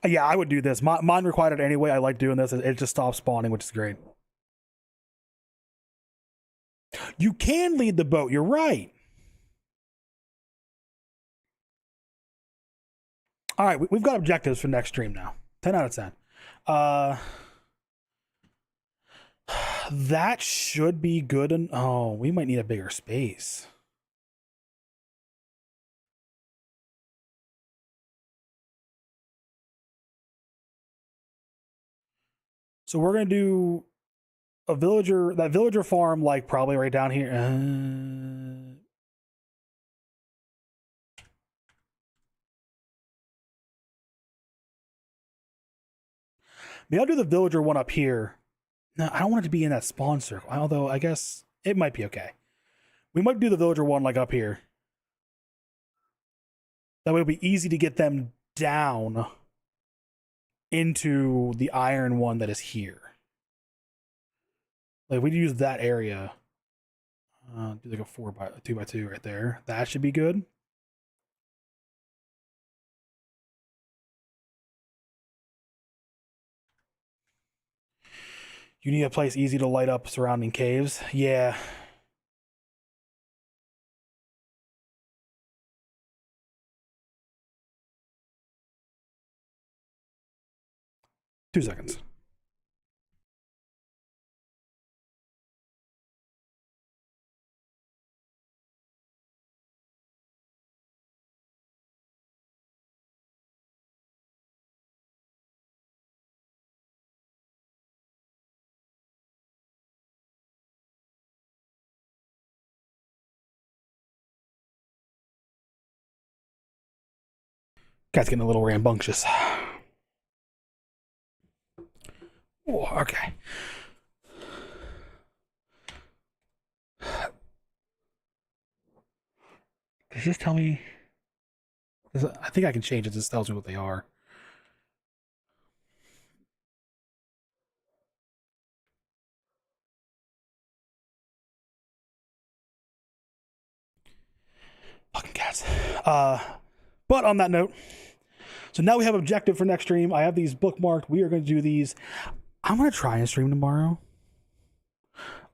Yeah, I would do this. Mine required it anyway. I like doing this. It just stops spawning, which is great. You can lead the boat. You're right. All right, we've got objectives for next stream now. 10 out of 10. Uh, that should be good. And oh, we might need a bigger space. So we're gonna do that villager farm, like probably right down here. Maybe I'll do the villager one up here. No, I don't want it to be in that spawn circle. Although I guess it might be okay. We might do the villager one like up here. That way it'll be easy to get them down into the iron one that is here. Like we use that area. Do like a 2x2 right there. That should be good. You need a place easy to light up surrounding caves. Yeah. Two seconds. Guy's getting a little rambunctious. Oh, okay. Does this tell me? I think I can change it. This tells me what they are. Fucking cats. But on that note, so now we have objective for next stream. I have these bookmarked. We are going to do these. I'm going to try and stream tomorrow.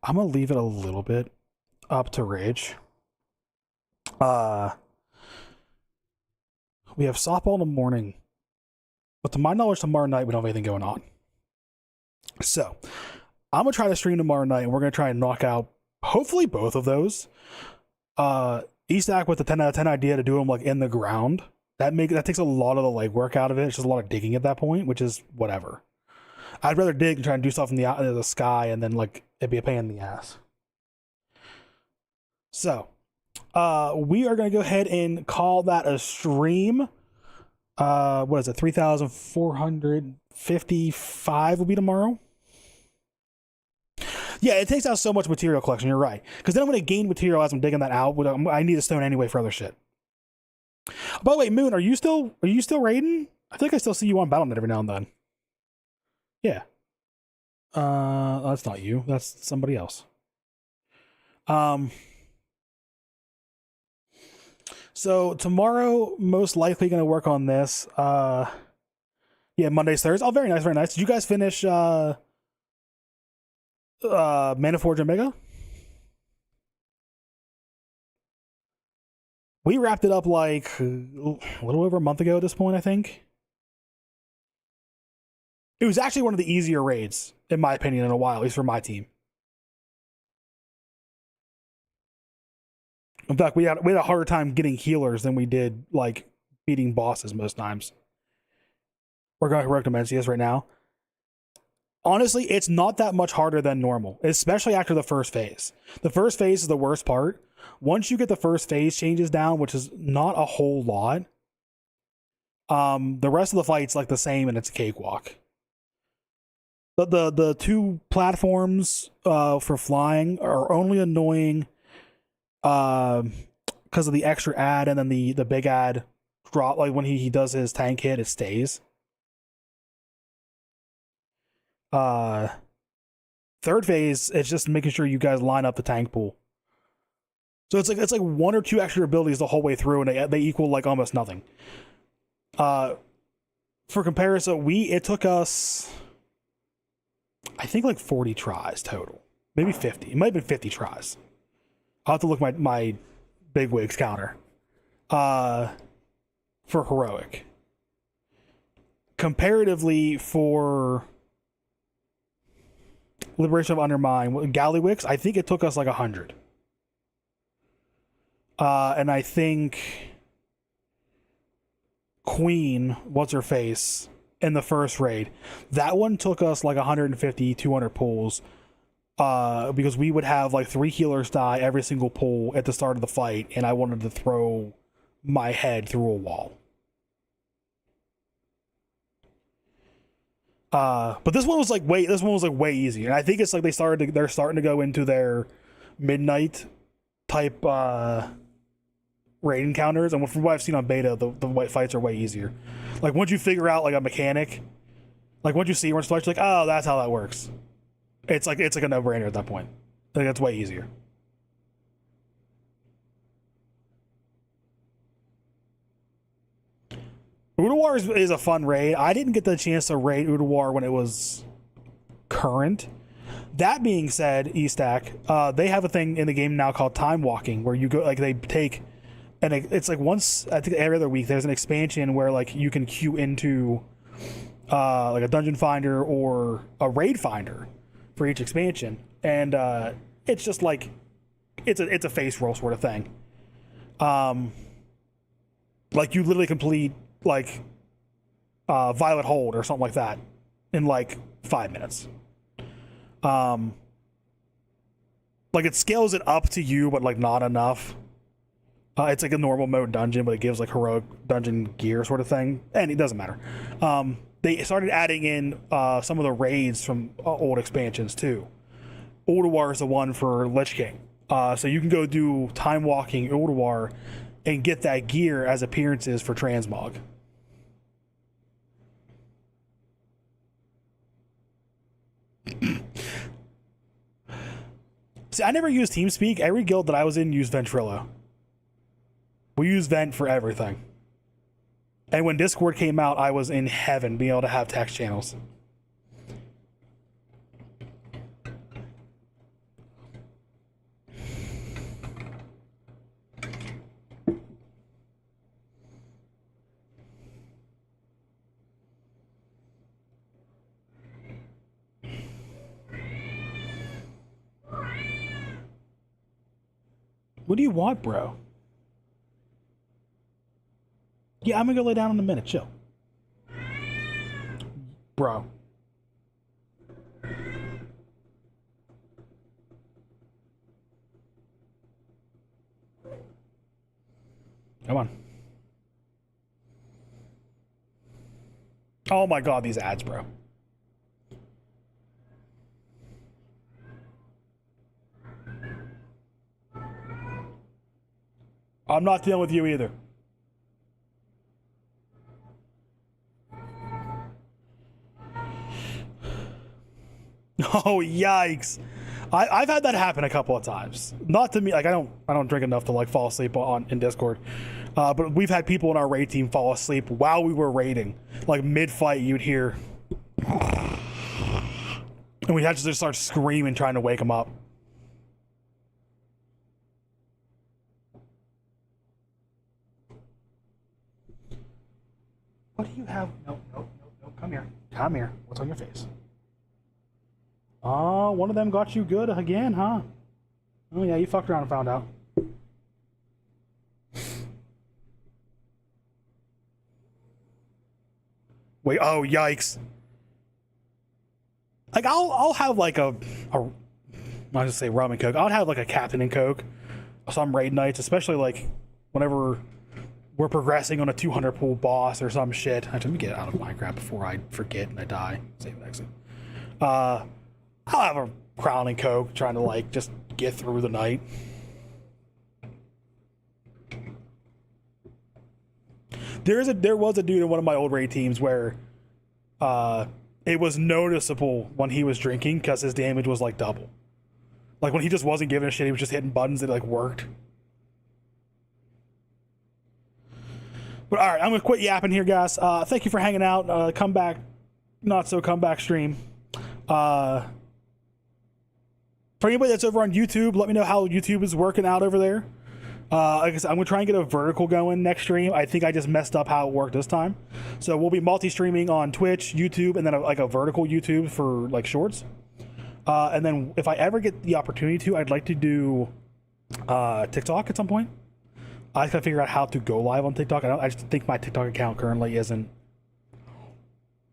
I'm going to leave it a little bit up to Rage. We have softball in the morning, but to my knowledge, tomorrow night we don't have anything going on. So I'm gonna try to stream tomorrow night, and we're gonna try and knock out hopefully both of those. Eastack with the 10 out of 10 idea to do them like in the ground. That takes a lot of the legwork out of it. It's just a lot of digging at that point, which is whatever. I'd rather dig and try and do stuff in the sky, and then like it'd be a pain in the ass. So we are going to go ahead and call that a stream. What is it? 3,455 will be tomorrow. Yeah, it takes out so much material collection. You're right. Because then I'm going to gain material as I'm digging that out. I need a stone anyway for other shit. By the way, Moon, are you still raiding? I think I still see you on BattleNet every now and then. Yeah. That's not you. That's somebody else. So tomorrow, most likely going to work on this. Yeah, Mondays, Thursdays. Oh, very nice, very nice. Did you guys finish Maniforge Omega? We wrapped it up like a little over a month ago at this point, I think. It was actually one of the easier raids, in my opinion, in a while, at least for my team. In fact, we had a harder time getting healers than we did like beating bosses most times. We're going heroic Dimensius right now. Honestly, it's not that much harder than normal, especially after the first phase. The first phase is the worst part. Once you get the first phase changes down, which is not a whole lot, the rest of the fight's like the same and it's a cakewalk. The two platforms for flying are only annoying because of the extra ad, and then the big ad drop, like when he does his tank hit, it stays. Third phase, it's just making sure you guys line up the tank pool. So it's like one or two extra abilities the whole way through, and they equal like almost nothing. For comparison, it took us, I think, like 40 tries total, maybe 50. It might have been 50 tries. I'll have to look my big wigs counter. For heroic, comparatively for Liberation of Undermine, Gallywix, I think it took us like 100. And I think Queen, what's her face, in the first raid, that one took us like 150, 200 pulls. Because we would have like 3 healers die every single pull at the start of the fight, and I wanted to throw my head through a wall. But this one was like way easier, and I think it's like they're starting to go into their midnight type raid encounters, and from what I've seen on beta, the white fights are way easier. Like once you figure out like a mechanic, like once you see orange fights, you're like, oh, that's how that works. It's like a no-brainer at that point. I think that's way easier. Udawar is a fun raid. I didn't get the chance to raid Udawar when it was current. That being said, Estac, they have a thing in the game now called time walking, where you go, like they take, and it's like once, I think every other week, there's an expansion where like you can queue into like a dungeon finder or a raid finder for each expansion, and it's just like it's a face roll sort of thing. Like you literally complete like Violet Hold or something like that in like 5 minutes. Like it scales it up to you, but like not enough. It's like a normal mode dungeon, but it gives like heroic dungeon gear sort of thing, and it doesn't matter. They started adding in some of the raids from old expansions too. Ulduar is the one for Lich King, so you can go do time walking Ulduar and get that gear as appearances for Transmog. See, I never used TeamSpeak. Every guild that I was in used Ventrilo. We use Vent for everything. And when Discord came out, I was in heaven being able to have text channels. What do you want, bro? Yeah, I'm gonna go lay down in a minute. Chill. Bro. Come on. Oh my god, these ads, bro. I'm not dealing with you either. Oh, yikes. I've had that happen a couple of times. Not to me, like I don't drink enough to like fall asleep in Discord. But we've had people in our raid team fall asleep while we were raiding. Like mid-fight, you'd hear, and we had to just start screaming, trying to wake them up. What do you have? No. Come here. Come here. What's on your face? Oh, one of them got you good again, huh? Oh yeah, you fucked around and found out. Wait, oh yikes. Like I'll have like a I just say rum and coke. I'll have like a captain and coke some raid nights, especially like whenever we're progressing on a 200 pool boss or some shit. Actually, let me get out of Minecraft before I forget and I die. Save and exit. I'll have a crown and coke trying to like just get through the night. There was a dude in one of my old raid teams where it was noticeable when he was drinking because his damage was like double. Like when he just wasn't giving a shit, he was just hitting buttons that like worked. But all right, I'm gonna quit yapping here, guys. Thank you for hanging out. Come back, not so comeback stream. For anybody that's over on YouTube, let me know how YouTube is working out over there. Like I said, I'm gonna try and get a vertical going next stream. I think I just messed up how it worked this time. So we'll be multi-streaming on Twitch, YouTube, and then like a vertical YouTube for like shorts. And then if I ever get the opportunity to, I'd like to do TikTok at some point. I just gotta figure out how to go live on TikTok. I just think my TikTok account currently isn't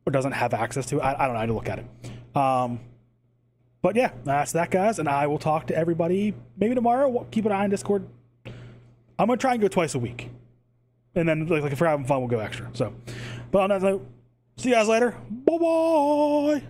or doesn't have access to it. I don't know. I need to look at it. But yeah, that's that, guys. And I will talk to everybody maybe tomorrow. Keep an eye on Discord. I'm gonna try and go twice a week, and then like if we're having fun, we'll go extra. So, but on that note, see you guys later. Bye bye.